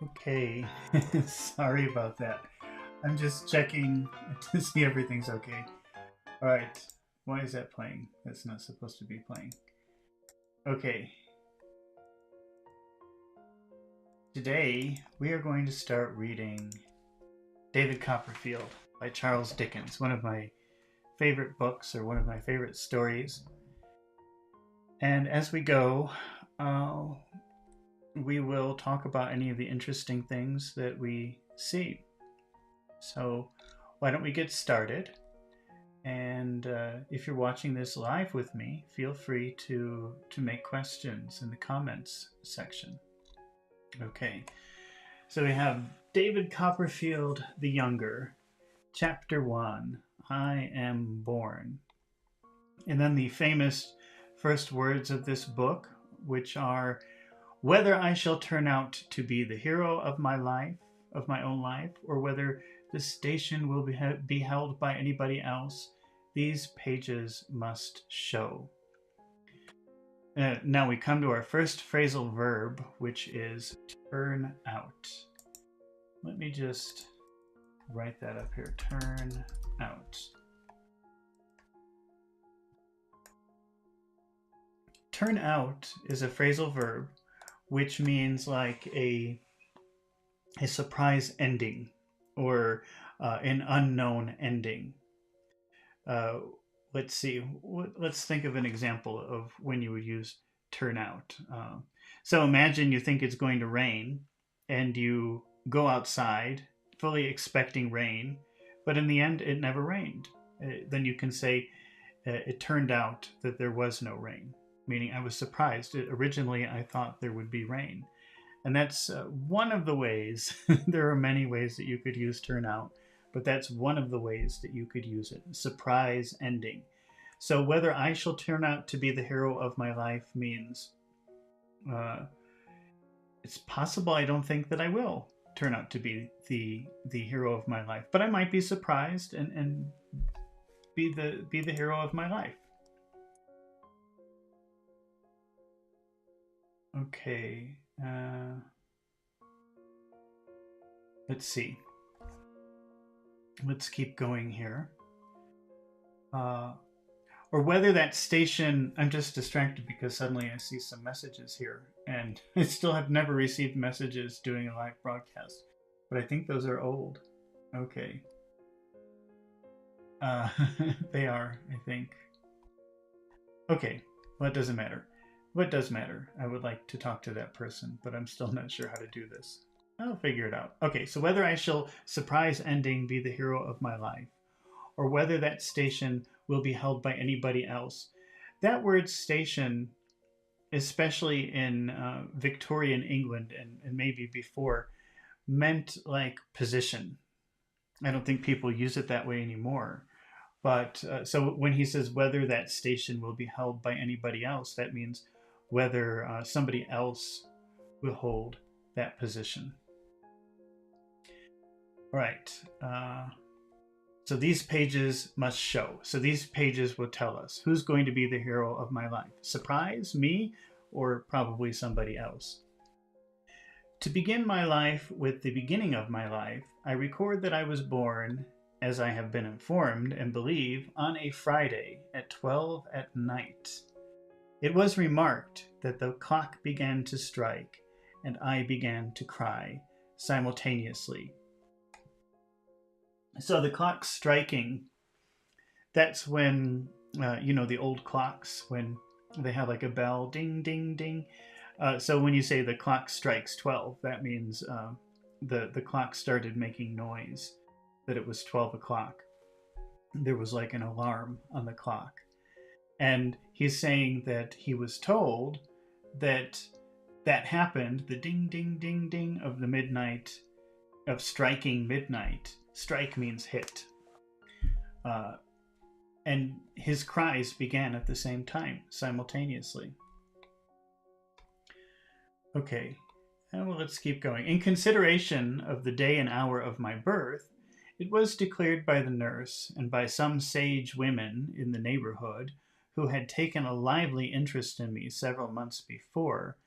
Okay, sorry about that. I'm just checking to see everything's okay. All right, why is that playing? That's not supposed to be playing. Okay, today we are going to start reading David Copperfield by Charles Dickens, one of my favorite books or one of my favorite stories. And as we go, uh, we will talk about any of the interesting things that we see. So, why don't we get started? And if you're watching this live with me, feel free to make questions in the comments section. Okay, so we have David Copperfield the Younger, Chapter 1, I Am Born. And then the famous first words of this book, which are, whether I shall turn out to be the hero of my life, of my own life, or whether the station will be held by anybody else, these pages must show. Now we come to our first phrasal verb, which is turn out. Let me just write that up here. Turn out. Turn out is a phrasal verb which means like a surprise ending or an unknown ending. Let's see. Let's think of an example of when you would use turn out. So imagine you think it's going to rain and you go outside fully expecting rain, but in the end it never rained. Then you can say it turned out that there was no rain, meaning I was surprised. Originally I thought there would be rain. And that's one of the ways. There are many ways that you could use turn out, but that's one of the ways that you could use it. Surprise ending. So whether I shall turn out to be the hero of my life means it's possible I don't think that I will turn out to be the hero of my life, but I might be surprised and be the hero of my life. Okay. Let's see. Let's keep going here. Or whether that station, I'm just distracted because suddenly I see some messages here, and I still have never received messages doing a live broadcast, but I think those are old. Okay. They are, I think. Okay, well, it doesn't matter. What does matter? I would like to talk to that person, but I'm still not sure how to do this. I'll figure it out. Okay, so whether I shall surprise ending be the hero of my life, or whether that station will be held by anybody else. That word station, especially in Victorian England and maybe before, meant like position. I don't think people use it that way anymore. But so when he says whether that station will be held by anybody else, that means whether somebody else will hold that position. All right. So these pages must show. So these pages will tell us who's going to be the hero of my life. Surprise, me, or probably somebody else. To begin my life with the beginning of my life, I record that I was born, as I have been informed and believe, on a Friday at 12 at night. It was remarked that the clock began to strike and I began to cry simultaneously. So the clock striking, that's when, the old clocks, when they have like a bell, ding, ding, ding. So when you say the clock strikes 12, that means the clock started making noise, that it was 12 o'clock. There was like an alarm on the clock. And he's saying that he was told that happened, the ding, ding, ding, ding of the midnight, of striking midnight. Strike means hit. And his cries began at the same time, simultaneously. Okay, well, let's keep going. In consideration of the day and hour of my birth, it was declared by the nurse and by some sage women in the neighborhood who had taken a lively interest in me several months before,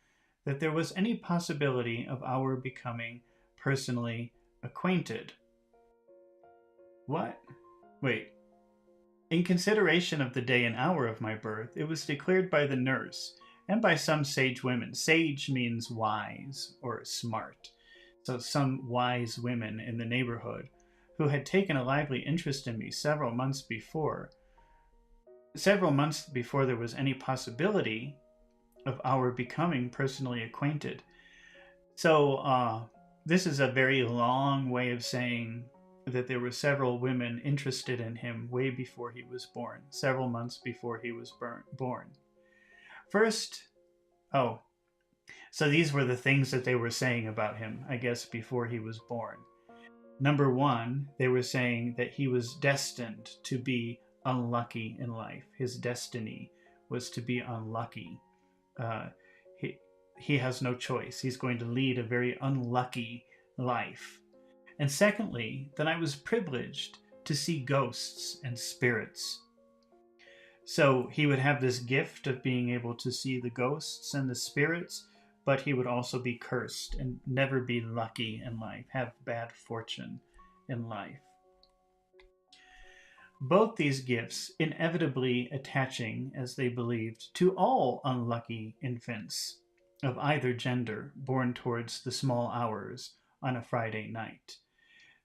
that there was any possibility of our becoming personally acquainted. What? Wait. In consideration of the day and hour of my birth, it was declared by the nurse and by some sage women. Sage means wise or smart. So some wise women in the neighborhood who had taken a lively interest in me several months before there was any possibility of our becoming personally acquainted. So this is a very long way of saying that there were several women interested in him way before he was born, several months before he was born. First, so these were the things that they were saying about him, I guess, before he was born. Number one, they were saying that he was destined to be unlucky in life. His destiny was to be unlucky. He has no choice. He's going to lead a very unlucky life. And secondly, that I was privileged to see ghosts and spirits. So he would have this gift of being able to see the ghosts and the spirits, but he would also be cursed and never be lucky in life, have bad fortune in life. Both these gifts inevitably attaching, as they believed, to all unlucky infants of either gender born towards the small hours on a Friday night.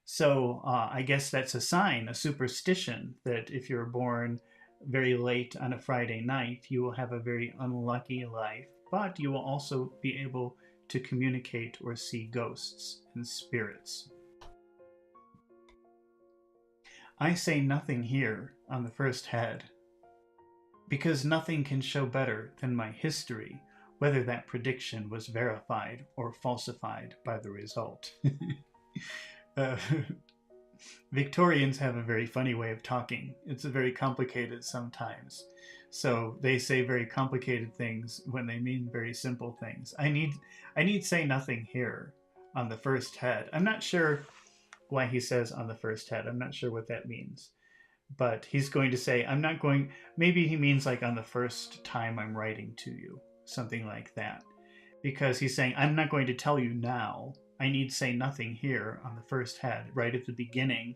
So I guess that's a sign, a superstition, that if you're born very late on a Friday night, you will have a very unlucky life, but you will also be able to communicate or see ghosts and spirits. I say nothing here on the first head, because nothing can show better than my history whether that prediction was verified or falsified by the result. Victorians have a very funny way of talking. It's very complicated sometimes. So they say very complicated things when they mean very simple things. I need say nothing here on the first head. I'm not sure why he says on the first head. I'm not sure what that means. But he's going to say, I'm not going, maybe he means like on the first time I'm writing to you, something like that. Because he's saying, I'm not going to tell you now. I need say nothing here on the first head, right at the beginning,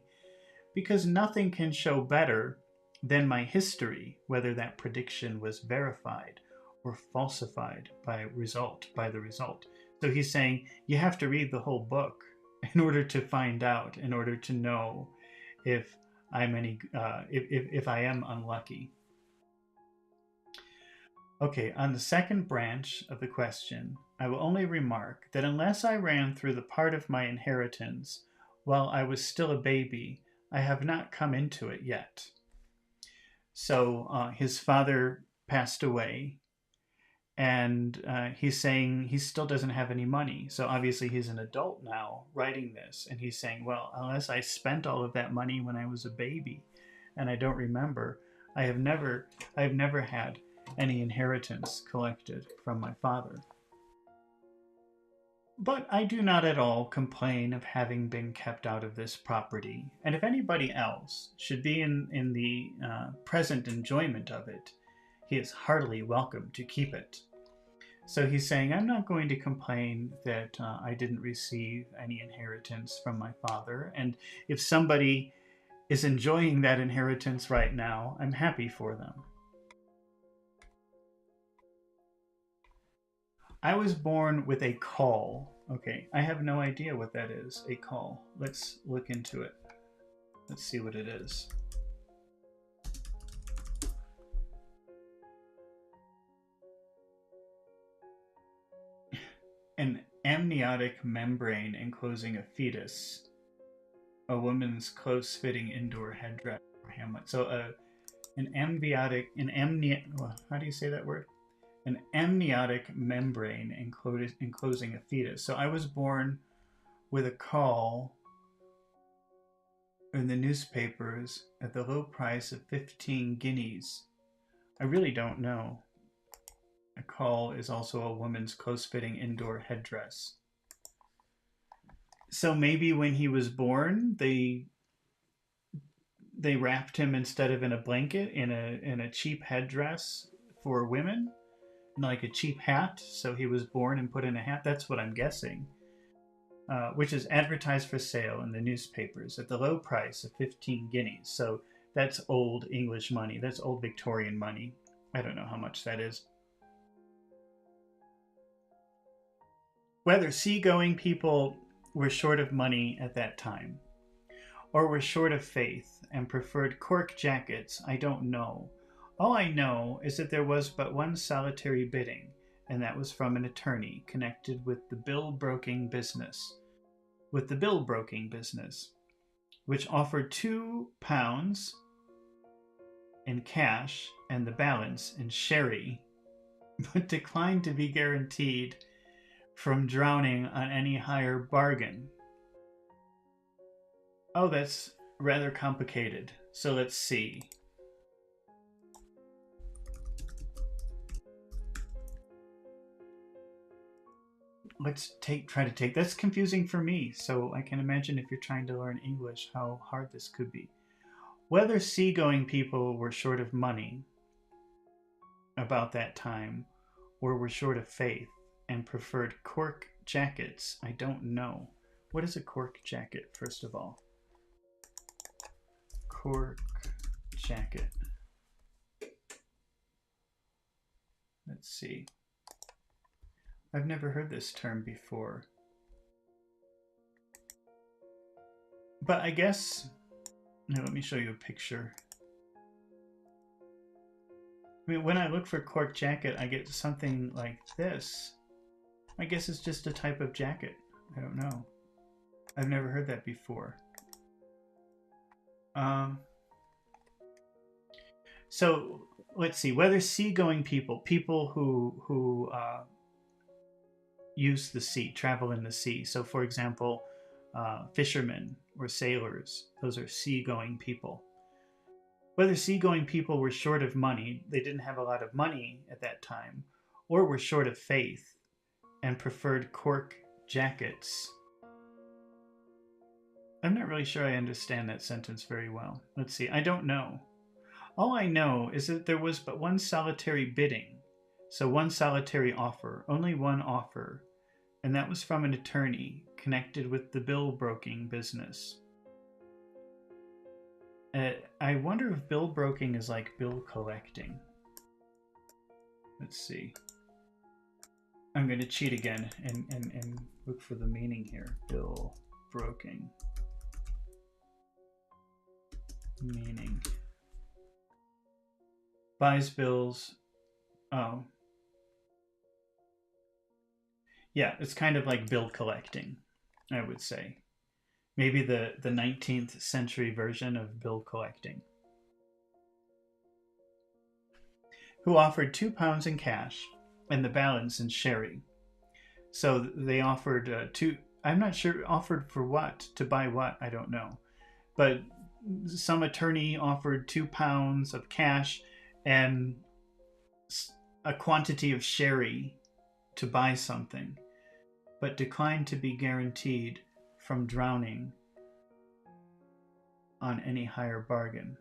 because nothing can show better than my history, whether that prediction was verified or falsified by the result. So he's saying you have to read the whole book in order to find out, in order to know if if I am unlucky. Okay, on the second branch of the question, I will only remark that unless I ran through the part of my inheritance while I was still a baby, I have not come into it yet. So his father passed away, and he's saying he still doesn't have any money. So obviously he's an adult now writing this, and he's saying, well, unless I spent all of that money when I was a baby, and I don't remember, I have never had any inheritance collected from my father. But I do not at all complain of having been kept out of this property, and if anybody else should be in the present enjoyment of it, he is heartily welcome to keep it. So he's saying, I'm not going to complain that I didn't receive any inheritance from my father, and if somebody is enjoying that inheritance right now, I'm happy for them. I was born with a caul. Okay, I have no idea what that is, a caul. Let's look into it. Let's see what it is. An amniotic membrane enclosing a fetus, a woman's close-fitting indoor headdress or hamlet. So how do you say that word? An amniotic membrane enclosing a fetus. So I was born with a caul in the newspapers at the low price of 15 guineas. I really don't know. A caul is also a woman's close-fitting indoor headdress. So maybe when he was born, they wrapped him, instead of in a blanket, in a cheap headdress for women, like a cheap hat. So he was born and put in a hat. That's what I'm guessing. which is advertised for sale in the newspapers at the low price of 15 guineas. So that's old English money. That's old Victorian money. I don't know how much that is. Whether seagoing people were short of money at that time, or were short of faith and preferred cork jackets, I don't know. All I know is that there was but one solitary bidding, and that was from an attorney connected with the bill-broking business, which offered £2 in cash and the balance in sherry, but declined to be guaranteed from drowning on any higher bargain. Oh, that's rather complicated. So let's see. Let's try to take. That's confusing for me, so I can imagine if you're trying to learn English how hard this could be. Whether seagoing people were short of money about that time, or were short of faith and preferred cork jackets, I don't know. What is a cork jacket, first of all? Cork jacket. Let's see. I've never heard this term before. But I guess, now let me show you a picture. I mean, when I look for cork jacket, I get something like this. I guess it's just a type of jacket. I don't know. I've never heard that before. So let's see. Whether seagoing people who use the sea, travel in the sea. So, for example, fishermen or sailors. Those are seagoing people. Whether seagoing people were short of money, they didn't have a lot of money at that time, or were short of faith and preferred cork jackets. I'm not really sure I understand that sentence very well. Let's see. I don't know. All I know is that there was but one solitary bidding, so one solitary offer, only one offer, and that was from an attorney connected with the bill-broking business. I wonder if bill-broking is like bill collecting. Let's see. I'm going to cheat again and look for the meaning here. Bill-broking. Meaning. Buys bills. Oh. Yeah, it's kind of like bill collecting, I would say. Maybe the 19th century version of bill collecting. Who offered £2 in cash and the balance in sherry. So they offered I'm not sure, offered for what? To buy what? I don't know. But some attorney offered £2 of cash and a quantity of sherry to buy something, but declined to be guaranteed from drowning on any higher bargain.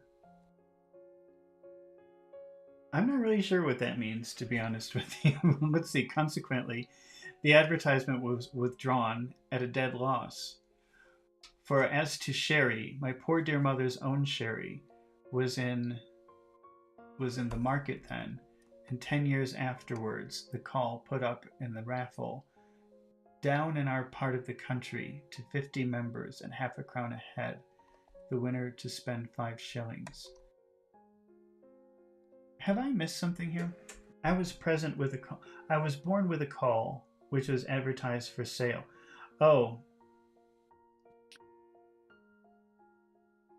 I'm not really sure what that means, to be honest with you. Let's see. Consequently, the advertisement was withdrawn at a dead loss. For as to sherry, my poor dear mother's own sherry was in the market then, and 10 years afterwards, the call put up in the raffle down in our part of the country to 50 members and half a crown a head, the winner to spend 5 shillings. Have I missed something here? I was present with a call. I was born with a call, which was advertised for sale. Oh.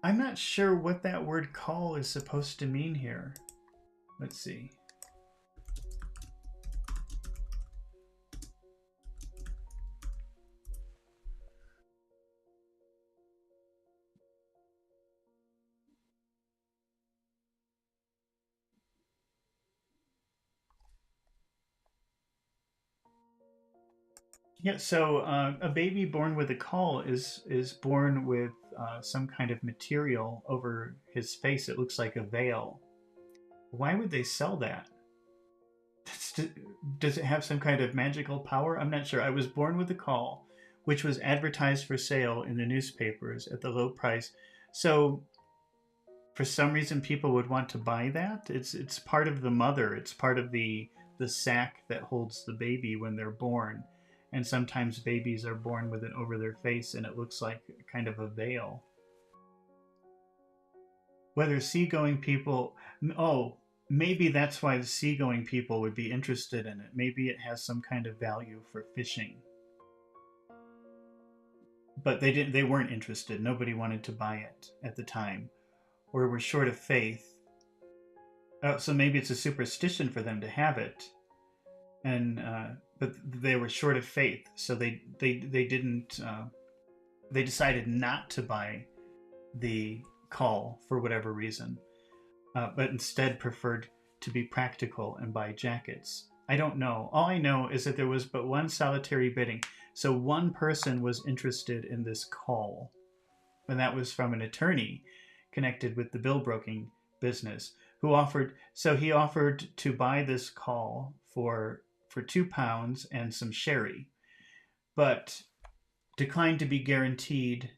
I'm not sure what that word call is supposed to mean here. Let's see. Yeah, so a baby born with a caul is born with some kind of material over his face. It looks like a veil. Why would they sell that? Does it have some kind of magical power? I'm not sure. I was born with a caul, which was advertised for sale in the newspapers at the low price. So for some reason people would want to buy that. It's part of the mother. It's part of the sack that holds the baby when they're born. And sometimes babies are born with it over their face and it looks like kind of a veil. Whether seagoing people, oh, maybe that's why the seagoing people would be interested in it. Maybe it has some kind of value for fishing. But they weren't interested. Nobody wanted to buy it at the time, or were short of faith. So maybe it's a superstition for them to have it, and but they were short of faith, so they didn't. They decided not to buy the caul for whatever reason, but instead preferred to be practical and buy jackets. I don't know. All I know is that there was but one solitary bidding. So one person was interested in this caul, and that was from an attorney connected with the bill broking business, who offered. So he offered to buy this caul for £2 and some sherry, but declined to be guaranteed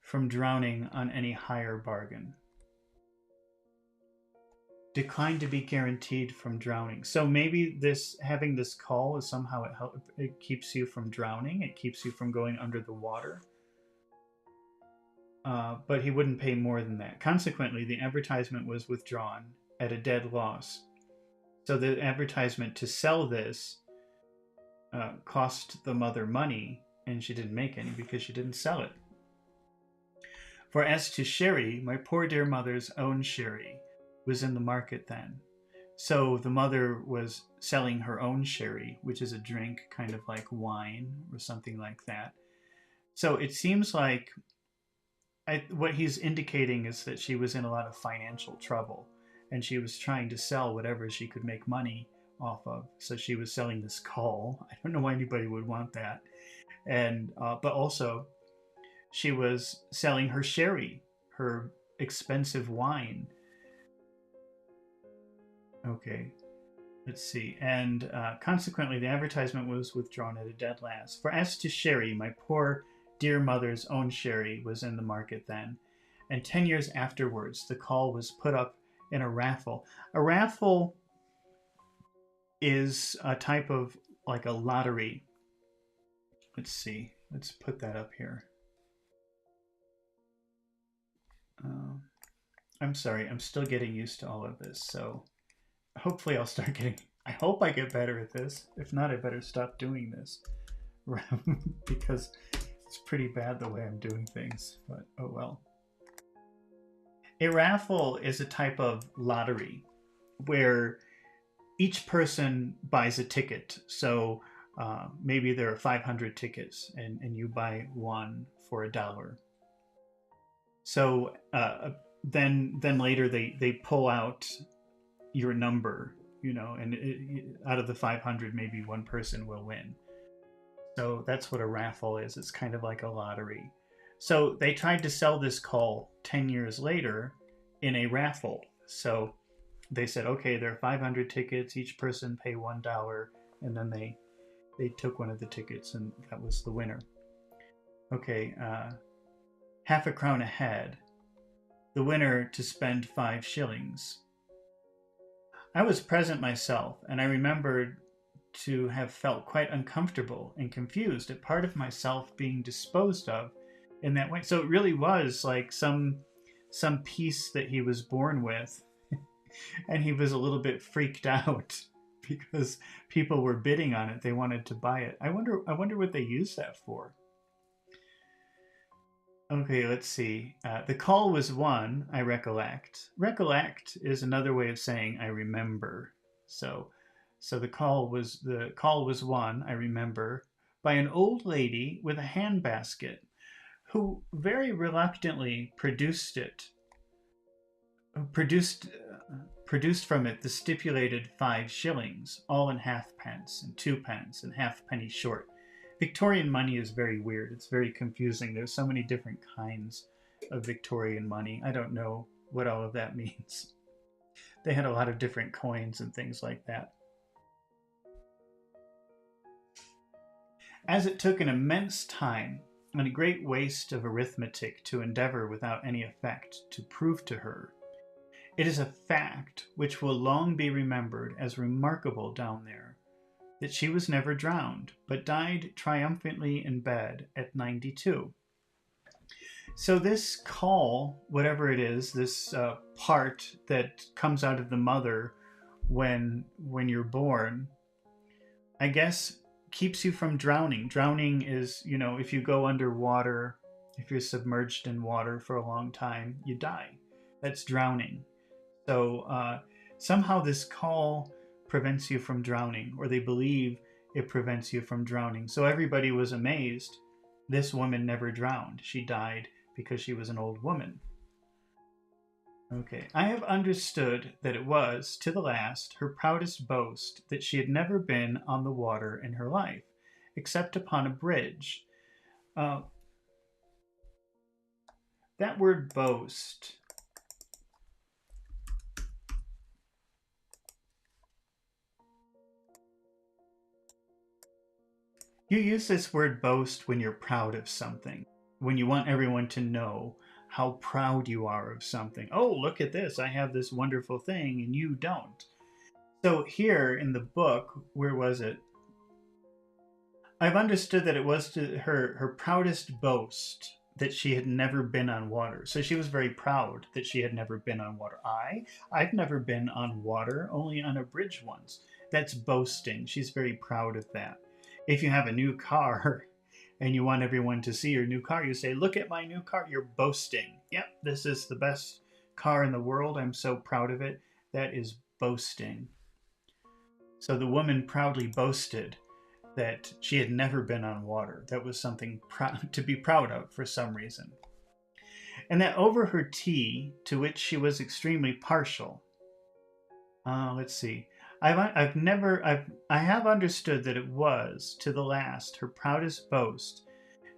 from drowning on any higher bargain. Declined to be guaranteed from drowning. So maybe having this caul is somehow it keeps you from drowning. It keeps you from going under the water. But he wouldn't pay more than that. Consequently, the advertisement was withdrawn at a dead loss. So the advertisement to sell this cost the mother money, and she didn't make any because she didn't sell it. For as to sherry, my poor dear mother's own sherry was in the market then. So the mother was selling her own sherry, which is a drink kind of like wine or something like that. So it seems like what he's indicating is that she was in a lot of financial trouble, and she was trying to sell whatever she could make money off of. So she was selling this caul. I don't know why anybody would want that. And but also she was selling her sherry, her expensive wine. Okay, let's see. And consequently, the advertisement was withdrawn at a dead last. For as to sherry, my poor dear mother's own sherry was in the market then. And 10 years afterwards, the caul was put up in a raffle. A raffle is a type of like a lottery. Let's see. Let's put that up here. I'm sorry. I'm still getting used to all of this. So hopefully I'll start getting... I hope I get better at this. If not, I better stop doing this. Because it's pretty bad the way I'm doing things. But oh well. A raffle is a type of lottery where each person buys a ticket. So maybe there are 500 tickets and you buy one for $1. So then later they pull out your number, you know, and out of the 500, maybe one person will win. So that's what a raffle is. It's kind of like a lottery. So they tried to sell this caul 10 years later in a raffle. So they said, okay, there are 500 tickets, each person pay $1, and then they took one of the tickets and that was the winner. Okay, half a crown a head. The winner to spend 5 shillings. I was present myself, and I remembered to have felt quite uncomfortable and confused at part of myself being disposed of in that way. So it really was like some piece that he was born with, and he was a little bit freaked out because people were bidding on it. They wanted to buy it. I wonder what they used that for. Okay, let's see. The caul was won, I recollect. Recollect is another way of saying I remember. So the caul was won, I remember, by an old lady with a handbasket, who very reluctantly produced from it the stipulated 5 shillings, all in halfpence and 2p and halfpenny short. Victorian money is very weird. It's very confusing. There's so many different kinds of Victorian money. I don't know what all of that means. They had a lot of different coins and things like that. as it took an immense time and a great waste of arithmetic to endeavor without any effect to prove to her. It is a fact which will long be remembered as remarkable down there, that she was never drowned, but died triumphantly in bed at 92. So this call, whatever it is, this part that comes out of the mother when you're born, I guess keeps you from drowning. Drowning is, if you go underwater, if you're submerged in water for a long time, you die. That's drowning. So somehow this call prevents you from drowning, or they believe it prevents you from drowning. So everybody was amazed. This woman never drowned. She died because she was an old woman. Okay. I have understood that it was, to the last, her proudest boast that she had never been on the water in her life, except upon a bridge. That word boast. You use this word boast when you're proud of something, when you want everyone to know how proud you are of something. Oh, look at this. I have this wonderful thing and you don't. So here in the book, where was it? I've understood that it was to her proudest boast that she had never been on water. So she was very proud that she had never been on water. I've never been on water, only on a bridge once. That's boasting. She's very proud of that. If you have a new car and you want everyone to see your new car, you say, look at my new car. You're boasting. Yep, this is the best car in the world. I'm so proud of it. That is boasting. So the woman proudly boasted that she had never been on water. That was something to be proud of for some reason. And that over her tea, to which she was extremely partial. Let's see. I have understood that it was, to the last, her proudest boast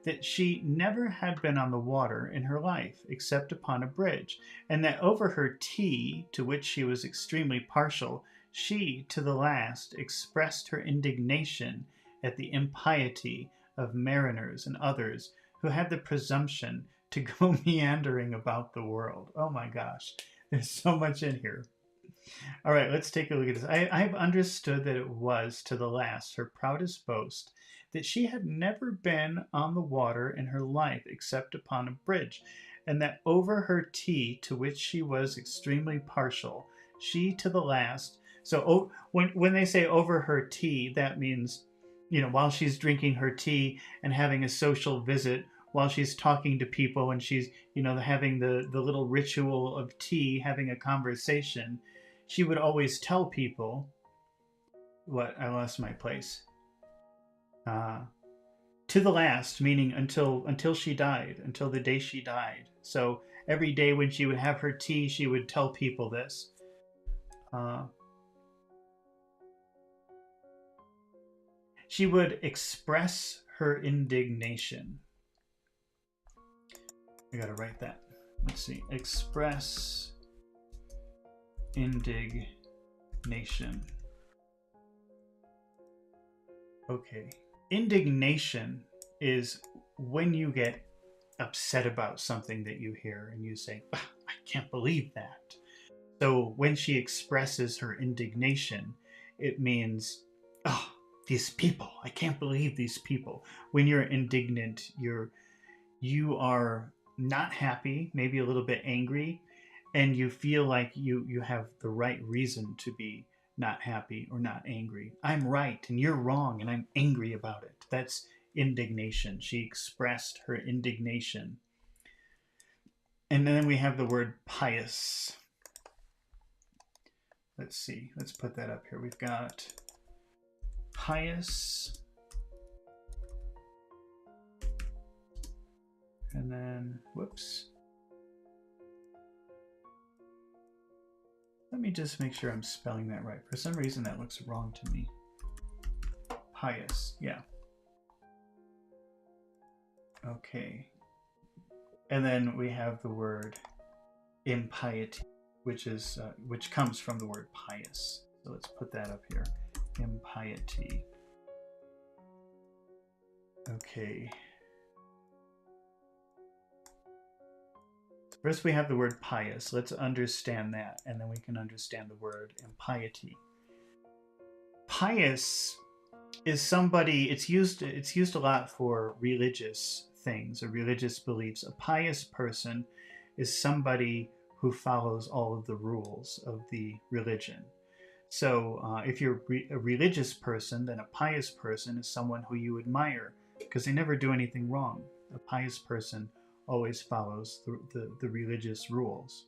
that she never had been on the water in her life, except upon a bridge, and that over her tea, to which she was extremely partial, she, to the last, expressed her indignation at the impiety of mariners and others who had the presumption to go meandering about the world. Oh my gosh, there's so much in here. All right, let's take a look at this. I've understood that it was, to the last, her proudest boast that she had never been on the water in her life except upon a bridge, and that over her tea, to which she was extremely partial, she to the last. So when they say over her tea, that means, while she's drinking her tea and having a social visit, while she's talking to people and she's, having the little ritual of tea, having a conversation, she would always tell people, I lost my place. To the last, meaning until she died, until the day she died. So every day when she would have her tea, she would tell people this. She would express her indignation. I gotta write that. Let's see. Express indignation. Okay. Indignation is when you get upset about something that you hear and you say, I can't believe that. So when she expresses her indignation, it means, these people, I can't believe these people. When you're indignant, you are not happy, maybe a little bit angry, and you feel like you have the right reason to be not happy or not angry. I'm right and you're wrong and I'm angry about it. That's indignation. She expressed her indignation. And then we have the word pious. Let's see. Let's put that up here. We've got pious. And then, whoops. Let me just make sure I'm spelling that right. For some reason that looks wrong to me. Pious, yeah. Okay. And then we have the word impiety, which comes from the word pious. So let's put that up here. Impiety. Okay. First, we have the word pious. Let's understand that, and then we can understand the word impiety. Pious is somebody. It's used a lot for religious things or religious beliefs. A pious person is somebody who follows all of the rules of the religion. So if you're a religious person, then a pious person is someone who you admire because they never do anything wrong. A pious person always follows the religious rules.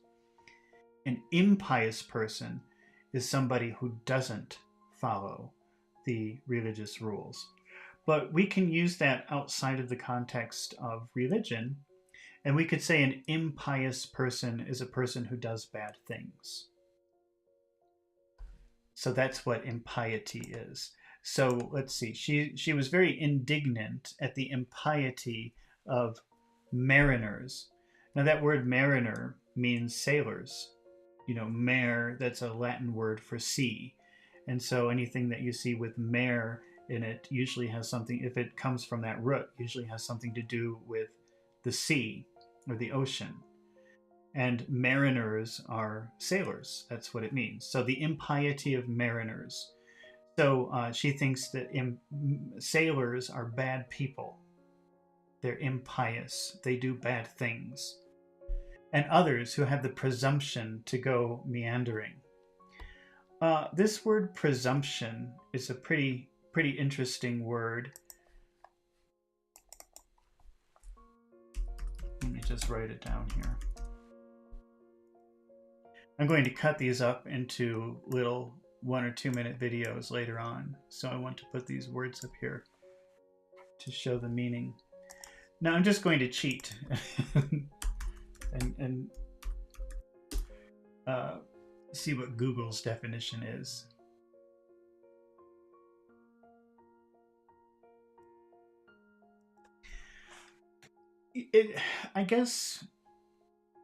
An impious person is somebody who doesn't follow the religious rules. But we can use that outside of the context of religion, and we could say an impious person is a person who does bad things. So that's what impiety is. So let's see. She was very indignant at the impiety of mariners. Now that word mariner means sailors. You know, mare, that's a Latin word for sea. And so anything that you see with mare in it usually has something, if it comes from that root, usually has something to do with the sea or the ocean. And mariners are sailors. That's what it means. So the impiety of mariners. So she thinks that sailors are bad people. They're impious. They do bad things. And others who have the presumption to go meandering. This word presumption is a pretty interesting word. Let me just write it down here. I'm going to cut these up into little 1 or 2 minute videos later on. So I want to put these words up here to show the meaning. Now I'm just going to cheat and see what Google's definition is. I guess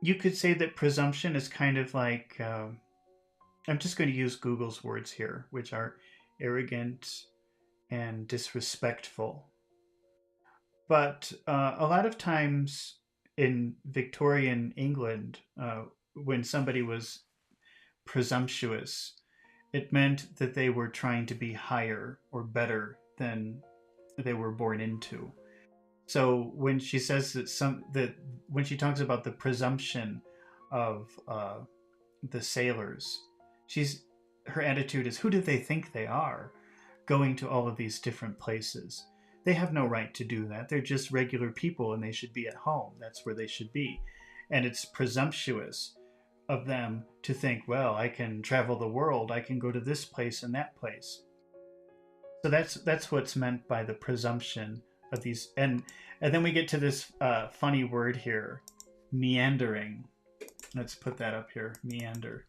you could say that presumption is kind of like, I'm just going to use Google's words here, which are arrogant and disrespectful. But a lot of times in Victorian England, when somebody was presumptuous, it meant that they were trying to be higher or better than they were born into. So when she says that when she talks about the presumption of the sailors, her attitude is, who do they think they are, going to all of these different places? They have no right to do that. They're just regular people and they should be at home. That's where they should be. And it's presumptuous of them to think, well, I can travel the world. I can go to this place and that place. So that's what's meant by the presumption of these. And then we get to this funny word here, meandering. Let's put that up here, meander.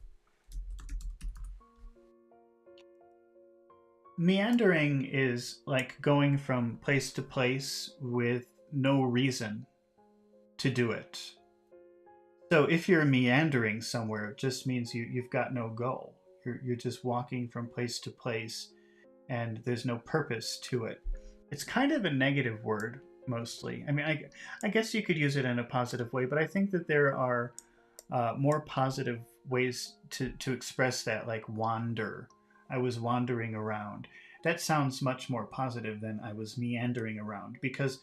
Meandering is like going from place to place with no reason to do it. So if you're meandering somewhere, it just means you've got no goal. You're just walking from place to place and there's no purpose to it. It's kind of a negative word, mostly. I mean, I guess you could use it in a positive way, but I think that there are more positive ways to express that, like wander. I was wandering around. That sounds much more positive than I was meandering around, because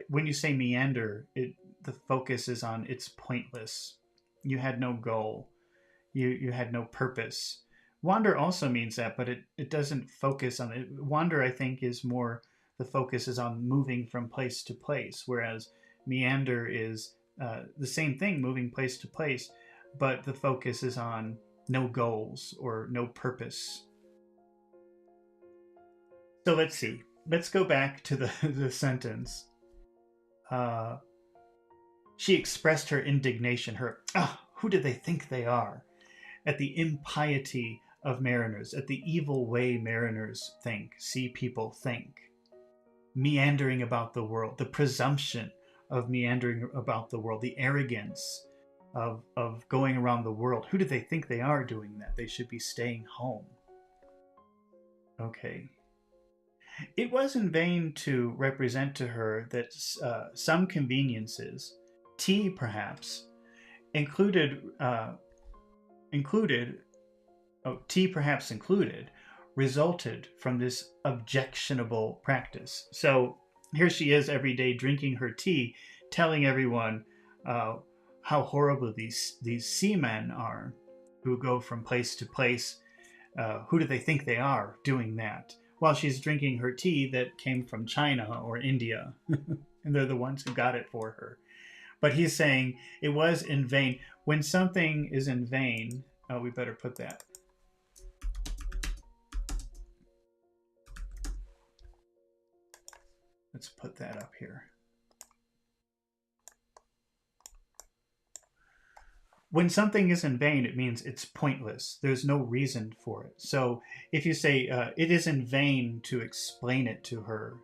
when you say meander, the focus is on it's pointless. You had no goal. You had no purpose. Wander also means that, but it doesn't focus on it. Wander, I think, is more, the focus is on moving from place to place, whereas meander is the same thing, moving place to place, but the focus is on no goals or no purpose. So let's see. Let's go back to the sentence. She expressed her indignation, who do they think they are? At the impiety of mariners, at the evil way mariners think, sea people think. Meandering about the world, the presumption of meandering about the world, the arrogance of going around the world. Who do they think they are doing that? They should be staying home. Okay. It was in vain to represent to her that some conveniences, tea perhaps, included, included, oh, tea perhaps included, resulted from this objectionable practice. So here she is every day drinking her tea, telling everyone how horrible these seamen are who go from place to place. Who do they think they are doing that? While she's drinking her tea that came from China or India, and they're the ones who got it for her. But he's saying it was in vain. When something is in vain, oh, we better put that. Let's put that up here. When something is in vain, it means it's pointless. There's no reason for it. So if you say it is in vain to explain it to her,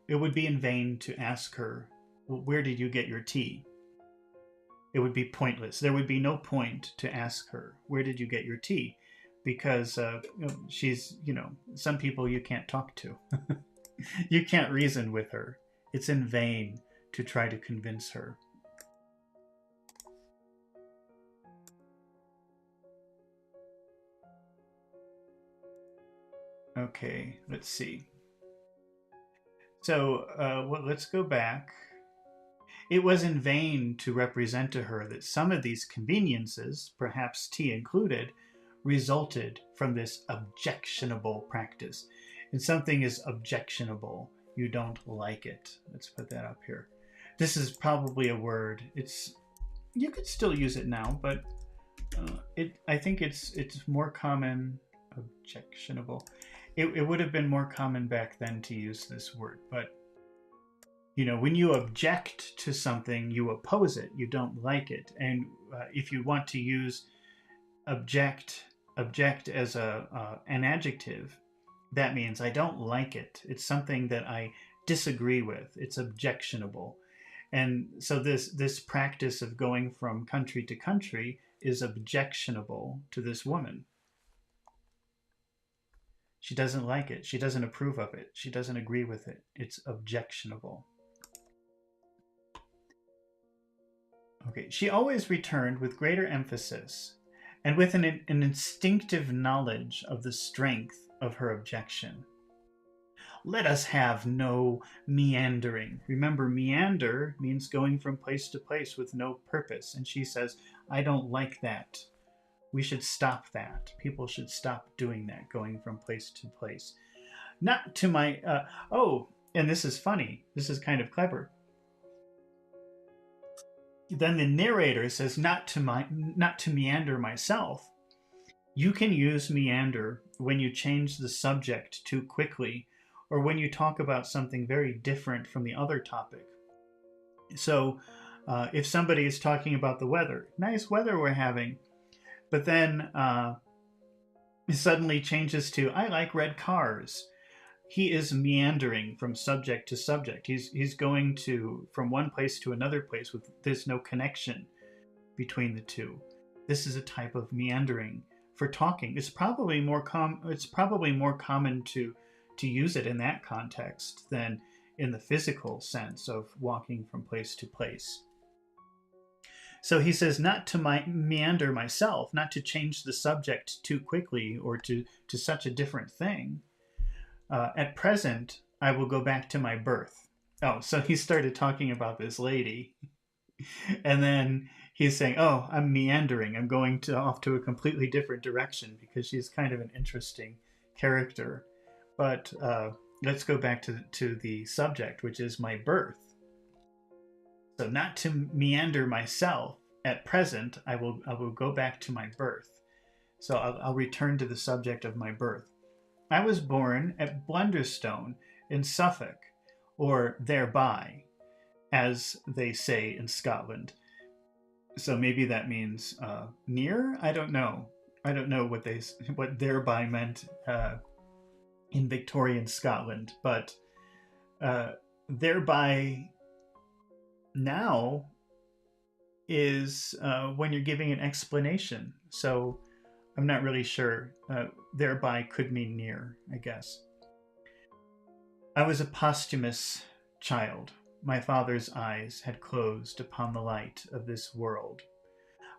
it would be in vain to ask her, well, where did you get your tea? It would be pointless. There would be no point to ask her, where did you get your tea? Because she's, some people you can't talk to. You can't reason with her. It's in vain to try to convince her. Okay, let's see. So let's go back. It was in vain to represent to her that some of these conveniences, perhaps tea included, resulted from this objectionable practice. And something is objectionable. You don't like it. Let's put that up here. This is probably a word. You could still use it now, but I think it's more common. Objectionable. It would have been more common back then to use this word, but when you object to something, you oppose it, you don't like it. And if you want to use object as an adjective, that means I don't like it. It's something that I disagree with. It's objectionable. And so this practice of going from country to country is objectionable to this woman. She doesn't like it. She doesn't approve of it. She doesn't agree with it. It's objectionable. Okay, she always returned with greater emphasis and with an instinctive knowledge of the strength of her objection. Let us have no meandering. Remember, meander means going from place to place with no purpose. And she says, I don't like that. We should stop that. People should stop doing that, going from place to place. Not to my, and this is funny. This is kind of clever. Then the narrator says, not to meander myself. You can use meander when you change the subject too quickly, or when you talk about something very different from the other topic. So if somebody is talking about the weather, nice weather we're having, but then it suddenly changes to, I like red cars. He is meandering from subject to subject. He's going from one place to another place there's no connection between the two. This is a type of meandering for talking. It's probably more common to use it in that context than in the physical sense of walking from place to place. So he says, not to meander myself, not to change the subject too quickly or to such a different thing. At present, I will go back to my birth. Oh, so he started talking about this lady. And then he's saying, oh, I'm meandering. I'm going off to a completely different direction because she's kind of an interesting character. But let's go back to the subject, which is my birth. So not to meander myself. At present, I will go back to my birth. So I'll return to the subject of my birth. I was born at Blunderstone in Suffolk, or thereby, as they say in Scotland. So maybe that means near? I don't know. I don't know what thereby meant in Victorian Scotland, but thereby now is when you're giving an explanation. So I'm not really sure. Thereby could mean near, I guess. I was a posthumous child. My father's eyes had closed upon the light of this world.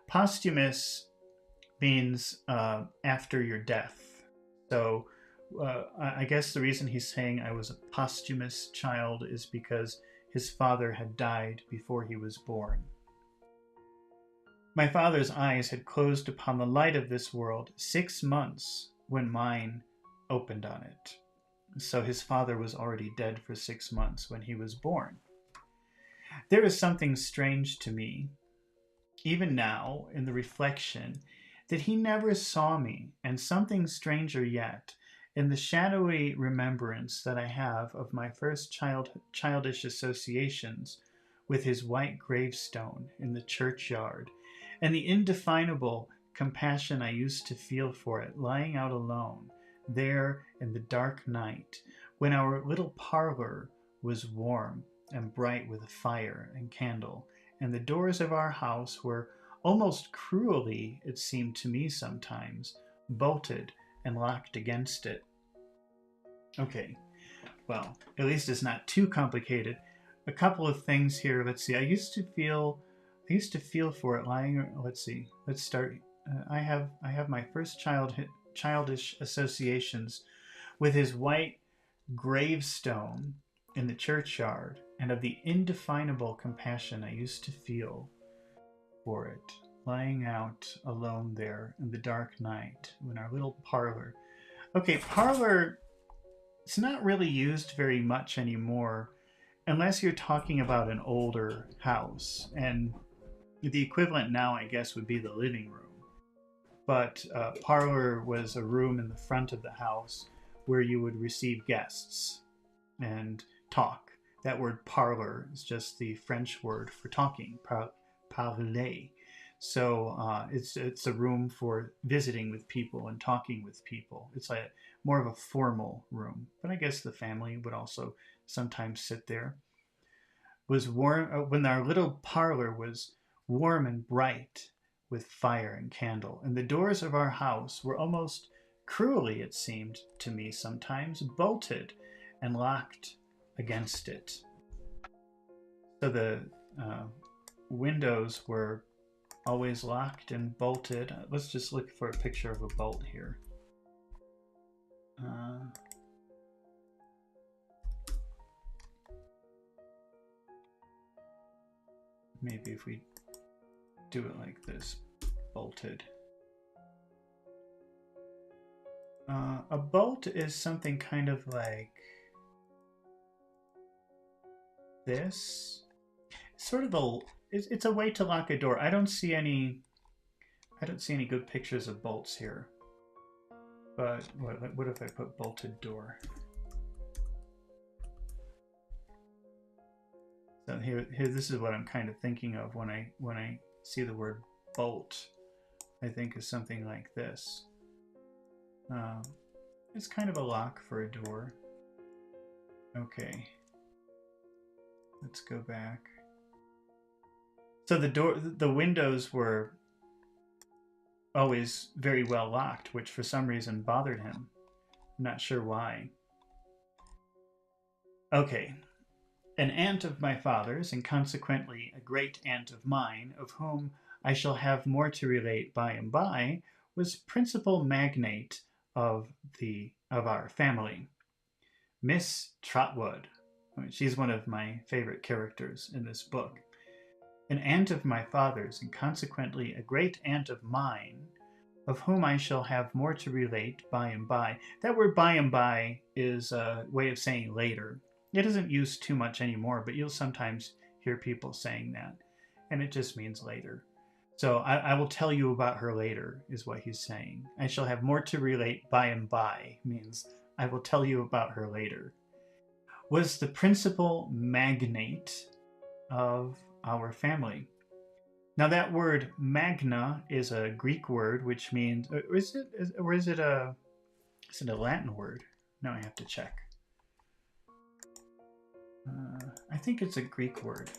Posthumous means after your death. So I guess the reason he's saying I was a posthumous child is because his father had died before he was born. My father's eyes had closed upon the light of this world 6 months when mine opened on it. So his father was already dead for 6 months when he was born. There is something strange to me, even now, in the reflection, that he never saw me, and something stranger yet, in the shadowy remembrance that I have of my first childish associations with his white gravestone in the churchyard, and the indefinable compassion I used to feel for it, lying out alone, there in the dark night, when our little parlor was warm and bright with a fire and candle, and the doors of our house were almost cruelly, it seemed to me sometimes, bolted and locked against it. Okay, well, at least it's not too complicated. A couple of things here. Let's see. I used to feel for it lying. Let's see. Let's start. I have my first childish associations with his white gravestone in the churchyard, and of the indefinable compassion I used to feel for it, lying out alone there in the dark night when our little parlor. Okay, parlor, it's not really used very much anymore unless you're talking about an older house, and the equivalent now, I guess, would be the living room. But parlor was a room in the front of the house where you would receive guests and talk. That word parlor is just the French word for talking, parler. So it's a room for visiting with people and talking with people. It's more of a formal room. But I guess the family would also sometimes sit there. Was warm when our little parlor was warm and bright with fire and candle, and the doors of our house were almost cruelly, it seemed to me sometimes, bolted and locked against it. So the windows were always locked and bolted. Let's just look for a picture of a bolt here. Maybe if we do it like this, bolted. A bolt is something kind of like this. Sort of it's a way to lock a door. I don't see any good pictures of bolts here. But what if I put bolted door? So here, this is what I'm kind of thinking of when I see the word bolt. I think of something like this. It's kind of a lock for a door. Okay. Let's go back. So the windows were always very well locked, which for some reason bothered him. I'm not sure why. Okay. An aunt of my father's, and consequently a great aunt of mine, of whom I shall have more to relate by and by, was principal magnate of our family. Miss Trotwood. She's one of my favorite characters in this book. An aunt of my father's, and consequently a great aunt of mine, of whom I shall have more to relate by and by. That word by and by is a way of saying later. It isn't used too much anymore, but you'll sometimes hear people saying that, and it just means later. So I will tell you about her later, is what he's saying. I shall have more to relate by and by, means I will tell you about her later. Was the principal magnate of our family. Now that word magna is a Greek word, which means, is it a Latin word? Now I have to check. I think it's a Greek word.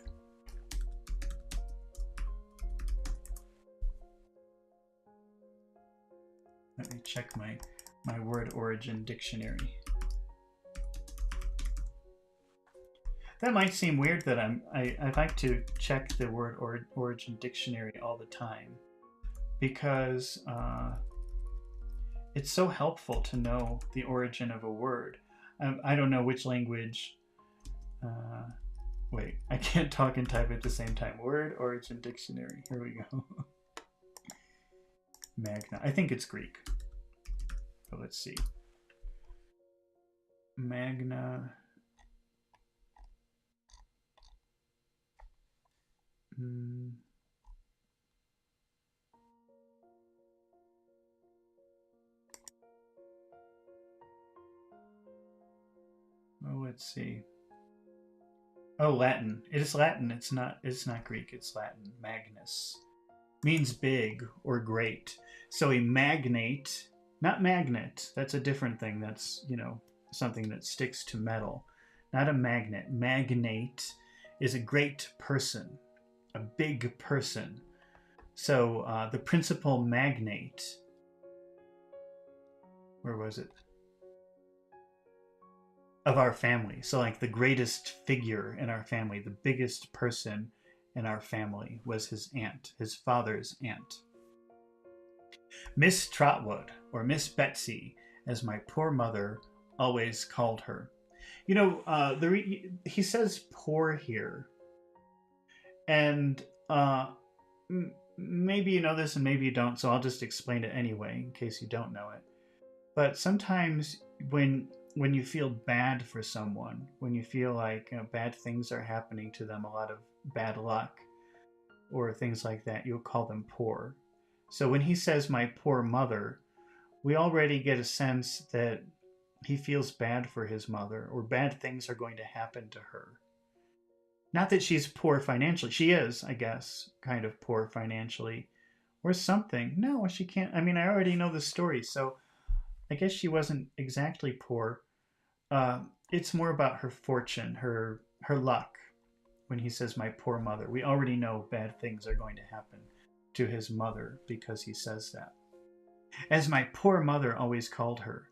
Let me check my word origin dictionary. That might seem weird that I like to check the word origin dictionary all the time because it's so helpful to know the origin of a word. I don't know which language. Wait, I can't talk and type at the same time. Word origin dictionary. Here we go. Magna. I think it's Greek. But let's see. Magna. Oh, let's see. Oh, Latin. It is Latin. It's not Greek. It's Latin. Magnus means big or great. So a magnate, not magnet. That's a different thing. That's, something that sticks to metal. Not a magnet. Magnate is a great person, a big person. So the principal magnate, where was it? Of our family. So like the greatest figure in our family, the biggest person in our family was his aunt, his father's aunt. Miss Trotwood, or Miss Betsy, as my poor mother always called her. He says poor here. And maybe you know this and maybe you don't, so I'll just explain it anyway in case you don't know it. But sometimes when you feel bad for someone, when you feel like bad things are happening to them, a lot of bad luck or things like that, you'll call them poor. So when he says my poor mother, we already get a sense that he feels bad for his mother, or bad things are going to happen to her. Not that she's poor financially. She is, I guess, kind of poor financially or something. No, she can't. I mean, I already know the story, so I guess she wasn't exactly poor. It's more about her fortune, her luck. When he says my poor mother, we already know bad things are going to happen to his mother because he says that. As my poor mother always called her,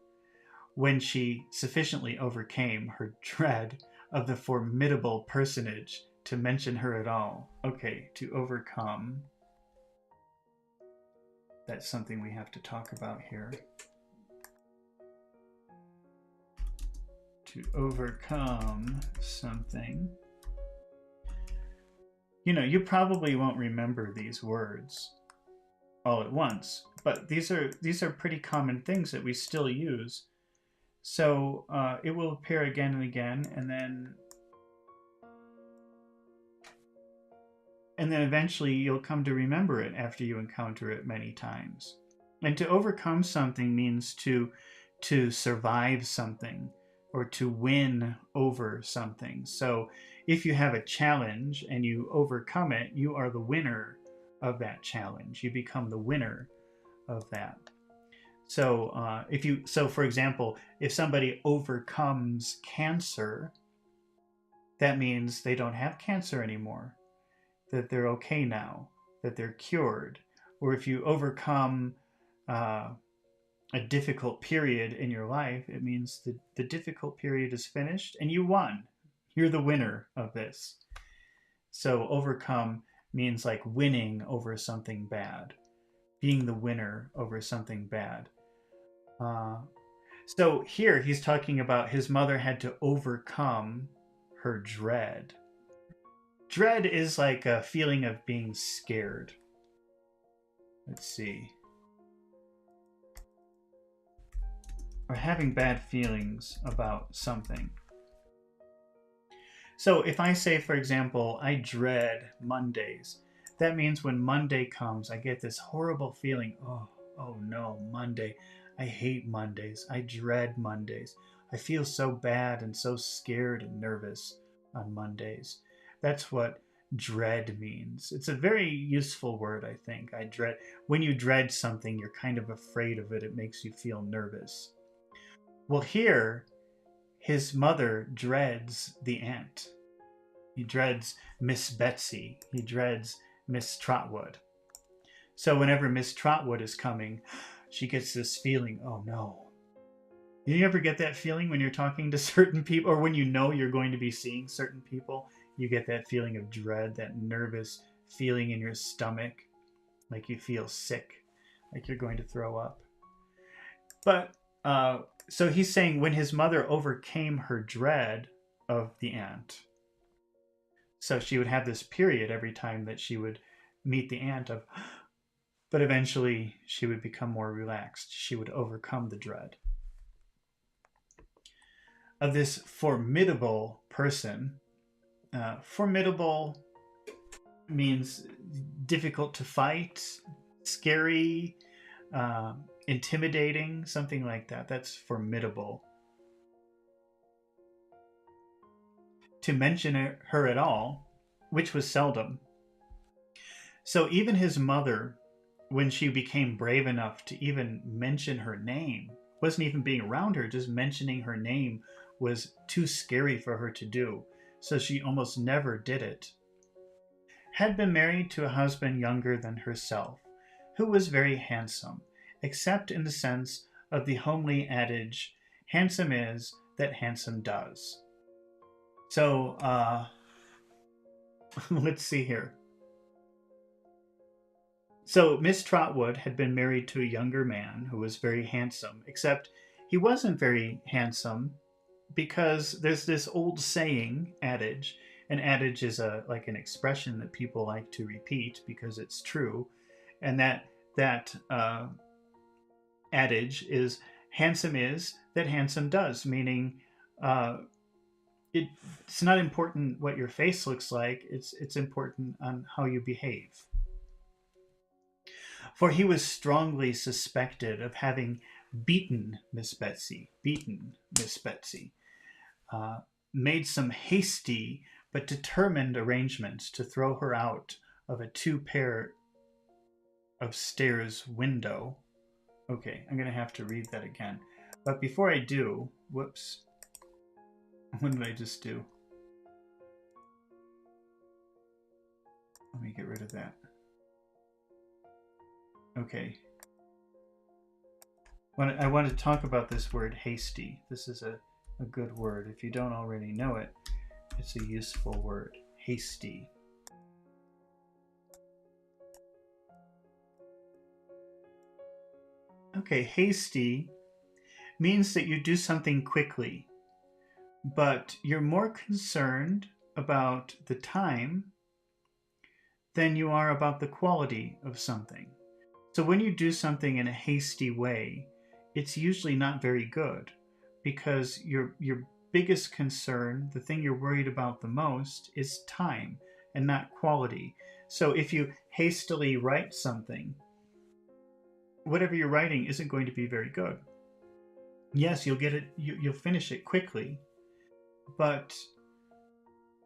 when she sufficiently overcame her dread of the formidable personage to mention her at all. Okay, to overcome. That's something we have to talk about here. To overcome something. You probably won't remember these words all at once, but these are pretty common things that we still use. So it will appear again and again, and then eventually you'll come to remember it after you encounter it many times. And to overcome something means to survive something or to win over something. So if you have a challenge and you overcome it, you are the winner of that challenge. You become the winner of that. So for example, if somebody overcomes cancer, that means they don't have cancer anymore, that they're okay now, that they're cured. Or if you overcome a difficult period in your life, it means that the difficult period is finished and you won. You're the winner of this. So overcome means like winning over something bad, being the winner over something bad. So here he's talking about his mother had to overcome her dread. Dread is like a feeling of being scared. Let's see. Or having bad feelings about something. So if I say, for example, I dread Mondays, that means when Monday comes, I get this horrible feeling. Oh no, Monday. I hate Mondays. I dread Mondays. I feel so bad and so scared and nervous on Mondays. That's what dread means. It's a very useful word, I think. When you dread something, you're kind of afraid of it. It makes you feel nervous. Well, here, his mother dreads the aunt. He dreads Miss Betsy. He dreads Miss Trotwood. So whenever Miss Trotwood is coming, she gets this feeling, oh no, Do you ever get that feeling when you're talking to certain people, or when you know you're going to be seeing certain people? You get that feeling of dread, that nervous feeling in your stomach, like you feel sick, like you're going to throw up. But so he's saying when his mother overcame her dread of the aunt, so she would have this period every time that she would meet the aunt of, but eventually she would become more relaxed. She would overcome the dread of this formidable person. Formidable means difficult to fight, scary, intimidating, something like that. That's formidable. To mention her at all, which was seldom. So even his mother, when she became brave enough to even mention her name, wasn't even being around her, just mentioning her name was too scary for her to do. So she almost never did it. Had been married to a husband younger than herself, who was very handsome, except in the sense of the homely adage, handsome is that handsome does. So, let's see here. So Miss Trotwood had been married to a younger man who was very handsome, except he wasn't very handsome because there's this old saying, adage. An adage is like an expression that people like to repeat because it's true, and that adage is handsome is that handsome does, meaning it's not important what your face looks like, it's important on how you behave. For he was strongly suspected of having beaten Miss Betsy, made some hasty but determined arrangements to throw her out of a 2 pair of stairs window. Okay, I'm going to have to read that again. But before I do, whoops, what did I just do? Let me get rid of that. Okay. I want to talk about this word hasty. This is a good word. If you don't already know it, it's a useful word. Hasty. Okay, hasty means that you do something quickly, but you're more concerned about the time than you are about the quality of something. So when you do something in a hasty way, it's usually not very good, because your biggest concern, the thing you're worried about the most, is time and not quality. So if you hastily write something, whatever you're writing isn't going to be very good. Yes, you'll get it, you'll finish it quickly, but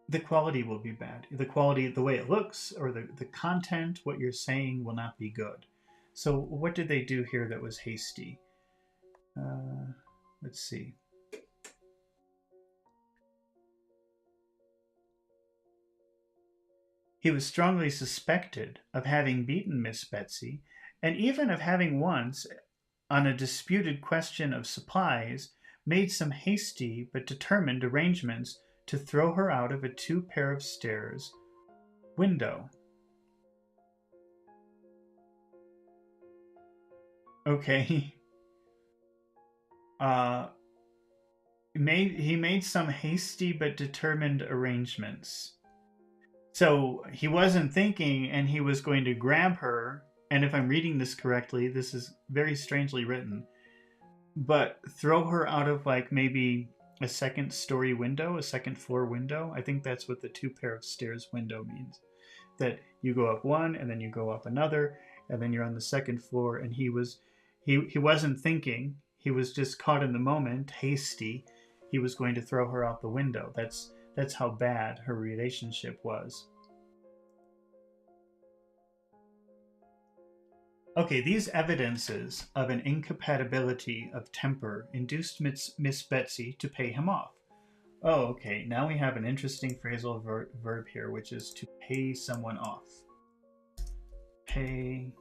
the quality will be bad. The quality, the way it looks, or the content, what you're saying will not be good. So what did they do here that was hasty? Let's see. He was strongly suspected of having beaten Miss Betsy, and even of having once, on a disputed question of supplies, made some hasty but determined arrangements to throw her out of a 2 pair of stairs window. Okay. He made some hasty but determined arrangements. So he wasn't thinking, and he was going to grab her. And if I'm reading this correctly, this is very strangely written, but throw her out of like maybe a 2nd story window, a 2nd floor window. I think that's what the 2 pair of stairs window means. That you go up one and then you go up another, and then you're on the 2nd floor. And he wasn't thinking. He was just caught in the moment, hasty. He was going to throw her out the window. That's how bad her relationship was. Okay, these evidences of an incompatibility of temper induced Miss Betsy to pay him off. Oh, okay, now we have an interesting phrasal verb here, which is to pay someone off. Pay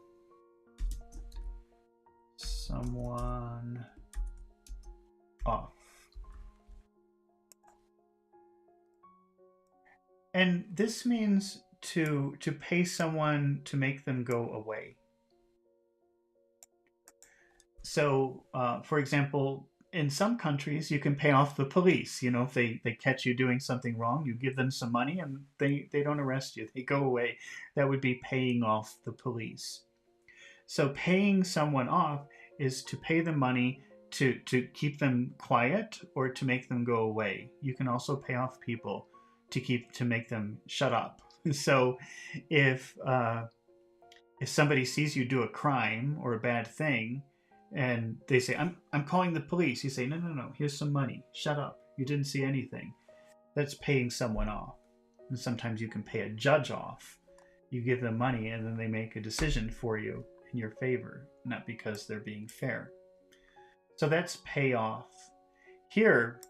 someone off. And this means to pay someone to make them go away. So, for example, in some countries, you can pay off the police. You know, if they catch you doing something wrong, you give them some money and they don't arrest you. They go away. That would be paying off the police. So paying someone off is to pay them money to keep them quiet or to make them go away. You can also pay off people to make them shut up. So if somebody sees you do a crime or a bad thing, and they say, I'm calling the police. You say, no, here's some money. Shut up. You didn't see anything. That's paying someone off. And sometimes you can pay a judge off. You give them money and then they make a decision for you in your favor, not because they're being fair. So that's pay off. Here,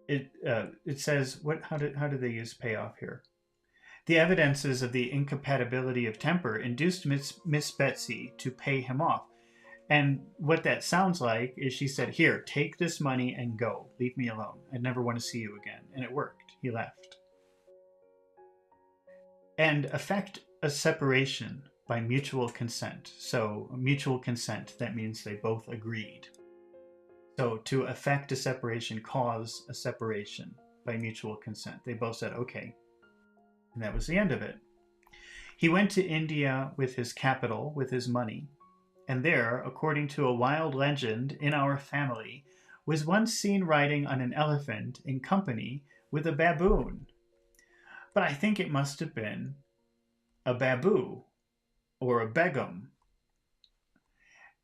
it says, how do they use pay off here? The evidences of the incompatibility of temper induced Miss Betsy to pay him off. And what that sounds like is she said, here, take this money and go. Leave me alone. I never want to see you again. And it worked. He left. And effect a separation by mutual consent. So mutual consent, that means they both agreed. So to effect a separation, cause a separation by mutual consent. They both said, okay. And that was the end of it. He went to India with his capital, with his money. And there, according to a wild legend in our family, was once seen riding on an elephant in company with a baboon. But I think it must have been a baboo or a begum.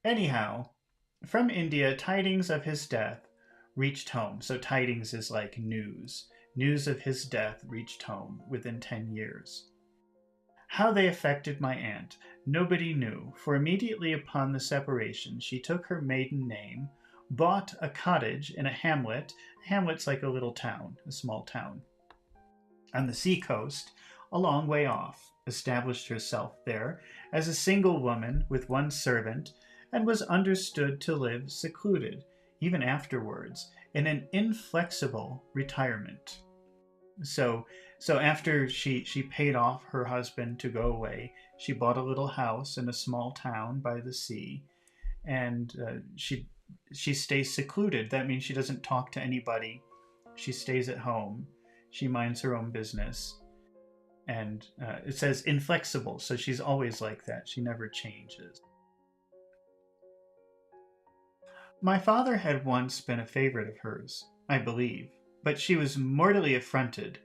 Anyhow, from India, tidings of his death reached home. So tidings is like news. News of his death reached home within 10 years. How they affected my aunt, nobody knew, for immediately upon the separation, she took her maiden name, bought a cottage in a hamlet. A hamlet's like a little town, a small town, on the sea coast, a long way off, established herself there as a single woman with one servant, and was understood to live secluded, even afterwards, in an inflexible retirement. So after she paid off her husband to go away, she bought a little house in a small town by the sea, and she stays secluded. That means she doesn't talk to anybody. She stays at home. She minds her own business. And it says inflexible, so she's always like that. She never changes. My father had once been a favorite of hers, I believe, but she was mortally affronted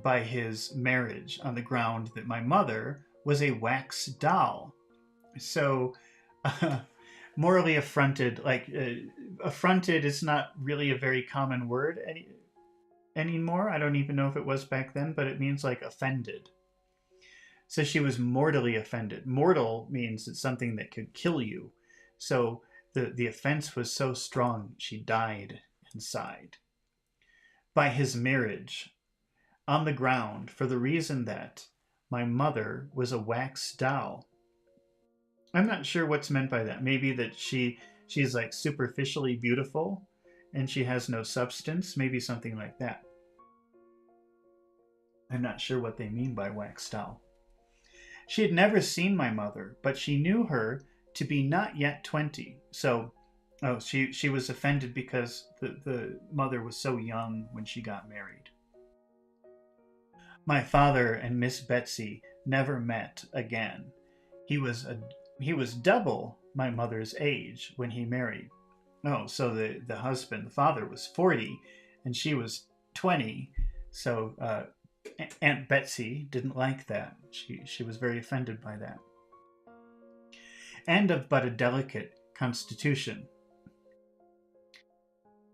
by his marriage on the ground that my mother was a wax doll. So, morally affronted, affronted is not really a very common word anymore. I don't even know if it was back then, but it means like offended. So she was mortally offended. Mortal means it's something that could kill you. So the offense was so strong, she died inside. By his marriage, on the ground, for the reason that my mother was a wax doll. I'm not sure what's meant by that. Maybe that she's like superficially beautiful and she has no substance. Maybe something like that. I'm not sure what they mean by wax doll. She had never seen my mother, but she knew her to be not yet 20. So, she was offended because the mother was so young when she got married. My father and Miss Betsy never met again. He was double my mother's age when he married. Oh, so the husband, the father, was 40 and she was 20. So Aunt Betsy didn't like that. She was very offended by that. And of but a delicate constitution.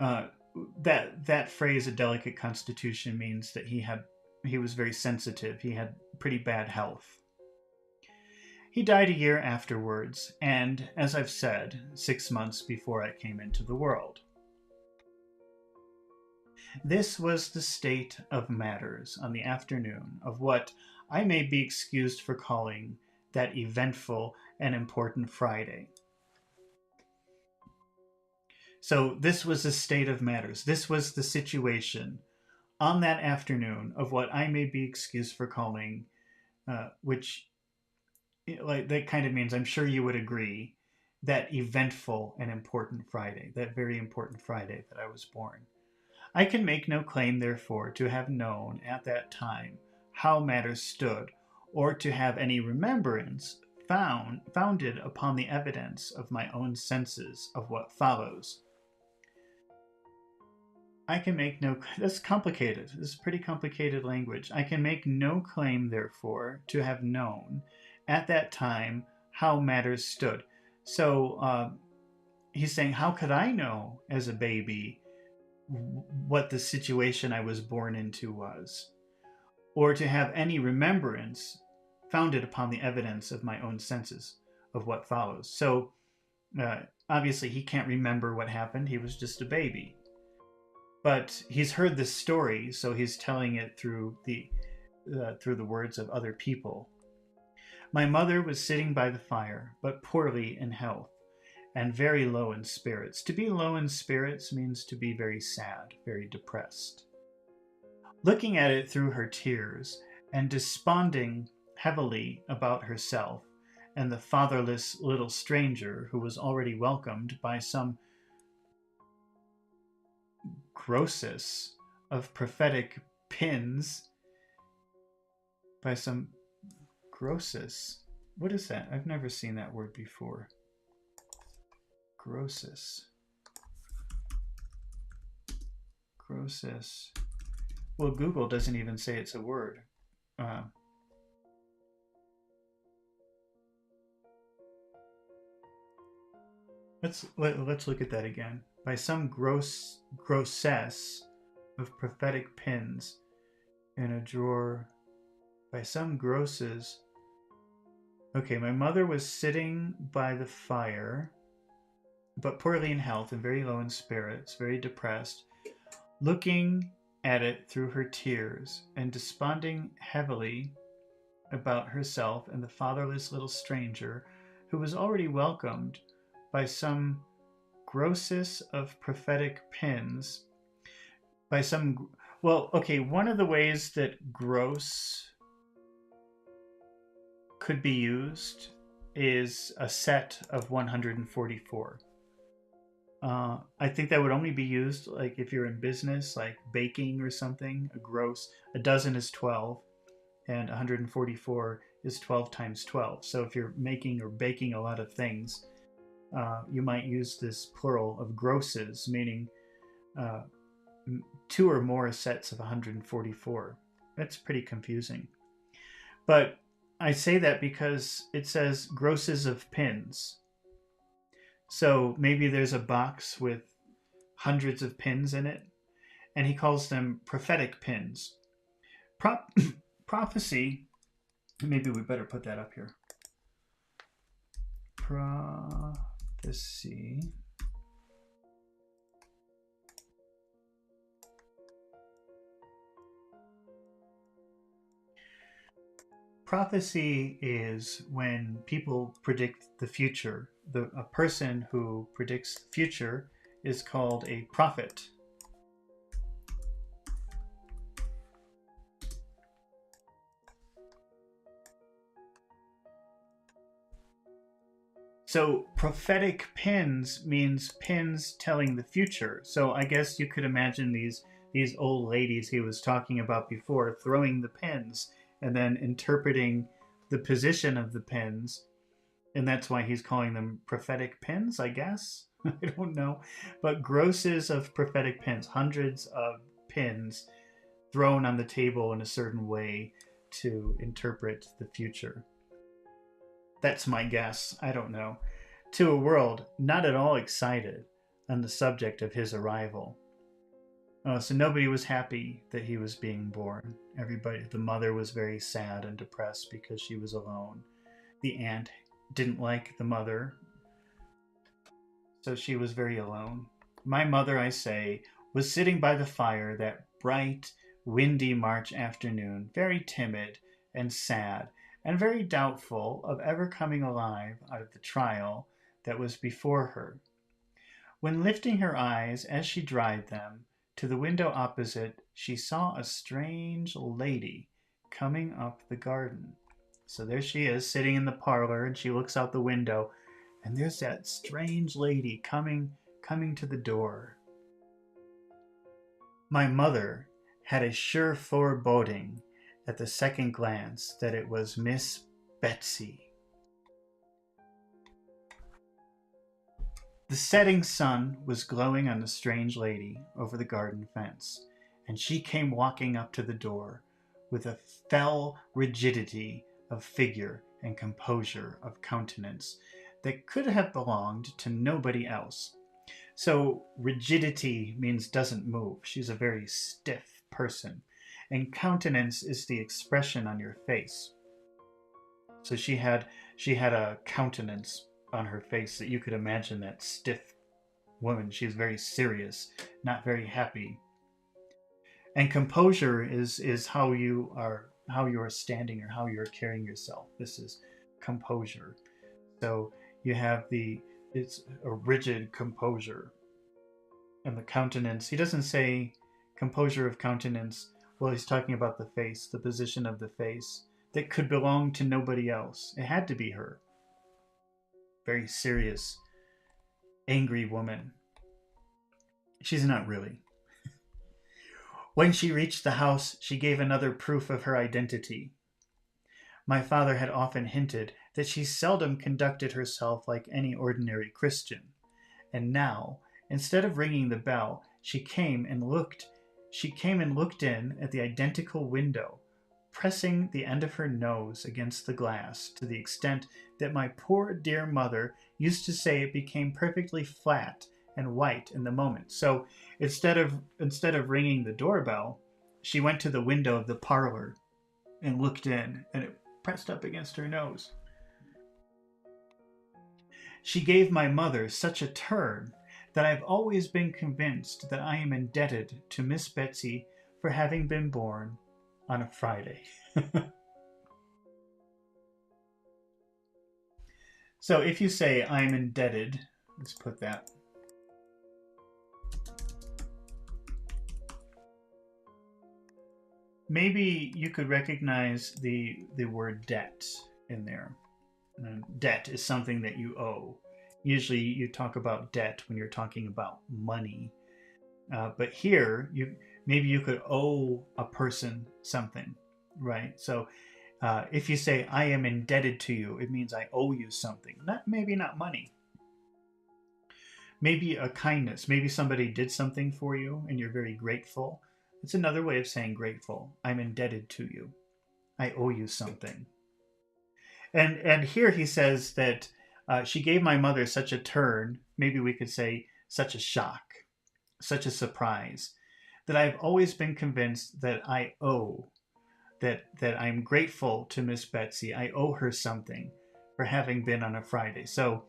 That phrase, a delicate constitution, means that he was very sensitive. He had pretty bad health. He died a year afterwards, and, as I've said, 6 months before I came into the world. This was the state of matters on the afternoon of what I may be excused for calling that eventful and important Friday. So this was the state of matters. This was the situation on that afternoon of what I may be excused for calling, which like that kind of means I'm sure you would agree, that eventful and important Friday, that very important Friday that I was born. I can make no claim, therefore, to have known at that time how matters stood, or to have any remembrance founded upon the evidence of my own senses of what follows. I can make no. That's complicated. This is pretty complicated language. I can make no claim, therefore, to have known at that time how matters stood. So he's saying, how could I know as a baby what the situation I was born into was, or to have any remembrance founded upon the evidence of my own senses of what follows. So obviously he can't remember what happened. He was just a baby. But he's heard this story, so he's telling it through the words of other people. My mother was sitting by the fire, but poorly in health, and very low in spirits. To be low in spirits means to be very sad, very depressed. Looking at it through her tears, and desponding heavily about herself, and the fatherless little stranger who was already welcomed by some grossness of prophetic pins, by some grossness. What is that? I've never seen that word before. Grossness. Grossness. Well, Google doesn't even say it's a word. Let's look at that again. By some grossness of prophetic pins in a drawer. By some grosses. Okay, my mother was sitting by the fire, but poorly in health and very low in spirits, very depressed, looking at it through her tears and desponding heavily about herself and the fatherless little stranger who was already welcomed by some grossness of prophetic pins. By some, well, okay, one of the ways that gross could be used is a set of 144. I think that would only be used like if you're in business, like baking or something. A dozen is 12, and 144 is 12 times 12. So if you're making or baking a lot of things, you might use this plural of grosses, meaning two or more sets of 144. That's pretty confusing. But I say that because it says grosses of pins. So maybe there's a box with hundreds of pins in it, and he calls them prophetic pins. Prophecy, maybe we better put that up here. Prophecy. Prophecy is when people predict the future. A person who predicts the future is called a prophet. So prophetic pins means pins telling the future. So I guess you could imagine these old ladies he was talking about before throwing the pins and then interpreting the position of the pins. And that's why he's calling them prophetic pins, I guess. I don't know. But grosses of prophetic pins, hundreds of pins thrown on the table in a certain way to interpret the future. That's my guess. I don't know. To a world not at all excited on the subject of his arrival. So nobody was happy that he was being born. The mother was very sad and depressed because she was alone. The aunt didn't like the mother, so she was very alone. My mother, I say, was sitting by the fire that bright, windy March afternoon, very timid and sad, and very doubtful of ever coming alive out of the trial that was before her. When lifting her eyes as she dried them to the window opposite, she saw a strange lady coming up the garden. So there she is, sitting in the parlor, and she looks out the window, and there's that strange lady coming to the door. My mother had a sure foreboding at the second glance that it was Miss Betsy. The setting sun was glowing on the strange lady over the garden fence, and she came walking up to the door with a fell rigidity of figure and composure of countenance that could have belonged to nobody else. So rigidity means doesn't move. She's a very stiff person. And countenance is the expression on your face. So she had a countenance on her face that you could imagine that stiff woman. She's very serious, not very happy. And composure is how you are standing or how you're carrying yourself. This is composure. So you have it's a rigid composure. And the countenance, he doesn't say composure of countenance. Well, he's talking about the face, the position of the face that could belong to nobody else. It had to be her. Very serious, angry woman. She's not really. When she reached the house, she gave another proof of her identity. My father had often hinted that she seldom conducted herself like any ordinary Christian. And now, instead of ringing the bell, she came and looked in at the identical window, pressing the end of her nose against the glass to the extent that my poor dear mother used to say it became perfectly flat and white in the moment. So instead of ringing the doorbell, she went to the window of the parlor and looked in, and it pressed up against her nose. She gave my mother such a turn that I've always been convinced that I am indebted to Miss Betsy for having been born on a Friday. So if you say I'm indebted, let's put that. Maybe you could recognize the word debt in there. Debt is something that you owe. Usually you talk about debt when you're talking about money. But here, maybe you could owe a person something, right? So if you say, I am indebted to you, it means I owe you something. Maybe not money. Maybe a kindness. Maybe somebody did something for you and you're very grateful. It's another way of saying grateful. I'm indebted to you. I owe you something. And here he says that she gave my mother such a turn, maybe we could say such a shock, such a surprise, that I've always been convinced that I owe, that I'm grateful to Miss Betsy. I owe her something for having been on a Friday. So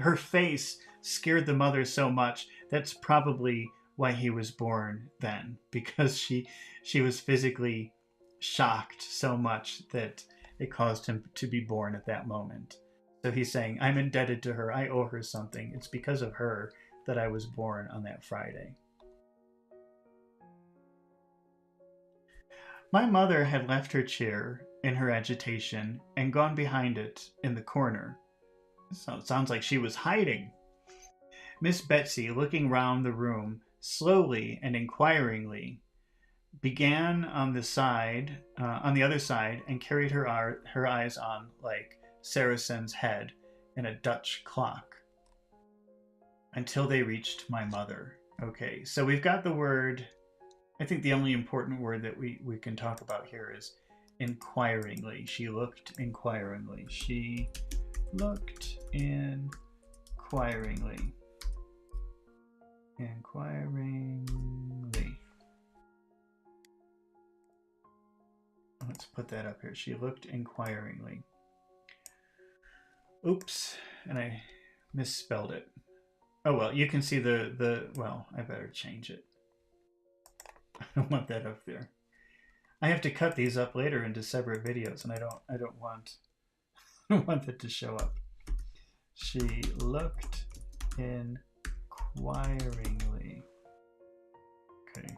her face scared the mother so much. That's probably why he was born then, because she was physically shocked so much that it caused him to be born at that moment. So he's saying, I'm indebted to her. I owe her something. It's because of her that I was born on that Friday. My mother had left her chair in her agitation and gone behind it in the corner. So it sounds like she was hiding. Miss Betsy, looking round the room slowly and inquiringly, began on the other side, and carried her eyes on like Saracen's head in a Dutch clock until they reached my mother. Okay, so we've got the word. I think the only important word that we can talk about here is inquiringly. She looked inquiringly. She looked inquiringly. Inquiringly. Let's put that up here. She looked inquiringly. Oops, and I misspelled it. Oh well, you can see well, I better change it. I don't want that up there. I have to cut these up later into separate videos, and I don't want that to show up. She looked inquiringly. Okay.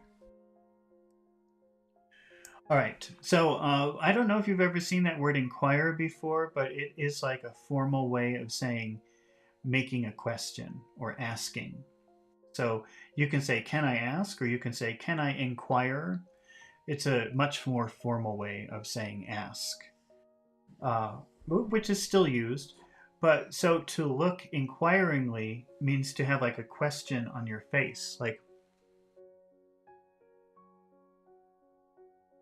All right. So I don't know if you've ever seen that word inquire before, but it is like a formal way of saying making a question or asking. So you can say, can I ask? Or you can say, can I inquire? It's a much more formal way of saying ask, uh, which is still used. But so to look inquiringly means to have like a question on your face. Like,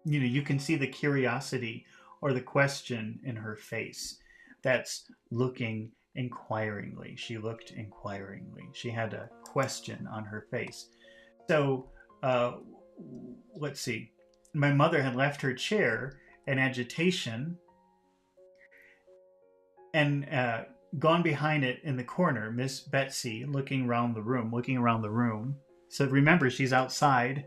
you can see the curiosity or the question in her face. That's looking inquiringly. She looked inquiringly. She had a question on her face. So uh, let's see. My mother had left her chair in agitation and gone behind it in the corner. Miss Betsy looking around the room. So remember, she's outside,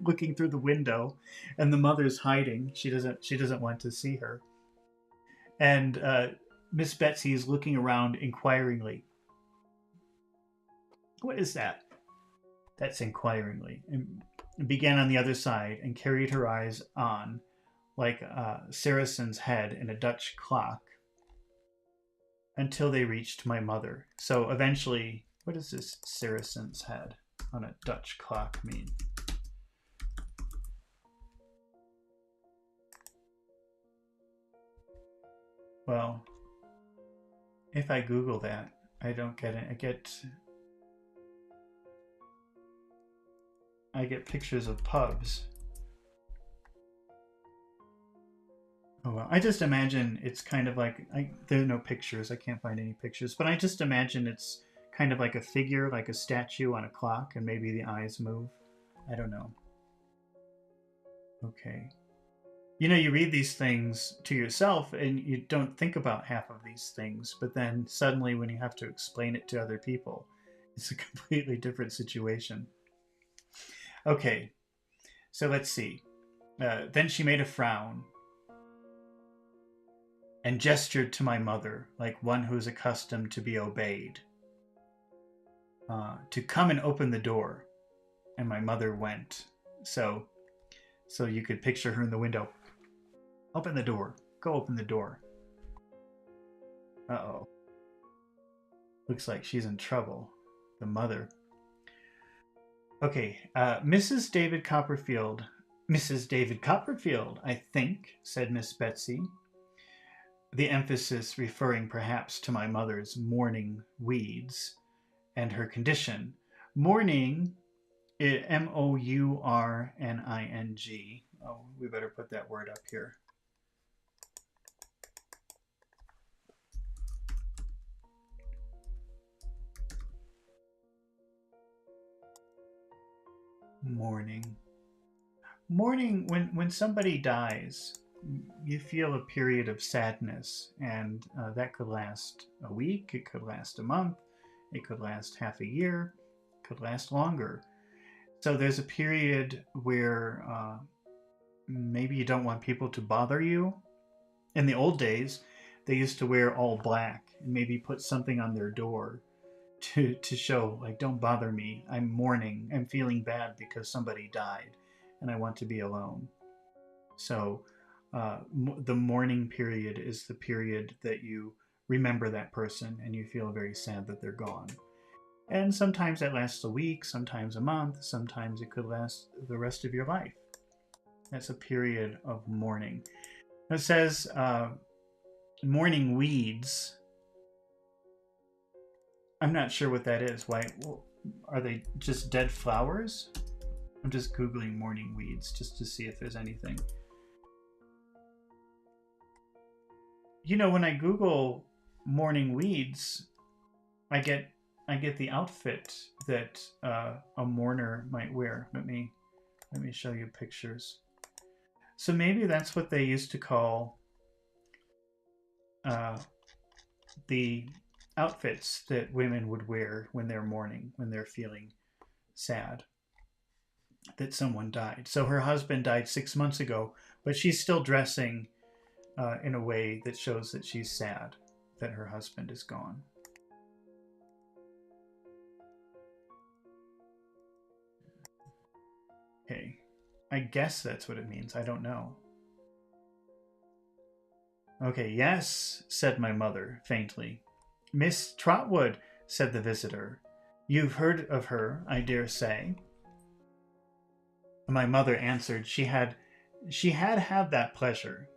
looking through the window, and the mother's hiding. She doesn't want to see her. And Miss Betsy is looking around inquiringly. What is that? That's inquiringly. And began on the other side and carried her eyes on, like Saracen's head in a Dutch clock, until they reached my mother. So eventually, what does this Saracen's head on a Dutch clock mean? Well, if I Google that, I don't get it. I get pictures of pubs. Oh well, I just imagine it's kind of like there are no pictures. I can't find any pictures, but I just imagine it's kind of like a figure, like a statue on a clock, and maybe the eyes move. I don't know. Okay. You read these things to yourself and you don't think about half of these things, but then suddenly when you have to explain it to other people, it's a completely different situation. Okay, so let's see. Then she made a frown and gestured to my mother like one who is accustomed to be obeyed, to come and open the door. And my mother went. So you could picture her in the window. Open the door. Go open the door. Uh-oh. Looks like she's in trouble. The mother. Okay, Mrs. David Copperfield. Mrs. David Copperfield, I think, said Miss Betsy, the emphasis referring perhaps to my mother's morning weeds and her condition. Mourning, Mourning. Oh, we better put that word up here. Mourning. Mourning, when somebody dies, you feel a period of sadness, and that could last a week, it could last a month, it could last half a year, it could last longer. So there's a period where maybe you don't want people to bother you. In the old days, they used to wear all black and maybe put something on their door to show, like, don't bother me. I'm mourning. I'm feeling bad because somebody died and I want to be alone. So the mourning period is the period that you remember that person and you feel very sad that they're gone. And sometimes that lasts a week, sometimes a month, sometimes it could last the rest of your life. That's a period of mourning. It says mourning weeds. I'm not sure what that is. Why are they just dead flowers? I'm just Googling mourning weeds just to see if there's anything. When I Google mourning weeds, I get the outfit that a mourner might wear. Let me show you pictures. So maybe that's what they used to call the outfits that women would wear when they're mourning, when they're feeling sad that someone died. So her husband died 6 months ago, but she's still dressing in a way that shows that she's sad that her husband is gone. Okay. I guess that's what it means. I don't know. Okay, yes, said my mother, faintly. Miss Trotwood, said the visitor. You've heard of her, I dare say. My mother answered she had that pleasure,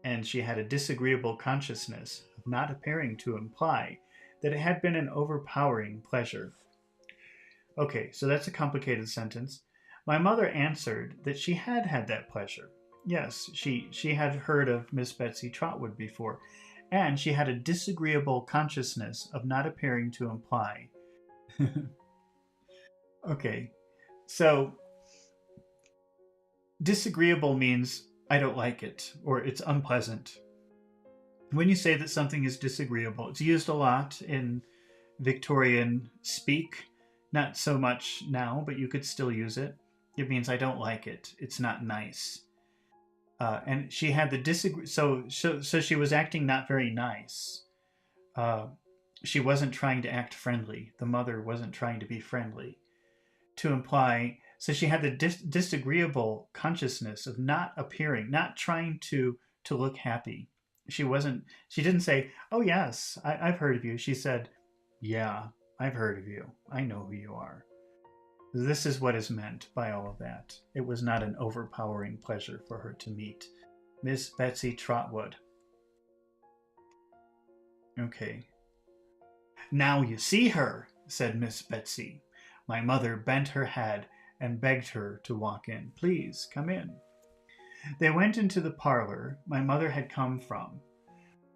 and she had a disagreeable consciousness of not appearing to imply that it had been an overpowering pleasure. Okay, so that's a complicated sentence. My mother answered that she had had that pleasure. Yes, she had heard of Miss Betsy Trotwood before, and she had a disagreeable consciousness of not appearing to imply. Okay, so disagreeable means I don't like it or it's unpleasant. When you say that something is disagreeable, it's used a lot in Victorian speak, not so much now, but you could still use it. It means I don't like it. It's not nice. And she had the disagree. So she was acting not very nice. She wasn't trying to act friendly. The mother wasn't trying to be friendly. To imply, so she had the disagreeable consciousness of not appearing, not trying to look happy. She wasn't. She didn't say, "Oh yes, I've heard of you." She said, "Yeah, I've heard of you. I know who you are." This is what is meant by all of that. It was not an overpowering pleasure for her to meet Miss Betsy Trotwood. Okay. Now you see her, said Miss Betsy. My mother bent her head and begged her to walk in. Please, come in. They went into the parlor my mother had come from.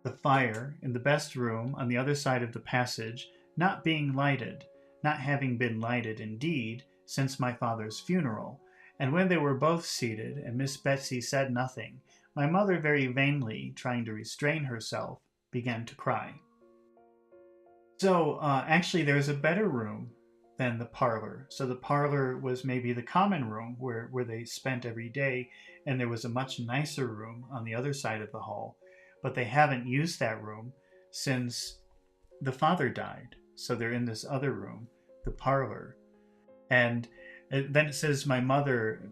The fire in the best room on the other side of the passage not being lighted, not having been lighted indeed since my father's funeral, and when they were both seated and Miss Betsy said nothing, my mother very vainly, trying to restrain herself, began to cry. So actually there's a better room than the parlor. So the parlor was maybe the common room where they spent every day, and there was a much nicer room on the other side of the hall, but they haven't used that room since the father died. So they're in this other room, the parlor. And then it says my mother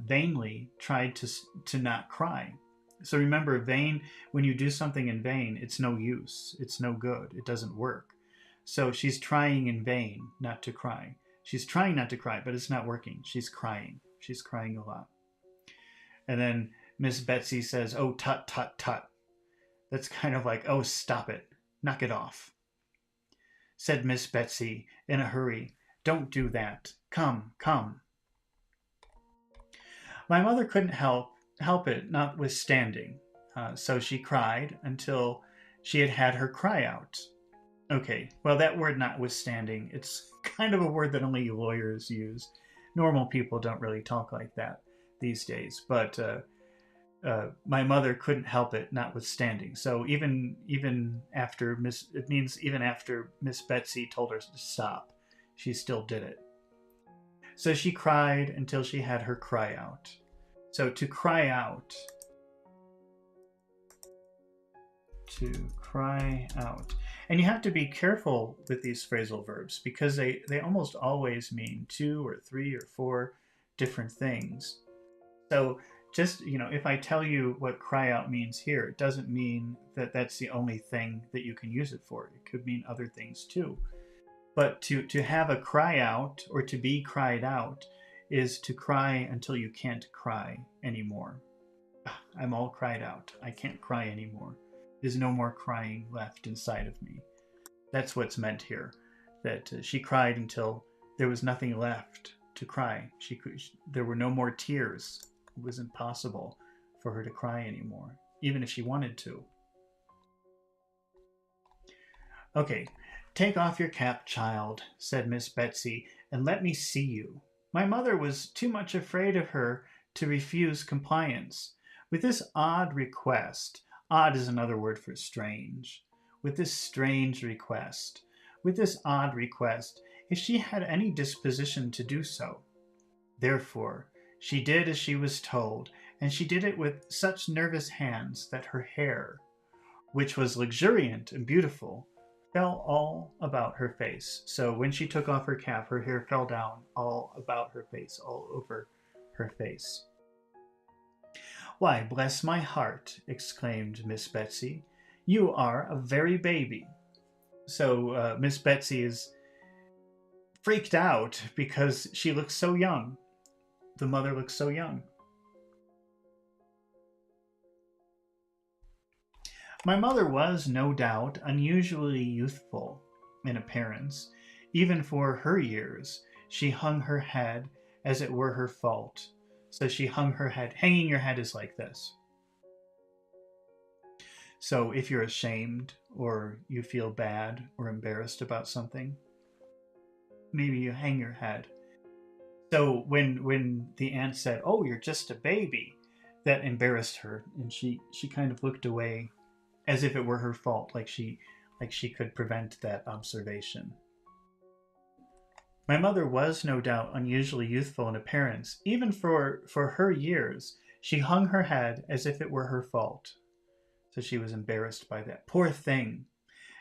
vainly tried to not cry. So remember, vain, when you do something in vain, it's no use. It's no good. It doesn't work. So she's trying in vain not to cry. She's trying not to cry, but it's not working. She's crying. She's crying a lot. And then Miss Betsy says, oh, tut, tut, tut. That's kind of like, oh, stop it. Knock it off. Said Miss Betsy in a hurry. Don't do that. Come, come. My mother couldn't help it, notwithstanding. So she cried until she had her cry out. Okay, well, that word notwithstanding, it's kind of a word that only lawyers use. Normal people don't really talk like that these days. But my mother couldn't help it, notwithstanding. So even after even after Miss Betsy told her to stop, she still did it. So she cried until she had her cry out. So to cry out. To cry out. And you have to be careful with these phrasal verbs because they almost always mean 2 or 3 or 4 different things. So just, if I tell you what cry out means here, it doesn't mean that that's the only thing that you can use it for. It could mean other things too. But to have a cry out or to be cried out is to cry until you can't cry anymore. I'm all cried out. I can't cry anymore. There's no more crying left inside of me. That's what's meant here. That she cried until there was nothing left to cry. There were no more tears. It was impossible for her to cry anymore, even if she wanted to. Okay. Take off your cap, child, said Miss Betsy, and let me see you. My mother was too much afraid of her to refuse compliance. With this odd request, odd is another word for strange, with this strange request, with this odd request, if she had any disposition to do so. Therefore, she did as she was told, and she did it with such nervous hands that her hair, which was luxuriant and beautiful, fell all about her face. So when she took off her cap, her hair fell down all about her face, all over her face. "Why, bless my heart," exclaimed Miss Betsy, "you are a very baby." So Miss Betsy is freaked out because she looks so young. The mother looks so young. "My mother was, no doubt, unusually youthful in appearance. Even for her years, she hung her head as it were her fault." So she hung her head. Hanging your head is like this. So if you're ashamed or you feel bad or embarrassed about something, maybe you hang your head. So when the aunt said, "Oh, you're just a baby," that embarrassed her, and she kind of looked away as if it were her fault, like she could prevent that observation. "My mother was, no doubt, unusually youthful in appearance. Even for her years, she hung her head as if it were her fault." So she was embarrassed by that. "Poor thing,"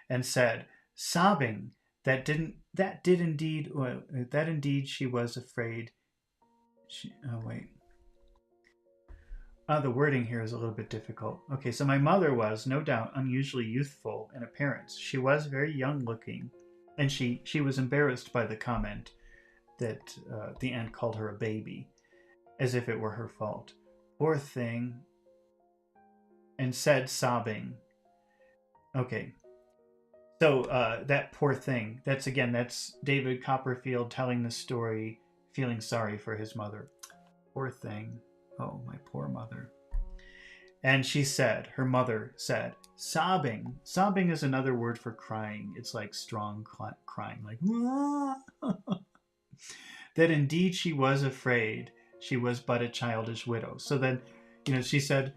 and said, sobbing, that indeed she was afraid. The wording here is a little bit difficult. Okay, so "my mother was, no doubt, unusually youthful in appearance. She was very young looking, and she was embarrassed by the comment that the aunt called her a baby, as if it were her fault. Poor thing," and said, sobbing. Okay, so that poor thing, that's David Copperfield telling the story, feeling sorry for his mother. Poor thing. Oh, my poor mother. "And she said," her mother said, sobbing. Sobbing is another word for crying. It's like strong crying, like "that indeed she was afraid she was but a childish widow." So then, she said,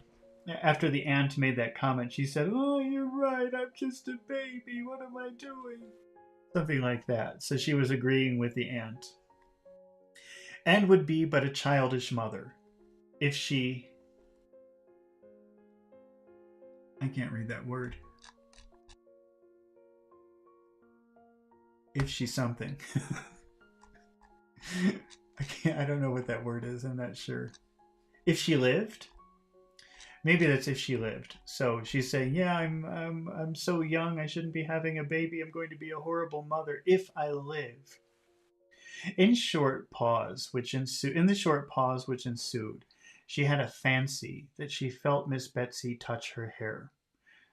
after the aunt made that comment, she said, "Oh, you're right, I'm just a baby, what am I doing?" Something like that. So she was agreeing with the aunt. "And would be but a childish mother if she..." I can't read that word. If she something. I don't know what that word is. I'm not sure. If she lived? Maybe that's if she lived. So she's saying, "Yeah, I'm so young. I shouldn't be having a baby. I'm going to be a horrible mother if I live." In the short pause which ensued, she had a fancy that she felt Miss Betsy touch her hair.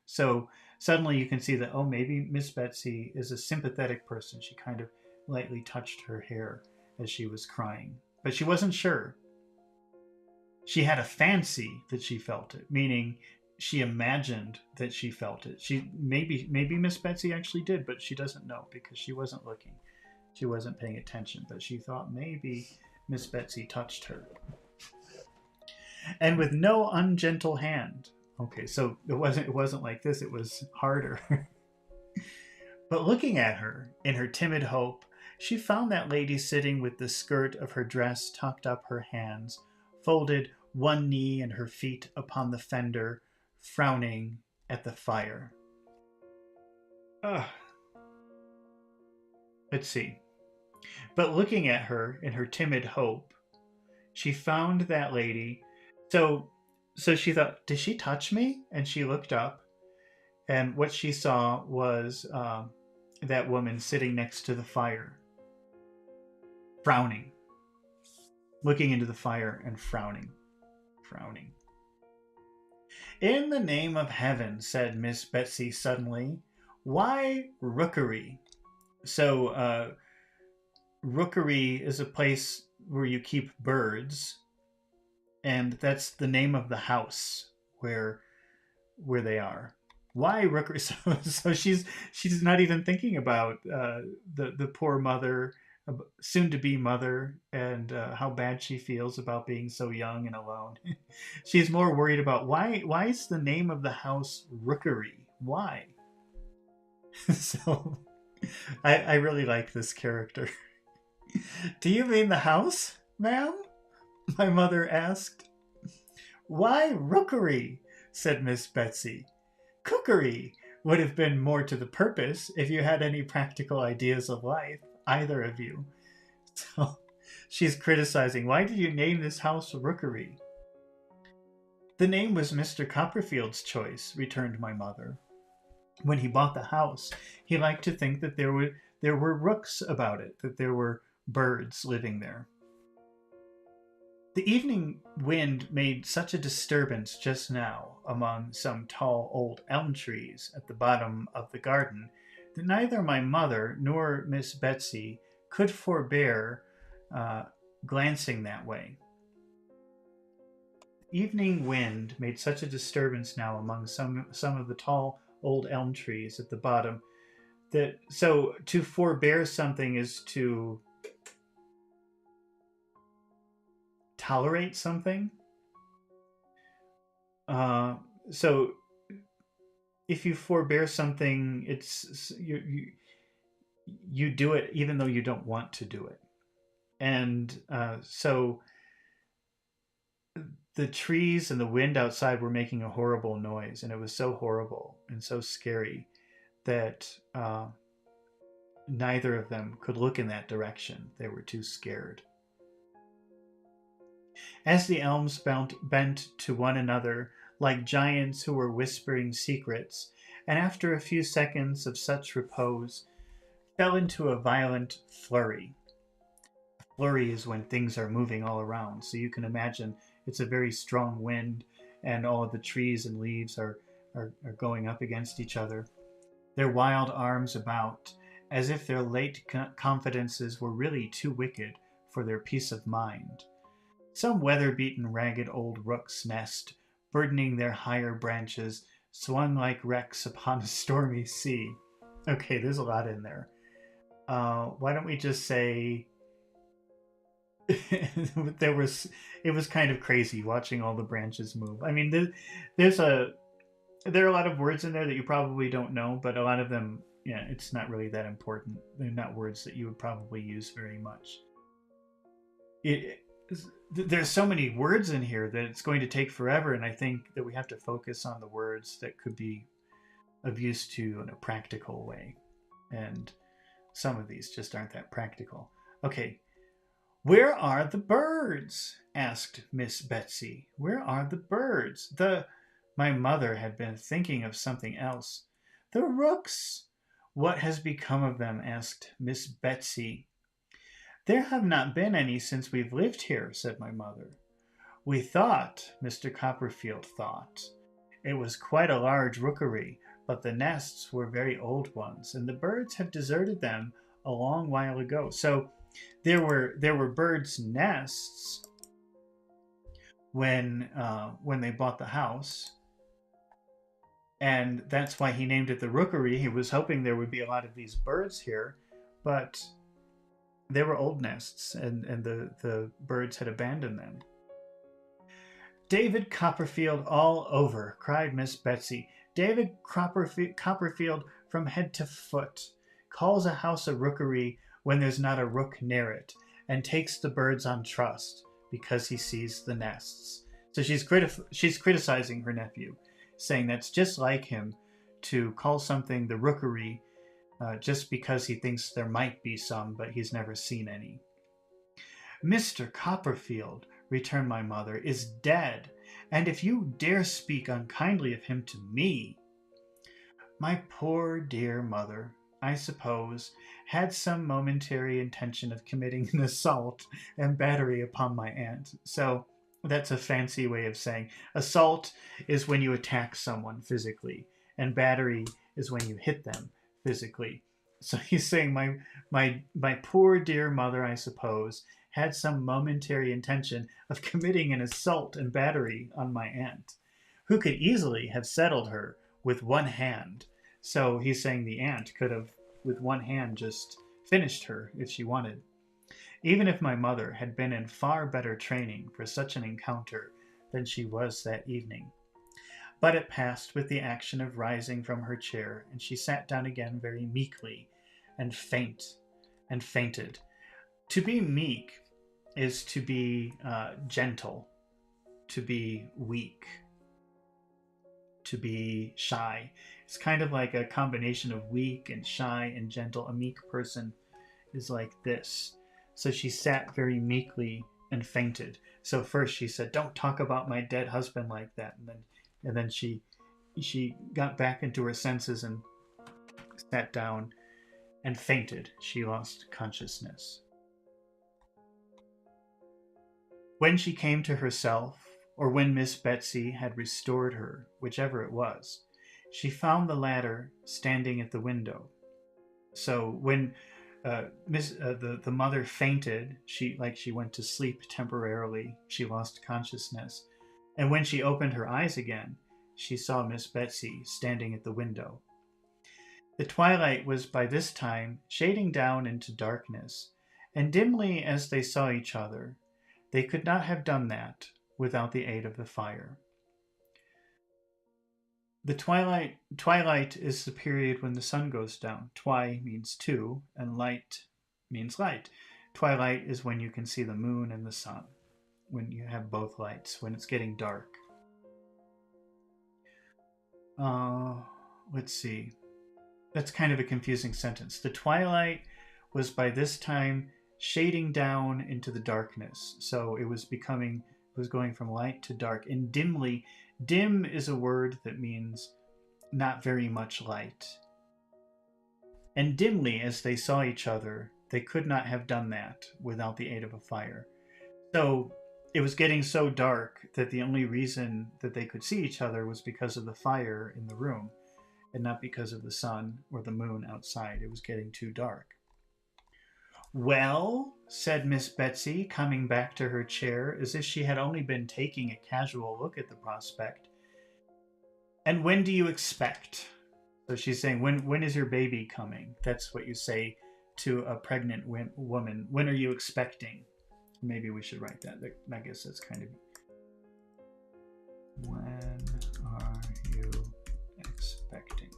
So suddenly you can see that, oh, maybe Miss Betsy is a sympathetic person. She kind of lightly touched her hair as she was crying, but she wasn't sure. She had a fancy that she felt it, meaning she imagined that she felt it. Maybe Miss Betsy actually did, but she doesn't know because she wasn't looking. She wasn't paying attention, but she thought maybe Miss Betsy touched her. "And with no ungentle hand." Okay, so it wasn't like this, it was harder. "But looking at her, in her timid hope, she found that lady sitting with the skirt of her dress tucked up, her hands folded, one knee and her feet upon the fender, frowning at the fire." Let's see. "But looking at her in her timid hope, she found that lady..." So she thought, did she touch me? And she looked up, and what she saw was that woman sitting next to the fire, frowning, looking into the fire and frowning. "In the name of heaven," said Miss Betsy suddenly, "why rookery?" So rookery is a place where you keep birds, and that's the name of the house where they are. Why rookery? So she's not even thinking about the poor mother, soon to be mother, and how bad she feels about being so young and alone. She's more worried about why is the name of the house Rookery? Why? So I really like this character. "Do you mean the house, ma'am?" my mother asked. "Why rookery?" said Miss Betsy. "Cookery would have been more to the purpose if you had any practical ideas of life, either of you." So She's criticizing, why did you name this house Rookery? The name was Mr. Copperfield's choice, returned my mother. When he bought the house, he liked to think that there were rooks about it, that there were birds living there. The evening wind made such a disturbance just now among some tall old elm trees at the bottom of the garden that neither my mother nor Miss Betsy could forbear glancing that way. Evening wind made such a disturbance now among some of the tall old elm trees at the bottom that so to forbear something is to tolerate something. So if you forbear something, it's you do it even though you don't want to do it. And so the trees and the wind outside were making a horrible noise, and it was so horrible and so scary that neither of them could look in that direction. They were too scared. As the elms bent to one another like giants who were whispering secrets, and after a few seconds of such repose, fell into a violent flurry. A flurry is when things are moving all around, so you can imagine it's a very strong wind, and all of the trees and leaves are going up against each other, their wild arms about, as if their late confidences were really too wicked for their peace of mind. Some weather-beaten, ragged old rook's nest, burdening their higher branches, swung like wrecks upon a stormy sea. Okay, there's a lot in there. Why don't we just say it was kind of crazy watching all the branches move. I mean, there are a lot of words in there that you probably don't know, but a lot of them, yeah, it's not really that important. They're not words that you would probably use very much. There's so many words in here that it's going to take forever, and I think that we have to focus on the words that could be of use to in a practical way. And some of these just aren't that practical. Okay. Where are the birds? Asked Miss Betsy. Where are the birds? My mother had been thinking of something else. The rooks. What has become of them? Asked Miss Betsy. There have not been any since we've lived here, said my mother. We thought, Mr. Copperfield thought, it was quite a large rookery, but the nests were very old ones, and the birds have deserted them a long while ago. So there were birds' nests when they bought the house, and that's why he named it the Rookery. He was hoping there would be a lot of these birds here, but they were old nests, and the birds had abandoned them. David Copperfield all over, cried Miss Betsy. David Copperfield from head to foot, calls a house a rookery when there's not a rook near it, and takes the birds on trust because he sees the nests. So she's criticizing her nephew, saying that's just like him to call something the rookery just because he thinks there might be some, but he's never seen any. Mr. Copperfield, returned my mother, is dead, and if you dare speak unkindly of him to me... My poor dear mother, I suppose, had some momentary intention of committing an assault and battery upon my aunt. So that's a fancy way of saying assault is when you attack someone physically, and battery is when you hit them physically. So he's saying my poor dear mother, I suppose, had some momentary intention of committing an assault and battery on my aunt, who could easily have settled her with one hand. So he's saying the aunt could have, with one hand, just finished her if she wanted. Even if my mother had been in far better training for such an encounter than she was that evening. But it passed with the action of rising from her chair, and she sat down again very meekly and fainted. To be meek is to be gentle, to be weak, to be shy. It's kind of like a combination of weak and shy and gentle. A meek person is like this. So she sat very meekly and fainted. So first she said, "Don't talk about my dead husband like that," and then she got back into her senses and sat down and fainted. She lost consciousness. When she came to herself, or when Miss Betsy had restored her, whichever it was, she found the latter standing at the window. So when the mother fainted, she went to sleep temporarily. She lost consciousness, and when she opened her eyes again, she saw Miss Betsy standing at the window. The twilight was by this time shading down into darkness, and dimly as they saw each other, they could not have done that without the aid of the fire. The twilight is the period when the sun goes down. Twi means two, and light means light. Twilight is when you can see the moon and the sun, when you have both lights, when it's getting dark. Let's see. That's kind of a confusing sentence. The twilight was by this time shading down into the darkness. So it was going from light to dark. And dimly, dim is a word that means not very much light. And dimly, as they saw each other, they could not have done that without the aid of a fire. So it was getting so dark that the only reason that they could see each other was because of the fire in the room, and not because of the sun or the moon outside. It was getting too dark. "Well," said Miss Betsy, coming back to her chair as if she had only been taking a casual look at the prospect. "And when do you expect?" So she's saying, when is your baby coming? That's what you say to a pregnant woman. When are you expecting? Maybe we should write that. I guess that's kind of... When are you expecting?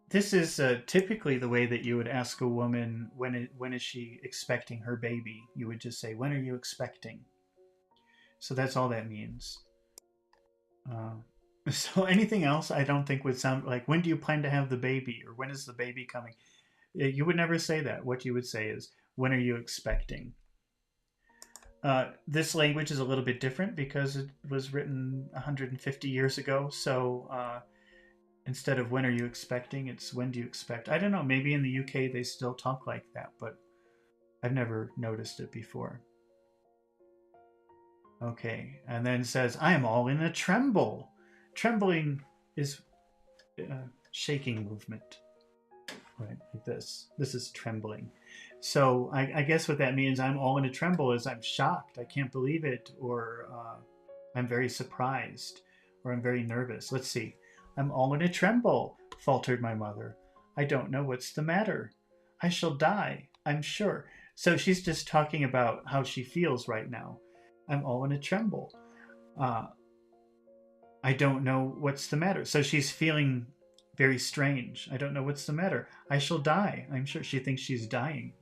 This is typically the way that you would ask a woman, when is she expecting her baby? You would just say, "When are you expecting?" So that's all that means. So anything else I don't think would sound like, "When do you plan to have the baby?" or "When is the baby coming?" You would never say that. What you would say is, "When are you expecting?" This language is a little bit different because it was written 150 years ago. So instead of "When are you expecting?" it's "When do you expect?" I don't know. Maybe in the UK they still talk like that, but I've never noticed it before. Okay, and then says, "I am all in a tremble." Trembling is shaking movement, right? Like this. This is trembling. So I guess what that means, "I'm all in a tremble," is I'm shocked, I can't believe it, or I'm very surprised, or I'm very nervous. Let's see. "I'm all in a tremble," faltered my mother. "I don't know what's the matter. I shall die, I'm sure." So she's just talking about how she feels right now. "I'm all in a tremble. I don't know what's the matter." So she's feeling very strange. "I don't know what's the matter. I shall die, I'm sure." She thinks she's dying.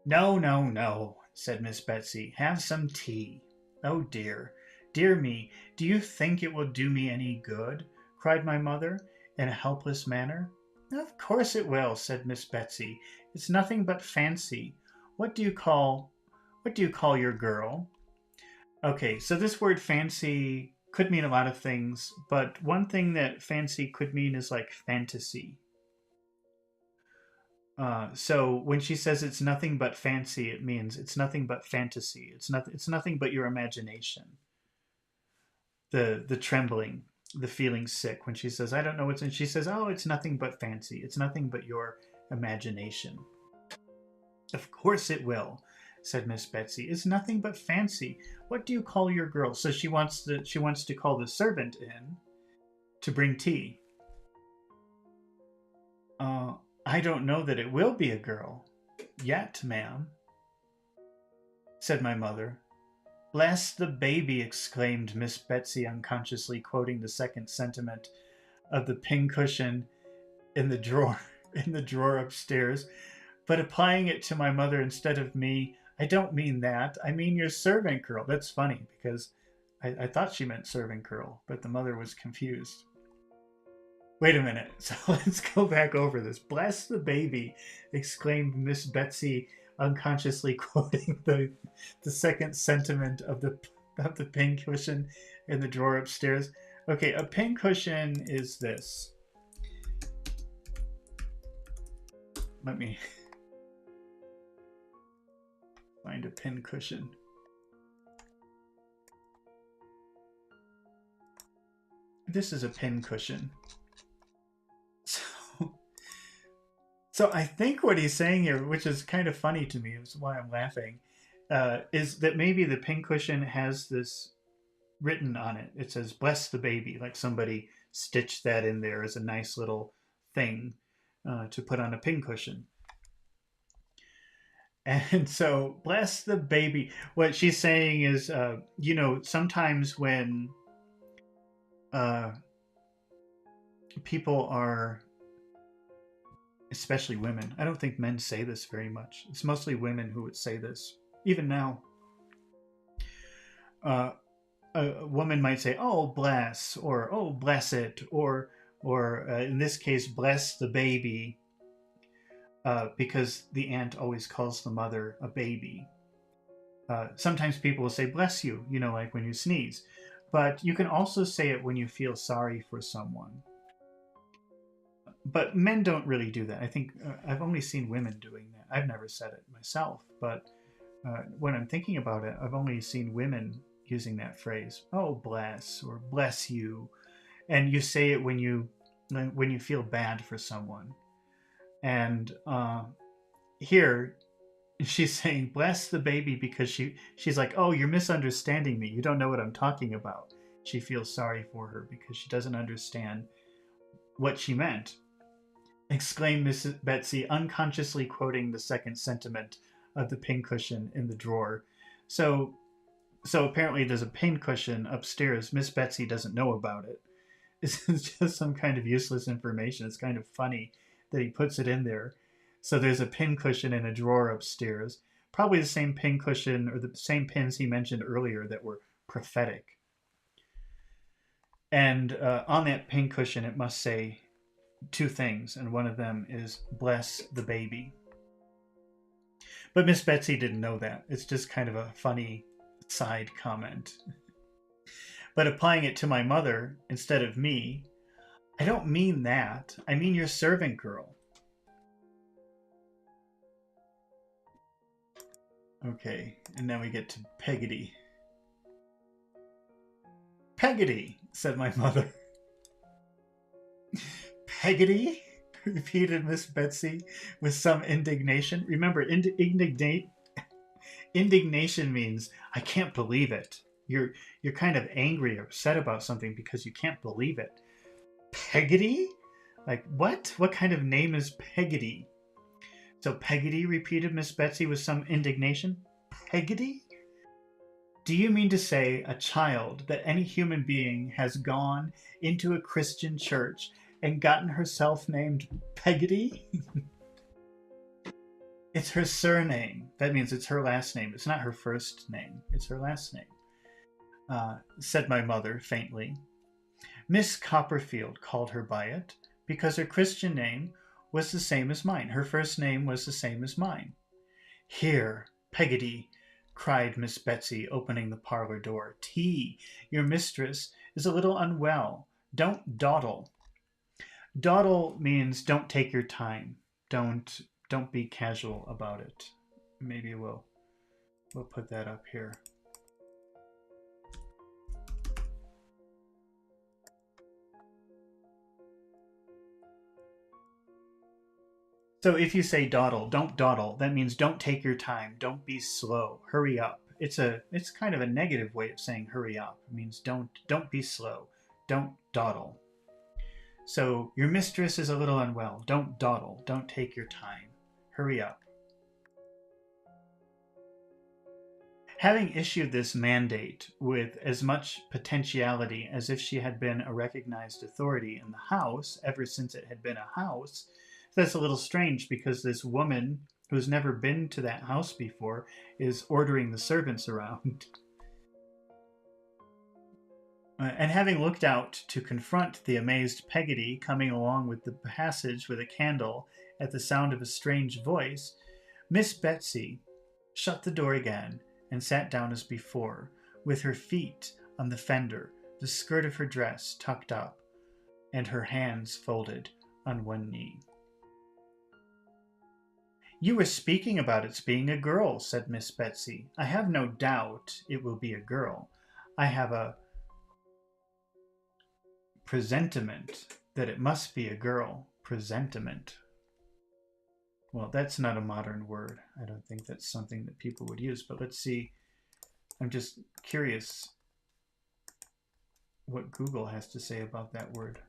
"No, no, no," said Miss Betsy. "Have some tea." "Oh dear, dear me, do you think it will do me any good?" cried my mother, in a helpless manner. "Of course it will," said Miss Betsy. "It's nothing but fancy. What do you call your girl?" Okay, so this word fancy could mean a lot of things, but one thing that fancy could mean is like fantasy. So when she says it's nothing but fancy, it means it's nothing but fantasy. It's nothing but your imagination. The trembling, the feeling sick. When she says, "I don't know what's in," she says, "Oh, it's nothing but fancy. It's nothing but your imagination." "Of course it will," said Miss Betsy. "It's nothing but fancy. What do you call your girl?" So she wants to call the servant in to bring tea. "I don't know that it will be a girl yet, ma'am," said my mother. "Bless the baby!" exclaimed Miss Betsy, unconsciously quoting the second sentiment of the pincushion in the drawer upstairs, but applying it to my mother instead of me. "I don't mean that. I mean your servant girl." That's funny, because I thought she meant servant girl, but the mother was confused. Wait a minute. So let's go back over this. Bless the baby, exclaimed Miss Betsy, unconsciously quoting the second sentiment of the pincushion in the drawer upstairs. Okay, a pincushion is this. Let me find a pincushion. This is a pincushion. So I think what he's saying here, which is kind of funny to me, is why I'm laughing, is that maybe the pincushion has this written on it. It says, bless the baby, like somebody stitched that in there as a nice little thing to put on a pincushion. And so, bless the baby. What she's saying is, sometimes when people are, especially women, I don't think men say this very much. It's mostly women who would say this, even now. A woman might say, "Oh, bless," or "Oh, bless it," or in this case, "Bless the baby," because the aunt always calls the mother a baby. Sometimes people will say, "Bless you," like when you sneeze. But you can also say it when you feel sorry for someone. But men don't really do that. I think I've only seen women doing that. I've never said it myself, but when I'm thinking about it, I've only seen women using that phrase. Oh, bless, or bless you. And you say it when you feel bad for someone. And here she's saying, bless the baby, because she's like, oh, you're misunderstanding me. You don't know what I'm talking about. She feels sorry for her because she doesn't understand what she meant. Exclaimed Mrs. Betsy, unconsciously quoting the second sentiment of the pincushion in the drawer. So apparently there's a pincushion upstairs. Miss Betsy doesn't know about it. It's just some kind of useless information. It's kind of funny that he puts it in there. So there's a pincushion in a drawer upstairs. Probably the same pincushion or the same pins he mentioned earlier that were prophetic. And on that pincushion, it must say two things, and one of them is bless the baby. But Miss Betsy didn't know that. It's just kind of a funny side comment. But applying it to my mother instead of me, I don't mean that. I mean your servant girl. Okay, and now we get to Peggotty. Peggotty, said my mother. Peggotty? Repeated Miss Betsy with some indignation. Remember, indignation means I can't believe it. You're kind of angry or upset about something because you can't believe it. Peggotty? Like what? What kind of name is Peggotty? So Peggotty, repeated Miss Betsy with some indignation. Peggotty? Do you mean to say a child that any human being has gone into a Christian church and gotten herself named Peggotty? It's her surname. That means it's her last name. It's not her first name. It's her last name, said my mother faintly. Miss Copperfield called her by it because her Christian name was the same as mine. Her first name was the same as mine. Here, Peggotty, cried Miss Betsy, opening the parlor door. Tea, your mistress is a little unwell. Don't dawdle. Dawdle means don't take your time. Don't be casual about it. Maybe we'll put that up here. So if you say dawdle, don't dawdle, that means don't take your time, don't be slow, hurry up. It's kind of a negative way of saying hurry up. It means don't be slow, don't dawdle. So your mistress is a little unwell. Don't dawdle, don't take your time, hurry up. Having issued this mandate with as much potentiality as if she had been a recognized authority in the house ever since it had been a house, that's a little strange because this woman who's never been to that house before is ordering the servants around. And having looked out to confront the amazed Peggotty coming along with the passage with a candle at the sound of a strange voice, Miss Betsy shut the door again and sat down as before, with her feet on the fender, the skirt of her dress tucked up, and her hands folded on one knee. "You were speaking about its being a girl," said Miss Betsy. "I have no doubt it will be a girl. I have a presentiment that it must be a girl." Presentiment. Well, that's not a modern word. I don't think that's something that people would use, but let's see. I'm just curious what Google has to say about that word.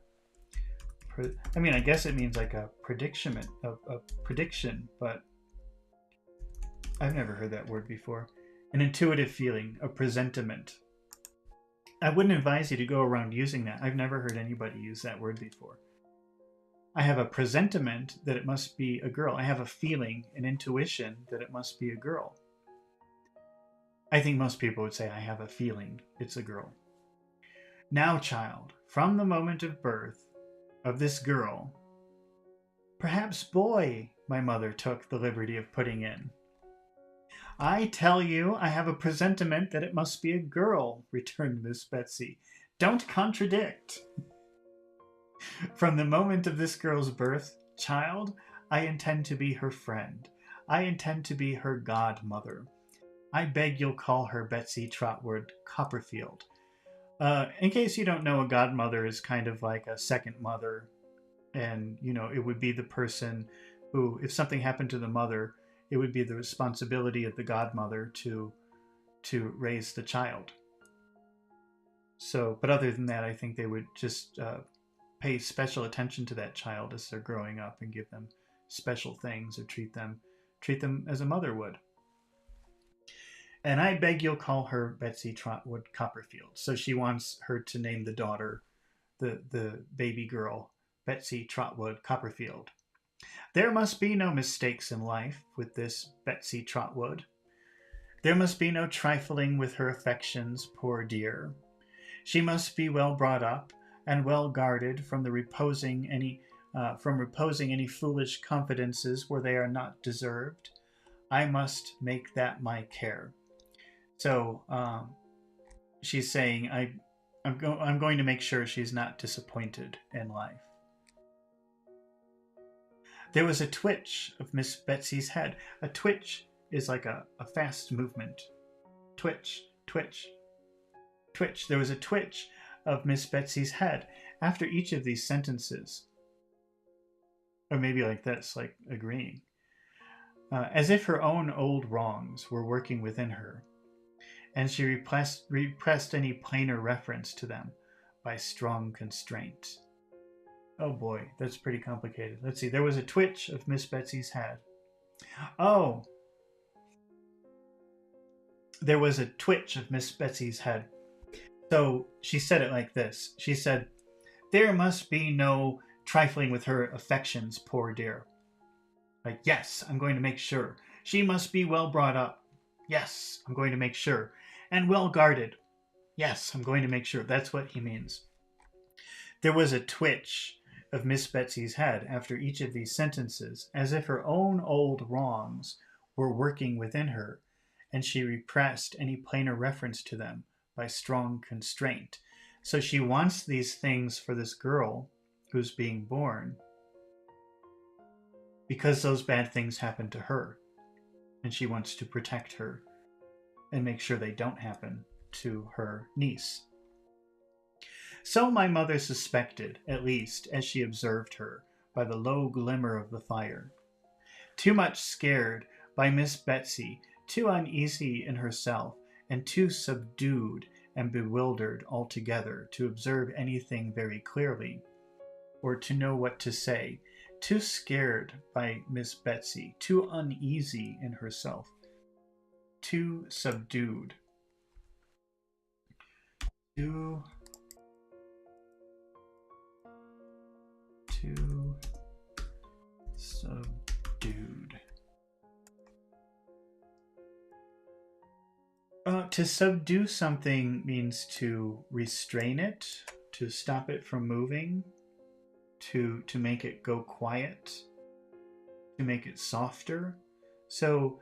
I mean, I guess it means like a prediction, but I've never heard that word before. An intuitive feeling, a presentiment. I wouldn't advise you to go around using that. I've never heard anybody use that word before. I have a presentiment that it must be a girl. I have a feeling, an intuition that it must be a girl. I think most people would say, I have a feeling it's a girl. "Now, child, from the moment of birth of this girl," "Perhaps boy," my mother took the liberty of putting in. "I tell you, I have a presentiment that it must be a girl," returned Miss Betsy. "Don't contradict." "From the moment of this girl's birth, child, I intend to be her friend. I intend to be her godmother. I beg you'll call her Betsy Trotwood Copperfield." In case you don't know, a godmother is kind of like a second mother. And, it would be the person who, if something happened to the mother, it would be the responsibility of the godmother to raise the child. So, but other than that, I think they would just pay special attention to that child as they're growing up and give them special things or treat them as a mother would. "And I beg you'll call her Betsy Trotwood Copperfield." So she wants her to name the daughter, the baby girl, Betsy Trotwood Copperfield. "There must be no mistakes in life with this Betsy Trotwood. There must be no trifling with her affections, poor dear. She must be well brought up and well guarded from reposing any foolish confidences where they are not deserved. I must make that my care." So she's saying, I'm going to make sure she's not disappointed in life. There was a twitch of Miss Betsy's head. A twitch is like a fast movement. Twitch, twitch, twitch. There was a twitch of Miss Betsy's head after each of these sentences. Or maybe like this, like agreeing. As if her own old wrongs were working within her, and she repressed any plainer reference to them by strong constraint. Oh boy, that's pretty complicated. Let's see. There was a twitch of Miss Betsy's head. Oh! There was a twitch of Miss Betsy's head. So she said it like this. She said, "There must be no trifling with her affections, poor dear." Like, yes, I'm going to make sure. She must be well brought up. Yes, I'm going to make sure. And well guarded. Yes, I'm going to make sure. That's what he means. There was a twitch of Miss Betsy's head after each of these sentences, as if her own old wrongs were working within her, and she repressed any plainer reference to them by strong constraint. So she wants these things for this girl who's being born because those bad things happened to her, and she wants to protect her and make sure they don't happen to her niece. So my mother suspected, at least, as she observed her by the low glimmer of the fire. Too much scared by Miss Betsy, too uneasy in herself, and too subdued and bewildered altogether to observe anything very clearly, or to know what to say, too scared by Miss Betsy, too uneasy in herself, too subdued. Too subdued. To subdue something means to restrain it, to stop it from moving, to make it go quiet, to make it softer. So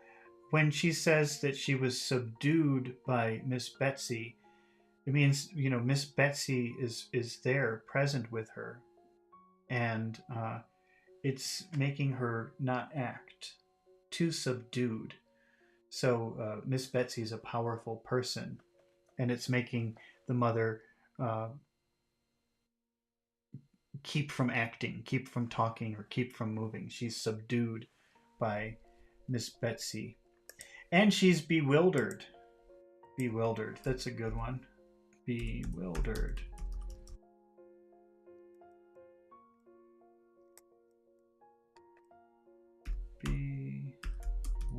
when she says that she was subdued by Miss Betsy, it means, Miss Betsy is there, present with her, and it's making her not act, too subdued. So Miss Betsy is a powerful person, and it's making the mother keep from acting, keep from talking, or keep from moving. She's subdued by Miss Betsy. And she's bewildered. Bewildered. That's a good one. Bewildered.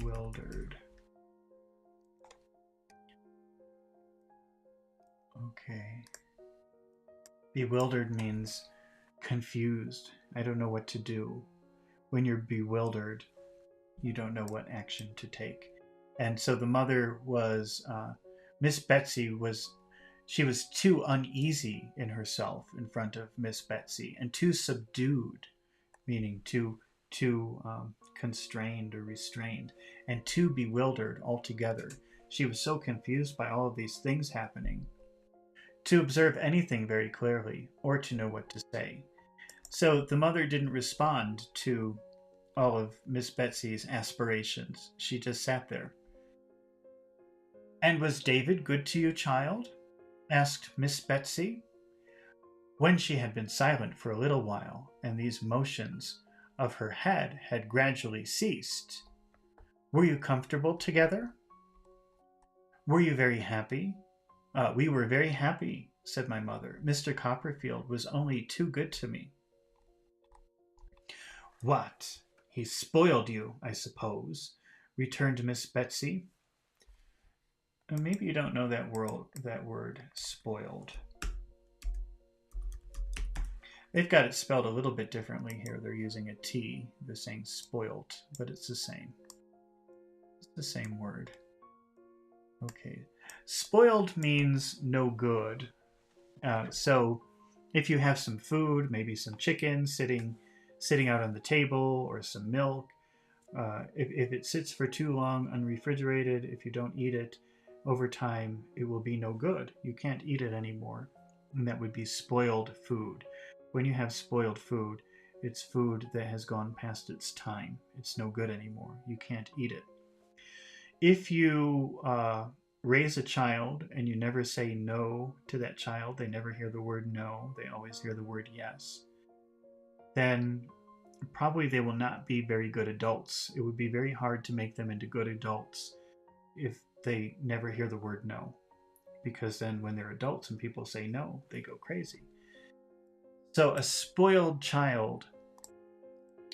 Bewildered. Okay. Bewildered means confused. I don't know what to do. When you're bewildered, you don't know what action to take. And so the mother was, Miss Betsy was, she was too uneasy in herself in front of Miss Betsy, and too subdued, meaning too constrained or restrained, and too bewildered altogether. She was so confused by all of these things happening to observe anything very clearly or to know what to say. So the mother didn't respond to all of Miss Betsy's aspirations. She just sat there. "And was David good to you, child?" asked Miss Betsy, when she had been silent for a little while, and these motions of her head had gradually ceased. "Were you comfortable together? Were you very happy?" "We were very happy," said my mother. "Mr. Copperfield was only too good to me." "What? He spoiled you, I suppose," returned Miss Betsy. Maybe you don't know that word, spoiled. They've got it spelled a little bit differently here. They're using a T. They're saying spoilt, but it's the same. It's the same word. Okay. Spoiled means no good. So if you have some food, maybe some chicken sitting out on the table, or some milk, if it sits for too long unrefrigerated, if you don't eat it, over time it will be no good. You can't eat it anymore. And that would be spoiled food. When you have spoiled food, it's food that has gone past its time. It's no good anymore. You can't eat it. If you raise a child and you never say no to that child, they never hear the word no, they always hear the word yes, then probably they will not be very good adults. It would be very hard to make them into good adults if they never hear the word no, because then when they're adults and people say no, they go crazy. So a spoiled child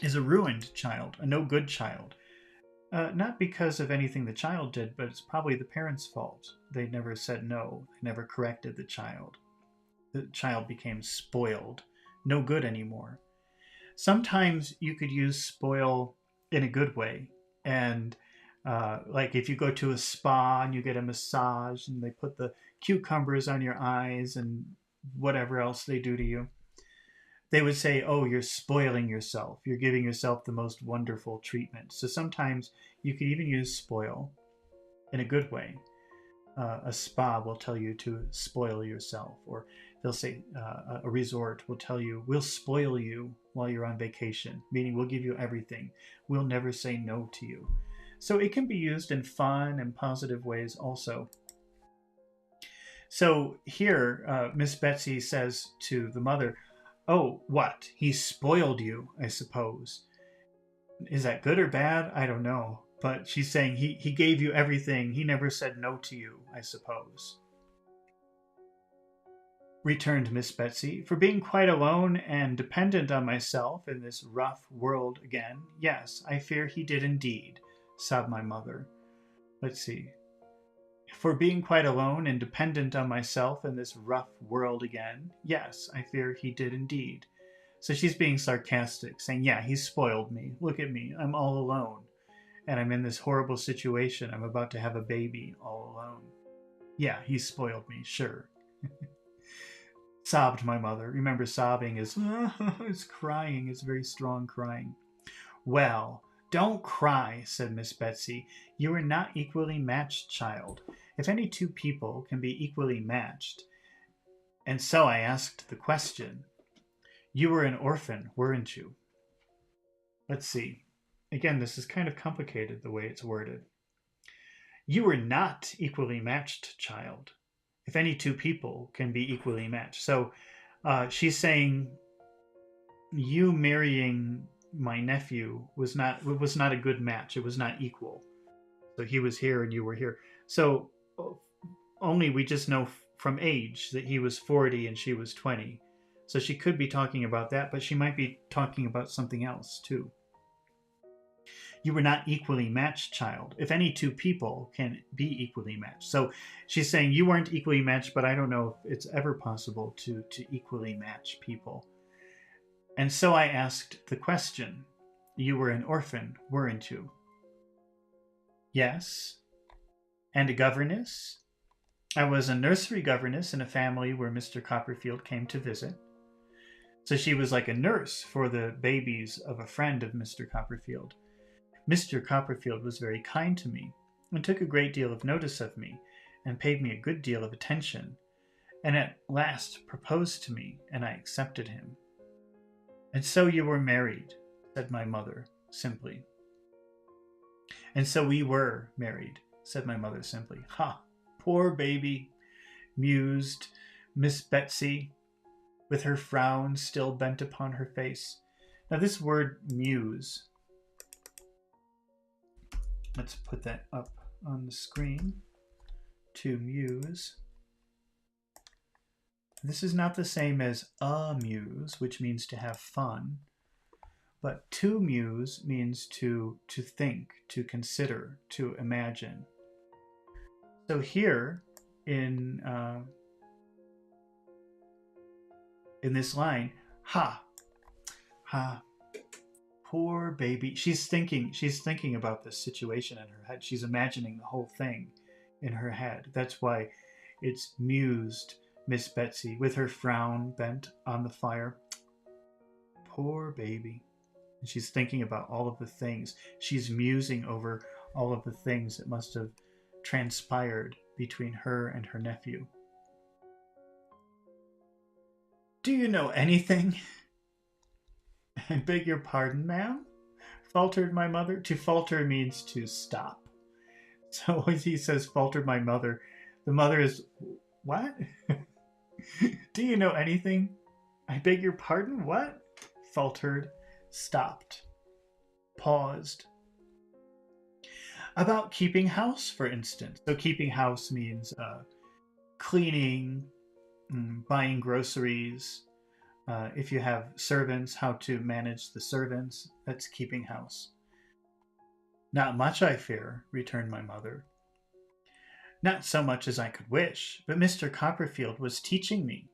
is a ruined child, a no good child. Not because of anything the child did, but it's probably the parents' fault. They never said no. They never corrected the child. The child became spoiled, no good anymore. Sometimes you could use spoil in a good way. And like if you go to a spa and you get a massage and they put the cucumbers on your eyes and whatever else they do to you, they would say, "Oh, you're spoiling yourself. You're giving yourself the most wonderful treatment." So sometimes you could even use spoil in a good way. A spa will tell you to spoil yourself, or they'll say a resort will tell you, "We'll spoil you while you're on vacation," meaning we'll give you everything. We'll never say no to you. So it can be used in fun and positive ways also. So here, Miss Betsy says to the mother, "Oh, what? He spoiled you, I suppose." Is that good or bad? I don't know. But she's saying he gave you everything. He never said no to you, I suppose. Returned Miss Betsy, "For being quite alone and dependent on myself in this rough world again. Yes, I fear he did indeed," sobbed my mother. Let's see. "For being quite alone and dependent on myself in this rough world again. Yes, I fear he did indeed." So she's being sarcastic, saying, yeah, he spoiled me. Look at me. I'm all alone. And I'm in this horrible situation. I'm about to have a baby all alone. Yeah, he spoiled me, sure. Sobbed my mother. Remember, sobbing is is crying, is very strong crying. Well, don't cry, said Miss Betsy. You are not equally matched, child. If any two people can be equally matched. And so I asked the question. You were an orphan, weren't you? Let's see. Again, this is kind of complicated the way it's worded. You were not equally matched, child. If any two people can be equally matched. So she's saying you marrying my nephew was not a good match. It was not equal. So he was here and you were here. So only we just know from age that he was 40 and she was 20. So she could be talking about that, but she might be talking about something else too. You were not equally matched, child. If any two people can be equally matched. So she's saying you weren't equally matched, but I don't know if it's ever possible to equally match people. And so I asked the question. You were an orphan, weren't you? Yes. And a governess? I was a nursery governess in a family where Mr. Copperfield came to visit. So she was like a nurse for the babies of a friend of Mr. Copperfield. Mr. Copperfield was very kind to me and took a great deal of notice of me and paid me a good deal of attention, and at last proposed to me, and I accepted him. And so you were married, said my mother simply. And so we were married, said my mother simply. Ha! Poor baby, mused Miss Betsy, with her frown still bent upon her face. Now this word muse, let's put that up on the screen. To muse. This is not the same as amuse, which means to have fun. But to muse means to think, to consider, to imagine. So here in this line, ha, poor baby. She's thinking about this situation in her head. She's imagining the whole thing in her head. That's why it's mused Miss Betsy with her frown bent on the fire. Poor baby. And she's thinking about all of the things. She's musing over all of the things that must have transpired between her and her nephew. Do you know anything? I beg your pardon, ma'am? Faltered my mother. To falter means to stop. So when he says faltered my mother, the mother is, what? Do you know anything? I beg your pardon? What? Faltered, stopped, paused. About keeping house, for instance. So keeping house means cleaning, buying groceries. If you have servants, how to manage the servants. That's keeping house. Not much, I fear, returned my mother. Not so much as I could wish, but Mr. Copperfield was teaching me.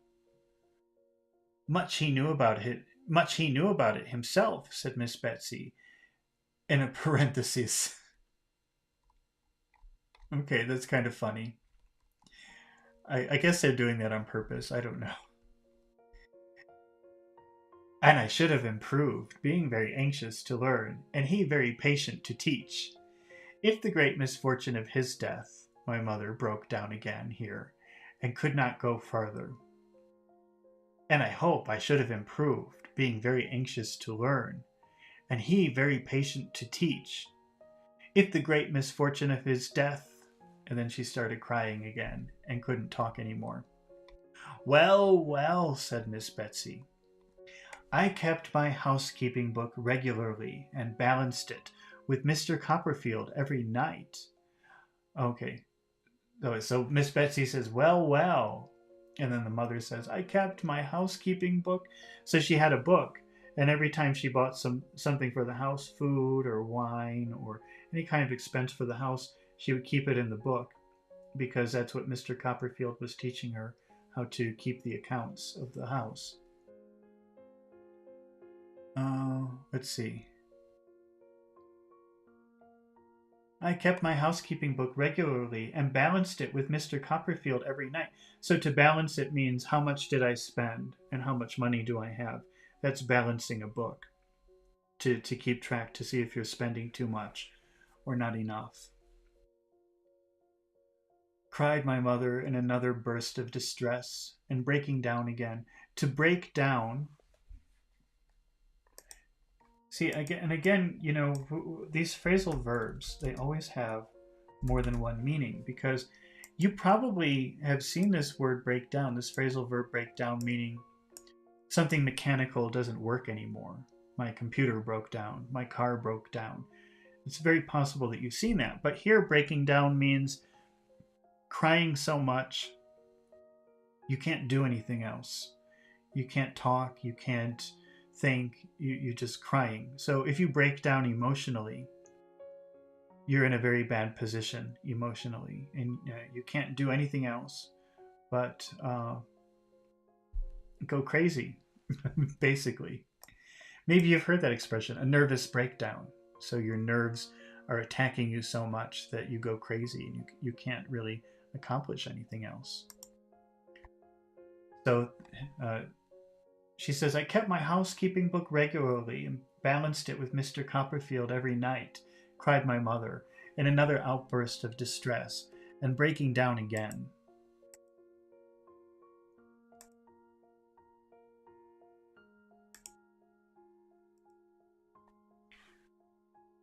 Much he knew about it himself, said Miss Betsy, in a parenthesis. Okay, that's kind of funny. I guess they're doing that on purpose. I don't know. And I should have improved, being very anxious to learn, and he very patient to teach. If the great misfortune of his death, my mother broke down again here, and could not go farther. And I hope I should have improved, being very anxious to learn, and he very patient to teach. If the great misfortune of his death, and then she started crying again, and couldn't talk any more. Well, well, said Miss Betsy. I kept my housekeeping book regularly and balanced it with Mr. Copperfield every night. Okay, so Miss Betsy says, well, well. And then the mother says, I kept my housekeeping book. So she had a book, and every time she bought something for the house, food or wine or any kind of expense for the house, she would keep it in the book, because that's what Mr. Copperfield was teaching her, how to keep the accounts of the house. Let's see. I kept my housekeeping book regularly and balanced it with Mr. Copperfield every night. So to balance it means how much did I spend and how much money do I have. That's balancing a book to keep track to see if you're spending too much or not enough. Cried my mother in another burst of distress and breaking down again. To break down. See, again, these phrasal verbs, they always have more than one meaning because you probably have seen this word breakdown, this phrasal verb breakdown, meaning something mechanical doesn't work anymore. My computer broke down, my car broke down. It's very possible that you've seen that. But here, breaking down means crying so much you can't do anything else. You can't talk, you can't think, you're just crying. So if you break down emotionally, you're in a very bad position emotionally, and you can't do anything else but go crazy, basically. Maybe you've heard that expression, a nervous breakdown. So your nerves are attacking you so much that you go crazy and you can't really accomplish anything else. So she says, I kept my housekeeping book regularly and balanced it with Mr. Copperfield every night, cried my mother, in another outburst of distress, and breaking down again.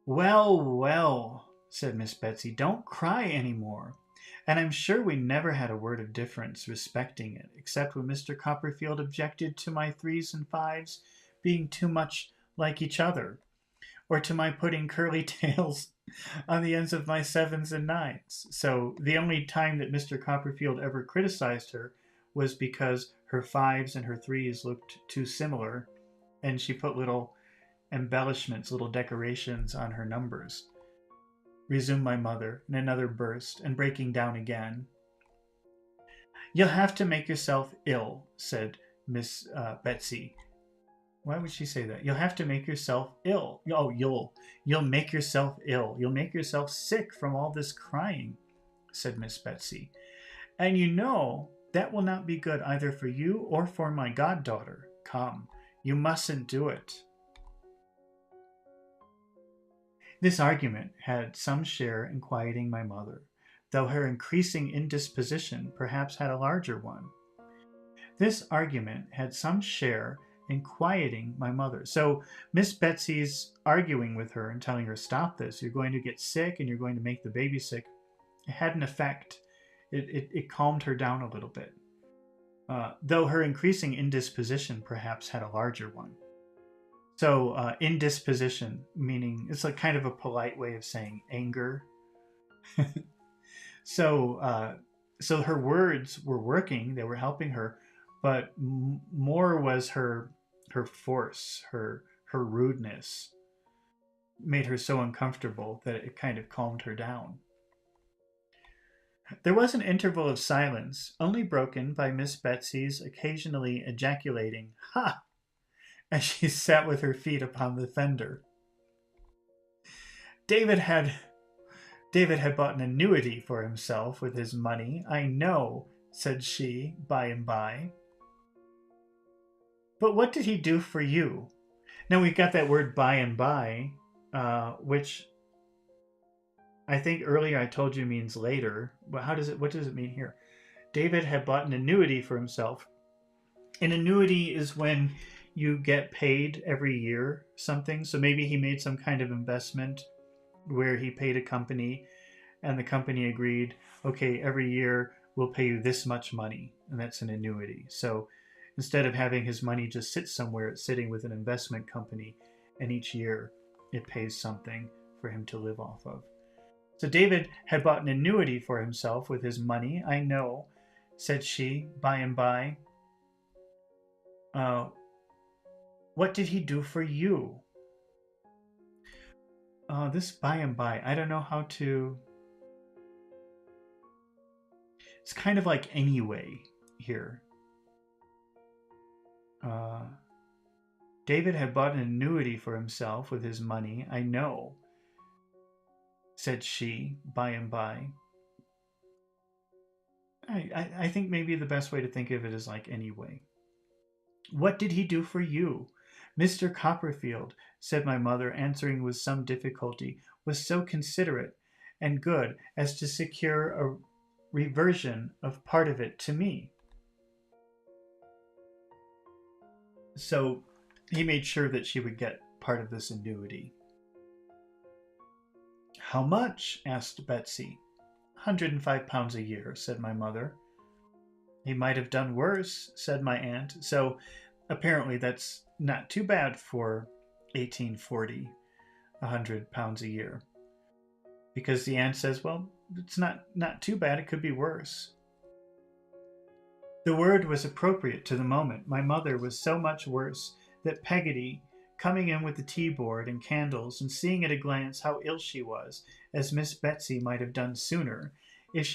Well, well, said Miss Betsy, don't cry any more. And I'm sure we never had a word of difference respecting it, except when Mr. Copperfield objected to my 3s and 5s being too much like each other, or to my putting curly tails on the ends of my 7s and 9s. So the only time that Mr. Copperfield ever criticized her was because her 5s and her 3s looked too similar, and she put little embellishments, little decorations on her numbers. Resumed my mother in another burst, and breaking down again. You'll have to make yourself ill, said Miss Betsy. Why would she say that? You'll have to make yourself ill. Oh, you'll make yourself ill. You'll make yourself sick from all this crying, said Miss Betsy. And that will not be good either for you or for my goddaughter. Come, you mustn't do it. This argument had some share in quieting my mother, though her increasing indisposition perhaps had a larger one. This argument had some share in quieting my mother. So Miss Betsy's arguing with her and telling her, stop this, you're going to get sick and you're going to make the baby sick, it had an effect. It calmed her down a little bit. Though her increasing indisposition perhaps had a larger one. So indisposition, meaning it's like kind of a polite way of saying anger. So her words were working; they were helping her, but more was her force, her rudeness, made her so uncomfortable that it kind of calmed her down. There was an interval of silence, only broken by Miss Betsy's occasionally ejaculating "Ha!" as she sat with her feet upon the fender. David had bought an annuity for himself with his money, I know, said she, by and by. But what did he do for you? Now we've got that word by and by, which I think earlier I told you means later. But what does it mean here? David had bought an annuity for himself. An annuity is when you get paid every year something. So maybe he made some kind of investment where he paid a company and the company agreed, okay, every year we'll pay you this much money, and that's an annuity. So instead of having his money just sit somewhere, it's sitting with an investment company, and each year it pays something for him to live off of. So David had bought an annuity for himself with his money, I know, said she, by and by. What did he do for you? This by and by, I don't know how to... It's kind of like anyway here. David had bought an annuity for himself with his money, I know, said she by and by. I think maybe the best way to think of it is like anyway. What did he do for you? Mr. Copperfield, said my mother, answering with some difficulty, was so considerate and good as to secure a reversion of part of it to me. So he made sure that she would get part of this annuity. How much? Asked Betsy. £105 a year, said my mother. He might have done worse, said my aunt. So apparently that's not too bad for 1840, £100 a year. Because the aunt says, well, it's not too bad, it could be worse. The word was appropriate to the moment. My mother was so much worse that Peggotty, coming in with the tea-board and candles and seeing at a glance how ill she was, as Miss Betsy might have done sooner if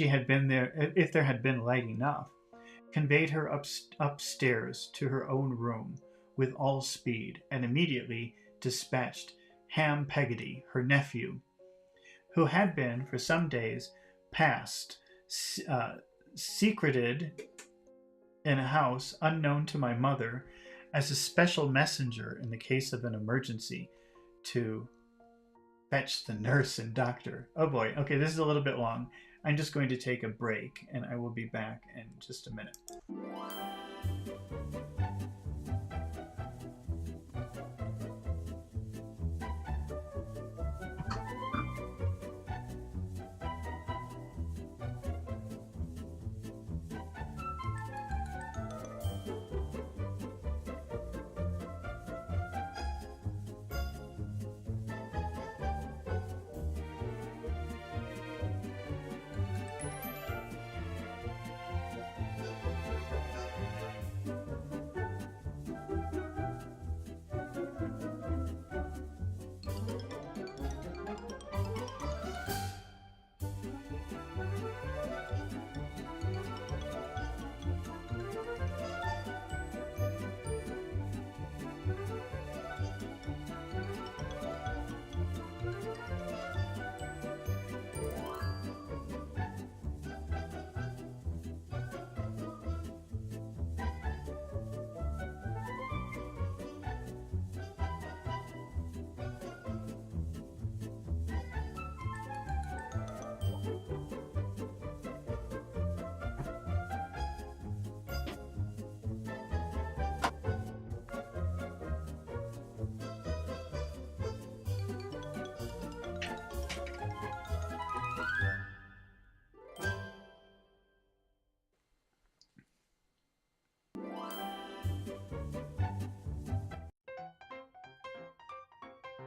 there had been light enough, conveyed her upstairs to her own room with all speed, and immediately dispatched Ham Peggotty, her nephew, who had been for some days past secreted in a house unknown to my mother, as a special messenger in the case of an emergency, to fetch the nurse and doctor. Oh boy, okay, this is a little bit long. I'm just going to take a break, and I will be back in just a minute.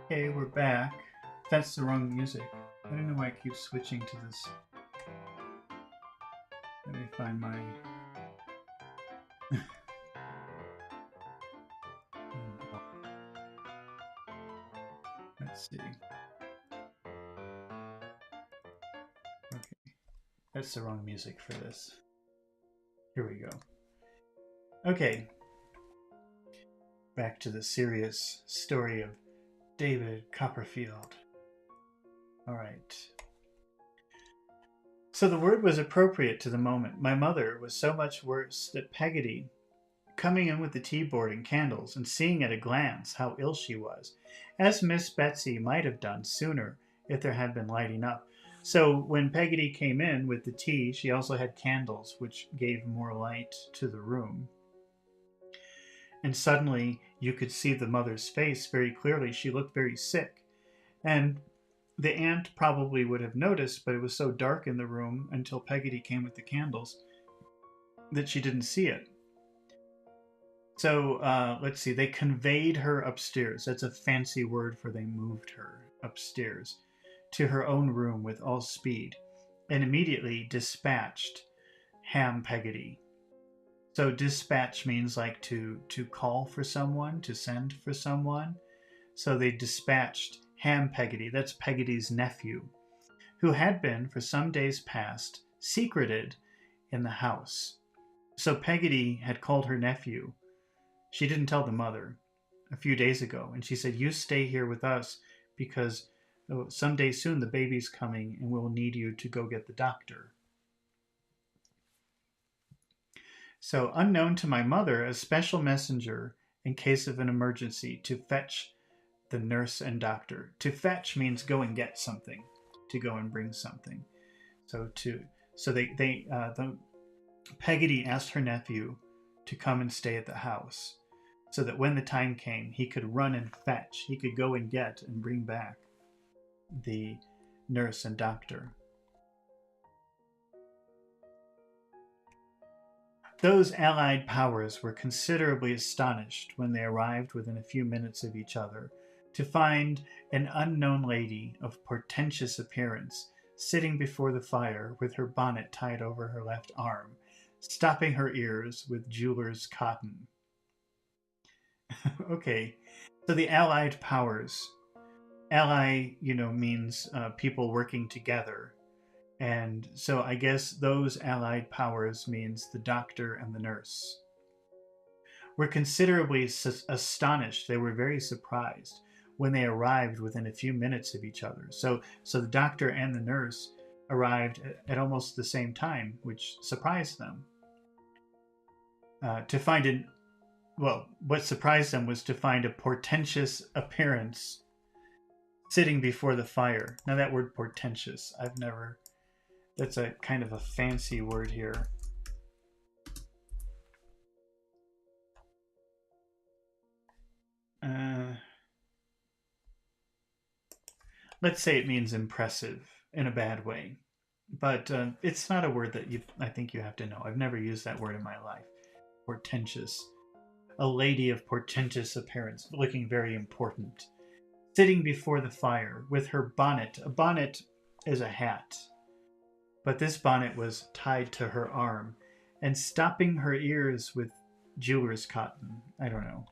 Okay, we're back. That's the wrong music. I don't know why I keep switching to this. Let me find my... Let's see. Okay, that's the wrong music for this. Here we go. Okay. Back to the serious story of David Copperfield. All right. So the word was appropriate to the moment. My mother was so much worse that Peggotty, coming in with the tea-board and candles and seeing at a glance how ill she was, as Miss Betsy might have done sooner if there had been light enough. So when Peggotty came in with the tea, she also had candles, which gave more light to the room. And suddenly you could see the mother's face very clearly. She looked very sick. And the aunt probably would have noticed, but it was so dark in the room until Peggotty came with the candles that she didn't see it. So let's see, they conveyed her upstairs. That's a fancy word for they moved her upstairs to her own room with all speed, and immediately dispatched Ham Peggotty. So dispatch means like to call for someone, to send for someone. So they dispatched Ham Peggotty, that's Peggotty's nephew, who had been for some days past secreted in the house. So Peggotty had called her nephew. She didn't tell the mother a few days ago, and she said, you stay here with us because Oh, someday soon the baby's coming and we'll need you to go get the doctor. So, unknown to my mother, a special messenger in case of an emergency to fetch the nurse and doctor. To fetch means go and get something, to go and bring something. So the Peggotty asked her nephew to come and stay at the house, so that when the time came, he could run and fetch. He could go and get and bring back the nurse and doctor. Those allied powers were considerably astonished when they arrived within a few minutes of each other to find an unknown lady of portentous appearance sitting before the fire with her bonnet tied over her left arm, stopping her ears with jeweler's cotton. Okay, so the allied powers. Ally, means people working together. And so I guess those allied powers means the doctor and the nurse were considerably astonished. They were very surprised when they arrived within a few minutes of each other. So the doctor and the nurse arrived at almost the same time, which surprised them. What surprised them was to find a portentous appearance sitting before the fire. Now that word portentous, that's a kind of a fancy word here. Let's say it means impressive in a bad way. But it's not a word that I think you have to know. I've never used that word in my life. Portentous. A lady of portentous appearance, looking very important. Sitting before the fire with her bonnet. A bonnet is a hat. But this bonnet was tied to her arm and stopping her ears with jeweler's cotton. I don't know.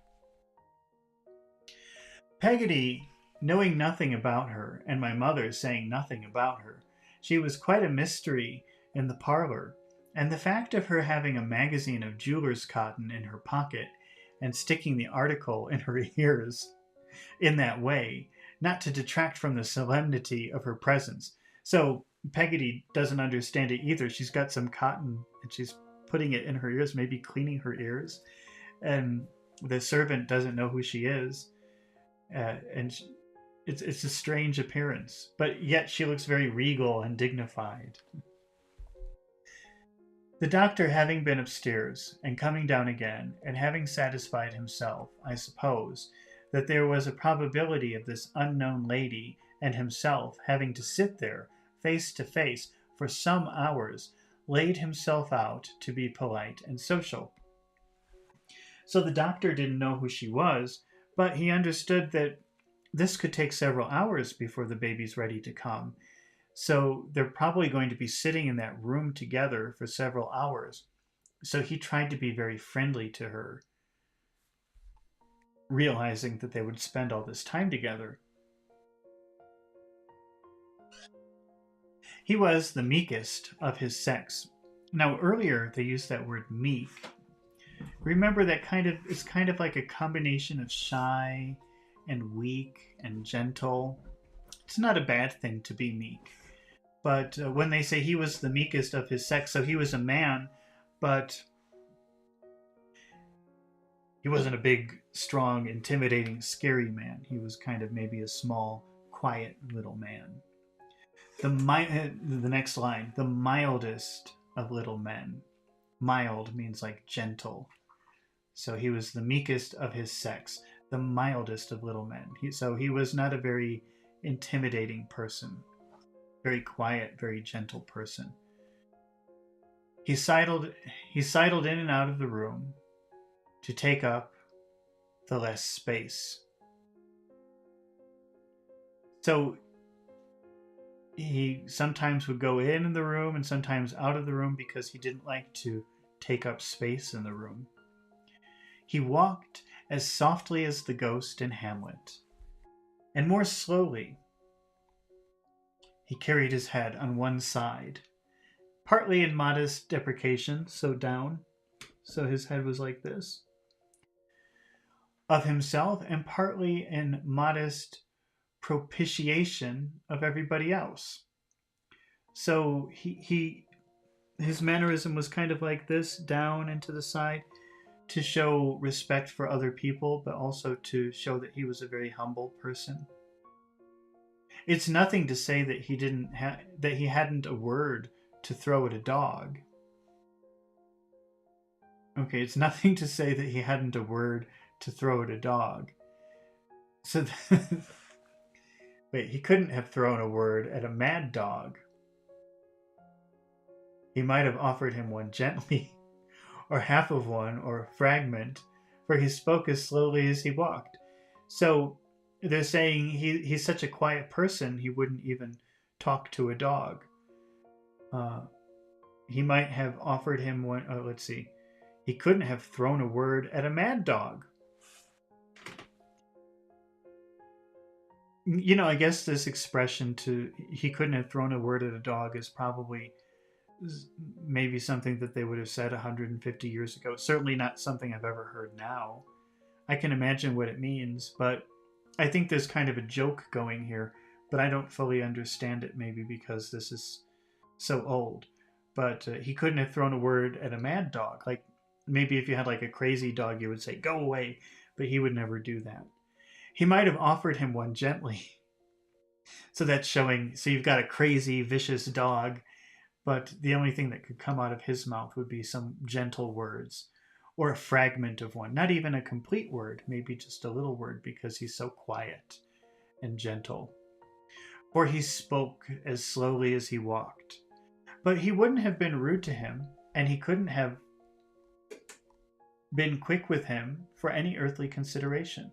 Peggotty, knowing nothing about her, and my mother saying nothing about her, she was quite a mystery in the parlor, and the fact of her having a magazine of jeweler's cotton in her pocket and sticking the article in her ears in that way, not to detract from the solemnity of her presence. So Peggotty doesn't understand it either. She's got some cotton and she's putting it in her ears, maybe cleaning her ears, and the servant doesn't know who she is, it's a strange appearance, but yet she looks very regal and dignified. The doctor, having been upstairs and coming down again, and having satisfied himself, I suppose, that there was a probability of this unknown lady and himself having to sit there face to face for some hours, laid himself out to be polite and social. So the doctor didn't know who she was, but he understood that this could take several hours before the baby's ready to come. So they're probably going to be sitting in that room together for several hours. So he tried to be very friendly to her, realizing that they would spend all this time together. He was the meekest of his sex. Now earlier they used that word meek. Remember that it's kind of like a combination of shy and weak and gentle. It's not a bad thing to be meek. But when they say he was the meekest of his sex, so he was a man, but he wasn't a big, strong, intimidating, scary man. He was kind of maybe a small, quiet little man. The next line, the mildest of little men. Mild means like gentle. So he was the meekest of his sex, the mildest of little men. So he was not a very intimidating person. Very quiet, very gentle person. He sidled in and out of the room to take up the less space. So he sometimes would go in the room and sometimes out of the room because he didn't like to take up space in the room. He walked as softly as the ghost in Hamlet, and more slowly. He carried his head on one side, partly in modest deprecation, so down, so his head was like this, of himself, and partly in modest propitiation of everybody else. So his mannerism was kind of like this, down and to the side, to show respect for other people, but also to show that he was a very humble person. It's nothing to say that he hadn't a word to throw at a dog. Okay, it's nothing to say that he hadn't a word to throw at a dog. So, wait, he couldn't have thrown a word at a mad dog. He might have offered him one gently, or half of one, or a fragment, for he spoke as slowly as he walked. So they're saying he's such a quiet person, he wouldn't even talk to a dog. He might have offered him one. Let's see. He couldn't have thrown a word at a mad dog. You know, I guess this expression he couldn't have thrown a word at a dog is probably maybe something that they would have said 150 years ago. Certainly not something I've ever heard now. I can imagine what it means, but I think there's kind of a joke going here, but I don't fully understand it, maybe because this is so old. But he couldn't have thrown a word at a mad dog. Like, maybe if you had like a crazy dog, you would say, go away, but he would never do that. He might have offered him one gently. So that's showing, so you've got a crazy, vicious dog, but the only thing that could come out of his mouth would be some gentle words, or a fragment of one. Not even a complete word, maybe just a little word, because he's so quiet and gentle. For he spoke as slowly as he walked. But he wouldn't have been rude to him, and he couldn't have been quick with him for any earthly consideration.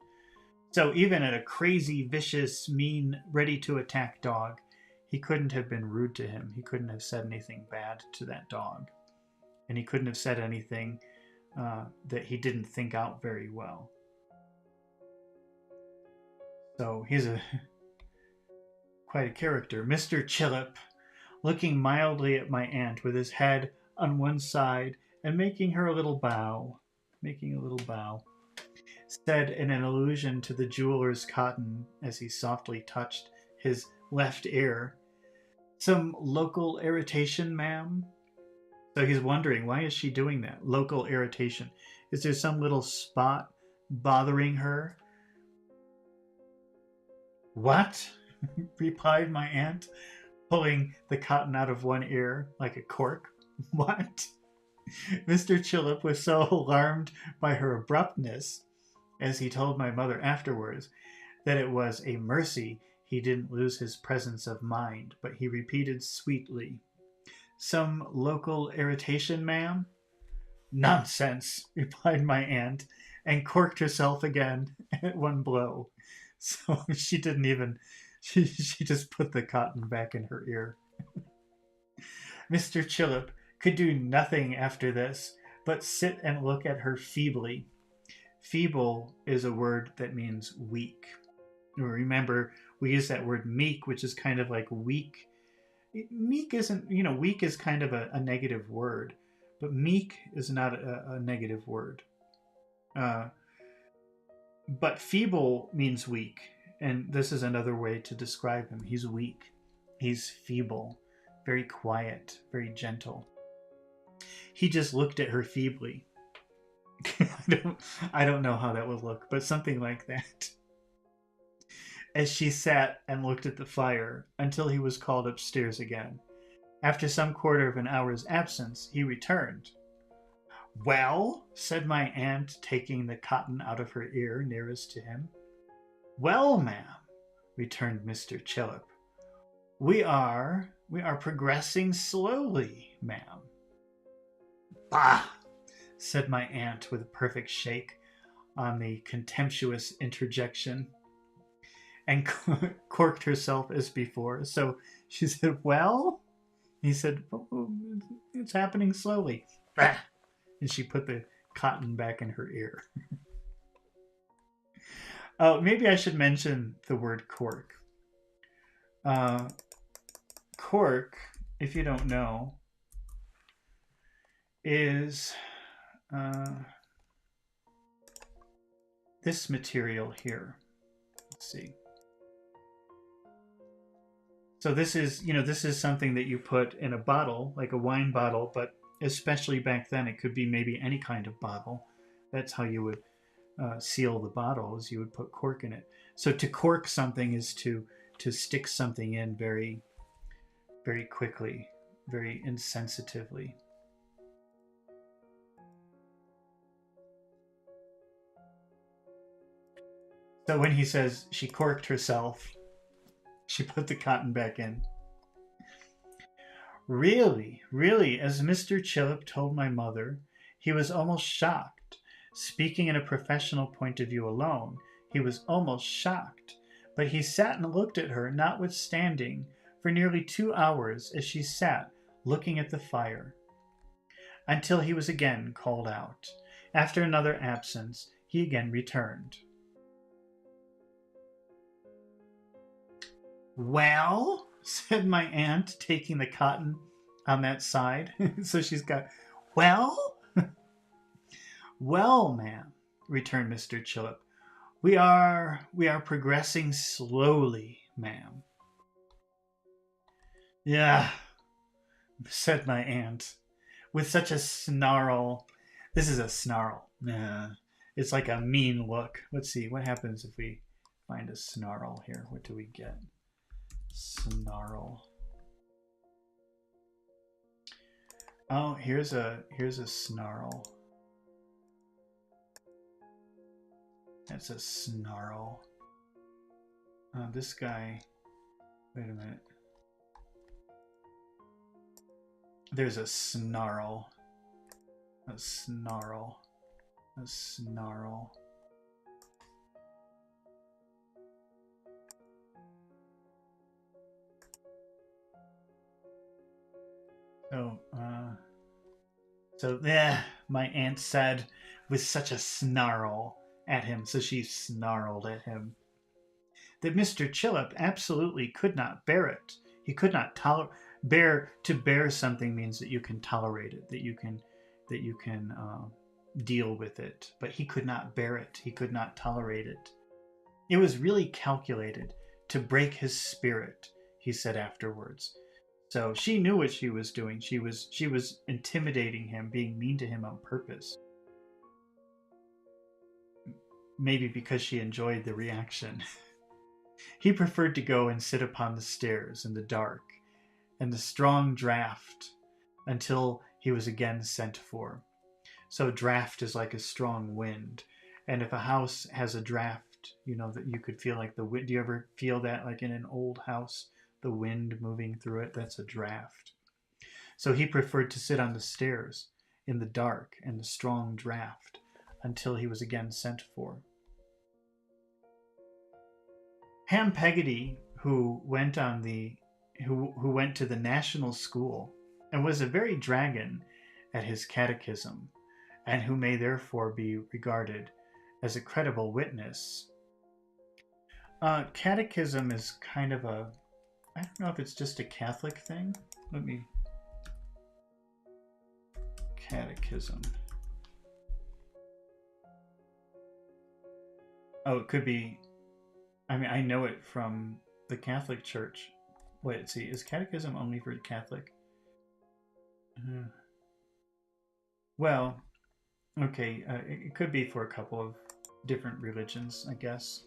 So even at a crazy, vicious, mean, ready to attack dog, he couldn't have been rude to him. He couldn't have said anything bad to that dog. And he couldn't have said anything that he didn't think out very well. So he's quite a character. Mr. Chillip, looking mildly at my aunt with his head on one side and making a little bow, said in an allusion to the jeweler's cotton as he softly touched his left ear, "Some local irritation, ma'am?" So he's wondering, why is she doing that? Local irritation. Is there some little spot bothering her? What? Replied my aunt, pulling the cotton out of one ear like a cork. What? Mr. Chillip was so alarmed by her abruptness, as he told my mother afterwards, that it was a mercy he didn't lose his presence of mind, but he repeated sweetly, "Some local irritation, ma'am?" "Nonsense," replied my aunt, and corked herself again at one blow. So she didn't even, she just put the cotton back in her ear. Mr. Chillip could do nothing after this but sit and look at her feebly. Feeble is a word that means weak. Remember, we use that word meek, which is kind of like weak. Meek isn't, weak is kind of a negative word, but meek is not a negative word. But feeble means weak, and this is another way to describe him. He's weak. He's feeble, very quiet, very gentle. He just looked at her feebly. I don't know how that would look, but something like that. As she sat and looked at the fire until he was called upstairs again. After some quarter of an hour's absence, he returned. "Well?" said my aunt, taking the cotton out of her ear nearest to him. "Well, ma'am," returned Mr. Chillip, we are progressing slowly, ma'am." "Bah!" said my aunt with a perfect shake on the contemptuous interjection, and corked herself as before. So she said, "Well?" He said, "Oh, it's happening slowly." Bah! And she put the cotton back in her ear. Maybe I should mention the word cork. Cork, if you don't know, is this material here. Let's see. So this is, this is something that you put in a bottle, like a wine bottle, but especially back then, it could be maybe any kind of bottle. That's how you would seal the bottles. You would put cork in it. So to cork something is to stick something in very, very quickly, very insensitively. So when he says she corked herself, she put the cotton back in. Really, really, as Mr. Chillip told my mother, he was almost shocked. Speaking in a professional point of view alone, he was almost shocked. But he sat and looked at her, notwithstanding, for nearly 2 hours as she sat looking at the fire, until he was again called out. After another absence, he again returned. Well, said my aunt, taking the cotton on that side. So she's got, well? Well, ma'am, returned Mr. Chillip, we are progressing slowly, ma'am. Yeah, said my aunt, with such a snarl. This is a snarl. Yeah, it's like a mean look. Let's see, what happens if we find a snarl here? What do we get? Snarl. Oh, here's a snarl. That's a snarl. This guy. Wait a minute. There's a snarl. A snarl. A snarl. So yeah, my aunt said with such a snarl at him, so she snarled at him, that Mr. Chillip absolutely could not bear it. He could not bear. To bear something means that you can tolerate it, that you can deal with it. But he could not bear it. He could not tolerate it. It was really calculated to break his spirit, he said afterwards. So she knew what she was doing. She was intimidating him, being mean to him on purpose. Maybe because she enjoyed the reaction. He preferred to go and sit upon the stairs in the dark and the strong draught until he was again sent for. So draught is like a strong wind. And if a house has a draught, that you could feel like the wind. Do you ever feel that, like in an old house? The wind moving through it, that's a draft. So he preferred to sit on the stairs in the dark and the strong draft until he was again sent for. Ham Peggotty, who went to the national school and was a very dragon at his catechism, and who may therefore be regarded as a credible witness. Catechism is kind of I don't know if it's just a Catholic thing. Catechism. Oh, it could be. I know it from the Catholic Church. Wait, let's see. Is catechism only for Catholic? Well, okay. It could be for a couple of different religions, I guess.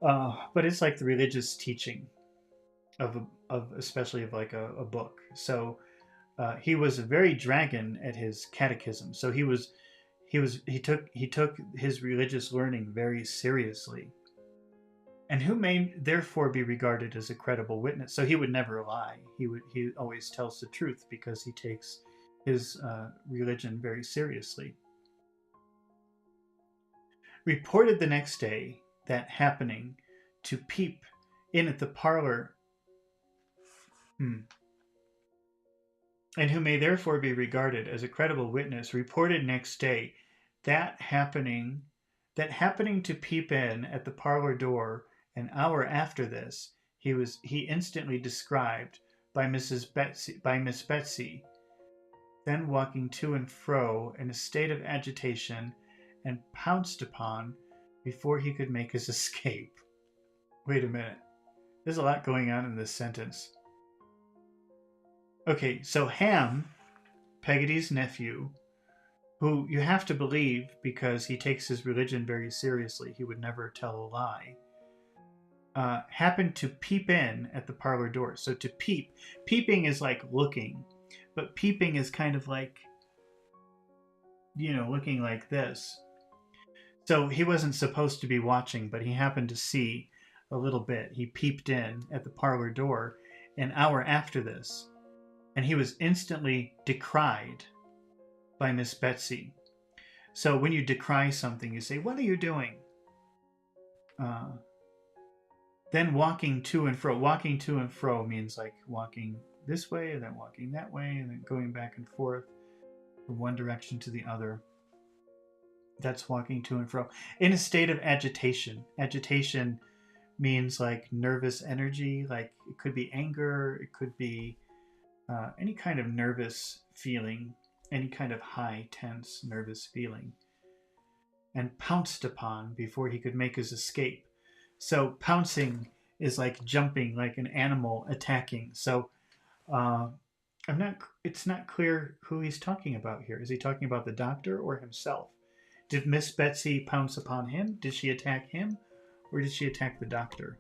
But it's like the religious teaching of especially of like a book. So he was a very dragon at his catechism. So he took his religious learning very seriously, and who may therefore be regarded as a credible witness. So he would never lie. He always tells the truth because he takes his religion very seriously. Reported the next day that happening to peep in at the parlor. And who may therefore be regarded as a credible witness, reported next day that happening to peep in at the parlor door an hour after this, he instantly described by Miss Betsy, then walking to and fro in a state of agitation, and pounced upon before he could make his escape. Wait a minute. There's a lot going on in this sentence. Okay, so Ham, Peggotty's nephew, who you have to believe because he takes his religion very seriously, he would never tell a lie, happened to peep in at the parlor door. So to peep, peeping is like looking, but peeping is kind of like, looking like this. So he wasn't supposed to be watching, but he happened to see a little bit. He peeped in at the parlor door an hour after this, and he was instantly decried by Miss Betsy. So when you decry something, you say, "What are you doing?" Then walking to and fro. Walking to and fro means like walking this way and then walking that way and then going back and forth from one direction to the other. That's walking to and fro. In a state of agitation. Agitation means like nervous energy. Like it could be anger. It could be any kind of nervous feeling. Any kind of high, tense, nervous feeling. And pounced upon before he could make his escape. So pouncing is like jumping, like an animal attacking. So it's not clear who he's talking about here. Is he talking about the doctor or himself? Did Miss Betsy pounce upon him? Did she attack him? Or did she attack the doctor?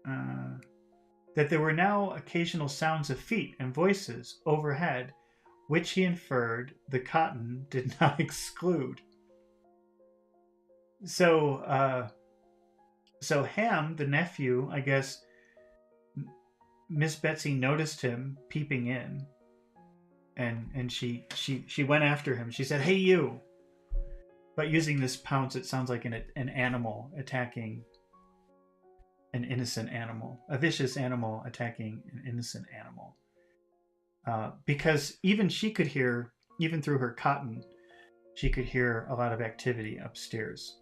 That there were now occasional sounds of feet and voices overhead, which he inferred the cotton did not exclude. So Ham, the nephew, I guess Miss Betsy noticed him peeping in, and she went after him. She said, "Hey, you!" But using this pounce, it sounds like an animal attacking an innocent animal, a vicious animal attacking an innocent animal. Because even she could hear, even through her cotton, she could hear a lot of activity upstairs.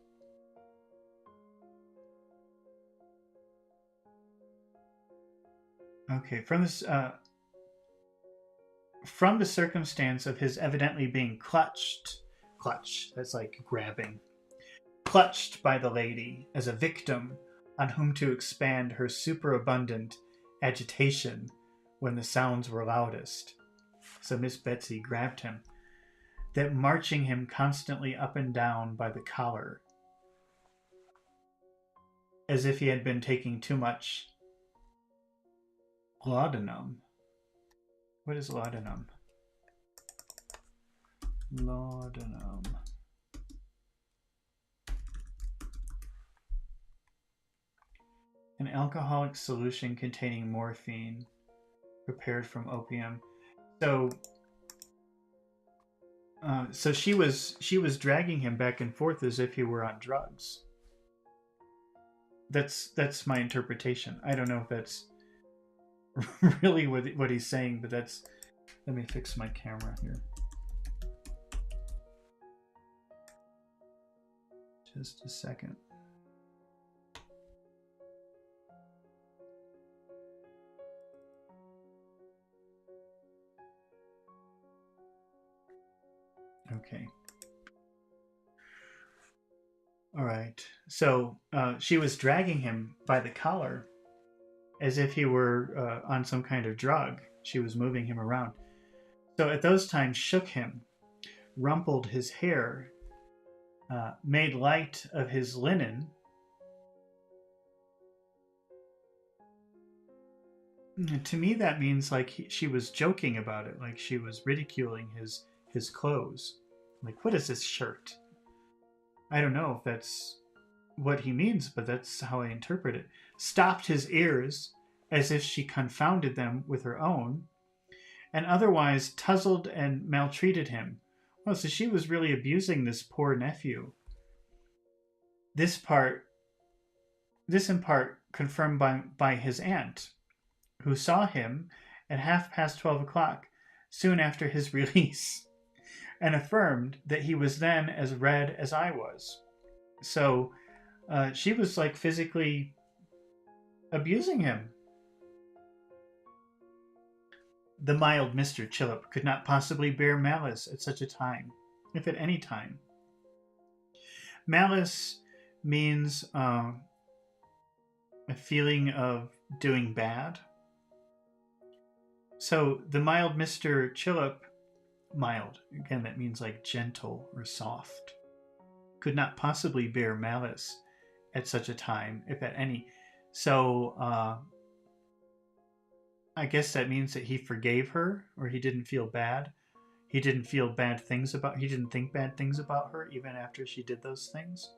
Okay, from the circumstance of his evidently being clutched, that's like grabbing, clutched by the lady as a victim on whom to expand her superabundant agitation when the sounds were loudest. So Miss Betsy grabbed him, that marching him constantly up and down by the collar, as if he had been taking too much laudanum. What is laudanum? Laudanum. An alcoholic solution containing morphine prepared from opium. So she was dragging him back and forth as if he were on drugs. That's my interpretation. I don't know if that's really what he's saying, but that's. Let me fix my camera here. Just a second. Okay. All right. So she was dragging him by the collar as if he were on some kind of drug. She was moving him around. So at those times shook him, rumpled his hair, made light of his linen. To me, that means like she was joking about it, like she was ridiculing his clothes. Like, what is this shirt? I don't know if that's what he means, but that's how I interpret it. Stopped his ears as if she confounded them with her own, and otherwise tuzzled and maltreated him. Oh, so she was really abusing this poor nephew. This in part confirmed by his aunt, who saw him at 12:30 soon after his release, and affirmed that he was then as red as I was. So she was like physically abusing him. The mild Mr. Chillip could not possibly bear malice at such a time, if at any time. Malice means a feeling of doing bad. So the mild Mr. Chillip, mild, again, that means like gentle or soft, could not possibly bear malice at such a time, if at any. So I guess that means that he forgave her, or he didn't feel bad. He didn't think bad things about her even after she did those things.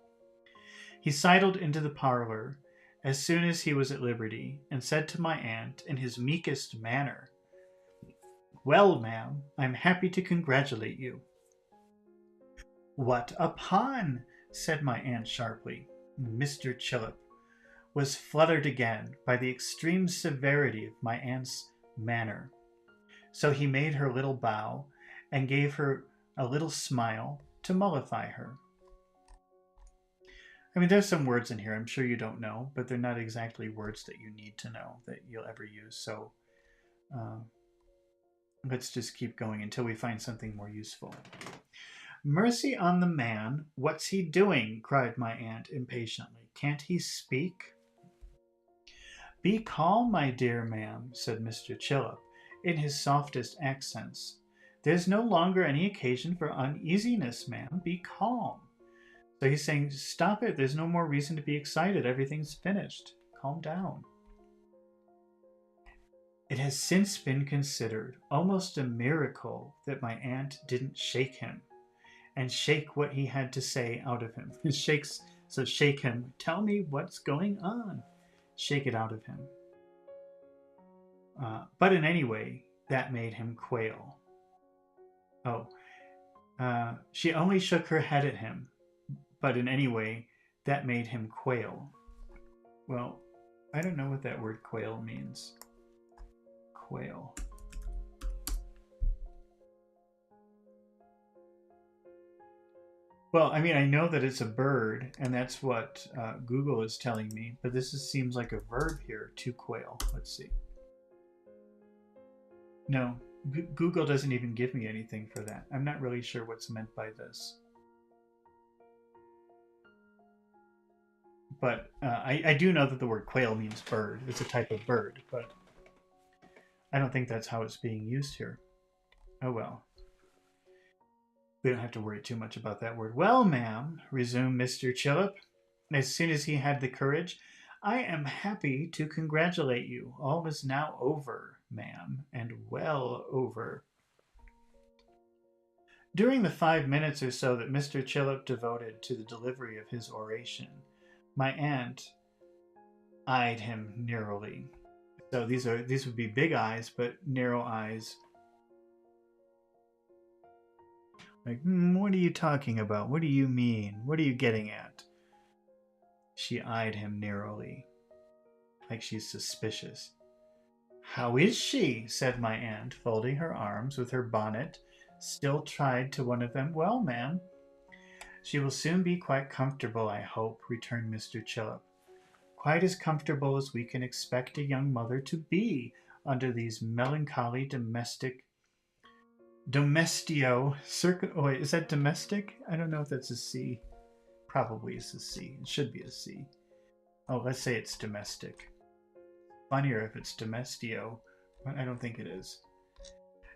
He sidled into the parlor as soon as he was at liberty, and said to my aunt in his meekest manner, "Well, ma'am, I'm happy to congratulate you." "What upon?" said my aunt sharply. Mr. Chillip was fluttered again by the extreme severity of my aunt's manner. So he made her little bow and gave her a little smile to mollify her. I mean, there's some words in here I'm sure you don't know, but they're not exactly words that you need to know that you'll ever use. So let's just keep going until we find something more useful. "Mercy on the man, what's he doing?" cried my aunt impatiently. "Can't he speak?" "Be calm, my dear ma'am," said Mr. Chillip in his softest accents. "There's no longer any occasion for uneasiness, ma'am. Be calm." So he's saying, stop it. There's no more reason to be excited. Everything's finished. Calm down. It has since been considered almost a miracle that my aunt didn't shake him and shake what he had to say out of him. So shake him. Tell me what's going on. Shake it out of him. But in any way, that made him quail. She only shook her head at him. But in any way, that made him quail. Well, I don't know what that word quail means. Quail. Well, I mean, I know that it's a bird, and that's what Google is telling me, but seems like a verb here, to quail. Let's see. No, Google doesn't even give me anything for that. I'm not really sure what's meant by this. But I do know that the word quail means bird. It's a type of bird, but I don't think that's how it's being used here. Oh well. We don't have to worry too much about that word. "Well, ma'am," resumed Mr. Chillip, as soon as he had the courage, "I am happy to congratulate you. All is now over, ma'am, and well over." During the 5 minutes or so that Mr. Chillip devoted to the delivery of his oration, my aunt eyed him narrowly. So these would be big eyes, but narrow eyes. Like, what are you talking about? What do you mean? What are you getting at? She eyed him narrowly, like she's suspicious. "How is she?" said my aunt, folding her arms with her bonnet still tied to one of them. "Well, ma'am." "She will soon be quite comfortable, I hope," returned Mr. Chillip. "Quite as comfortable as we can expect a young mother to be under these melancholy wait, is that domestic? I don't know if that's a C. Probably it's a C. It should be a C. Oh, let's say it's domestic. Funnier if it's domestio, but I don't think it is.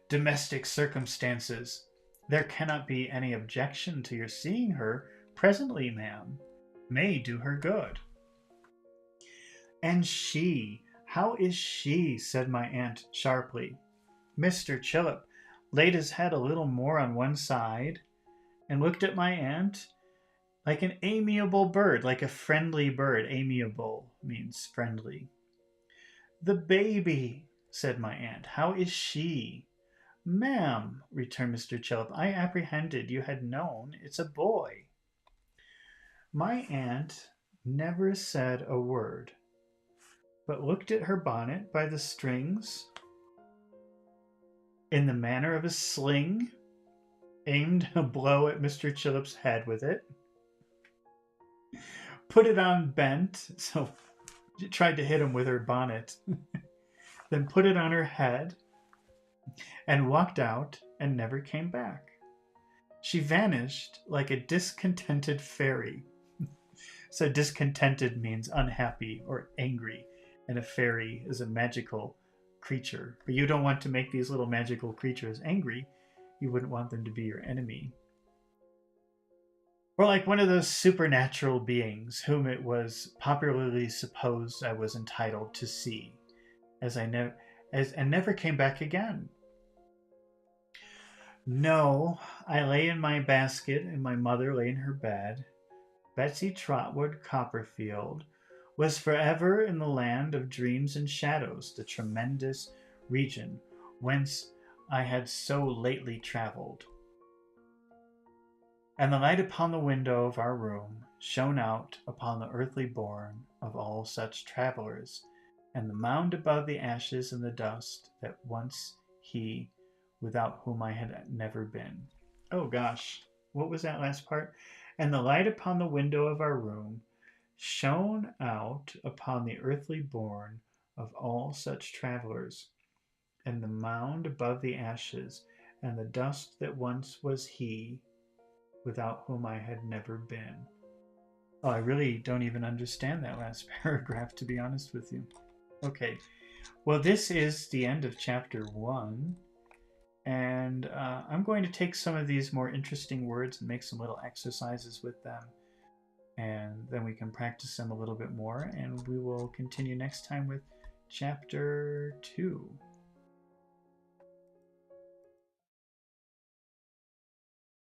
Domestic circumstances. There cannot be any objection to your seeing her presently, ma'am. May do her good." "And she, how is she?" said my aunt sharply. Mr. Chillip laid his head a little more on one side and looked at my aunt like an amiable bird, like a friendly bird. Amiable means friendly. "The baby," said my aunt. "How is she?" "Ma'am," returned Mr. Chillip, "I apprehended you had known it's a boy." My aunt never said a word, but looked at her bonnet by the strings in the manner of a sling, aimed a blow at Mr. Chillip's head with it, put it on bent, so she tried to hit him with her bonnet, then put it on her head, and walked out and never came back. She vanished like a discontented fairy. So discontented means unhappy or angry, and a fairy is a magical creature. But you don't want to make these little magical creatures angry. You wouldn't want them to be your enemy. Or like one of those supernatural beings whom it was popularly supposed I was entitled to see, and never came back again. No, I lay in my basket, and my mother lay in her bed. Betsy Trotwood Copperfield was forever in the land of dreams and shadows, the tremendous region whence I had so lately travelled. And the light upon the window of our room shone out upon the earthly bourne of all such travellers, and the mound above the ashes and the dust that once he, without whom I had never been. Oh gosh, what was that last part? And the light upon the window of our room shone out upon the earthly bourne of all such travellers, and the mound above the ashes, and the dust that once was he, without whom I had never been. Oh, I really don't even understand that last paragraph, to be honest with you. Okay, well, this is the end of chapter 1, and I'm going to take some of these more interesting words and make some little exercises with them, and then we can practice them a little bit more, and we will continue next time with chapter 2.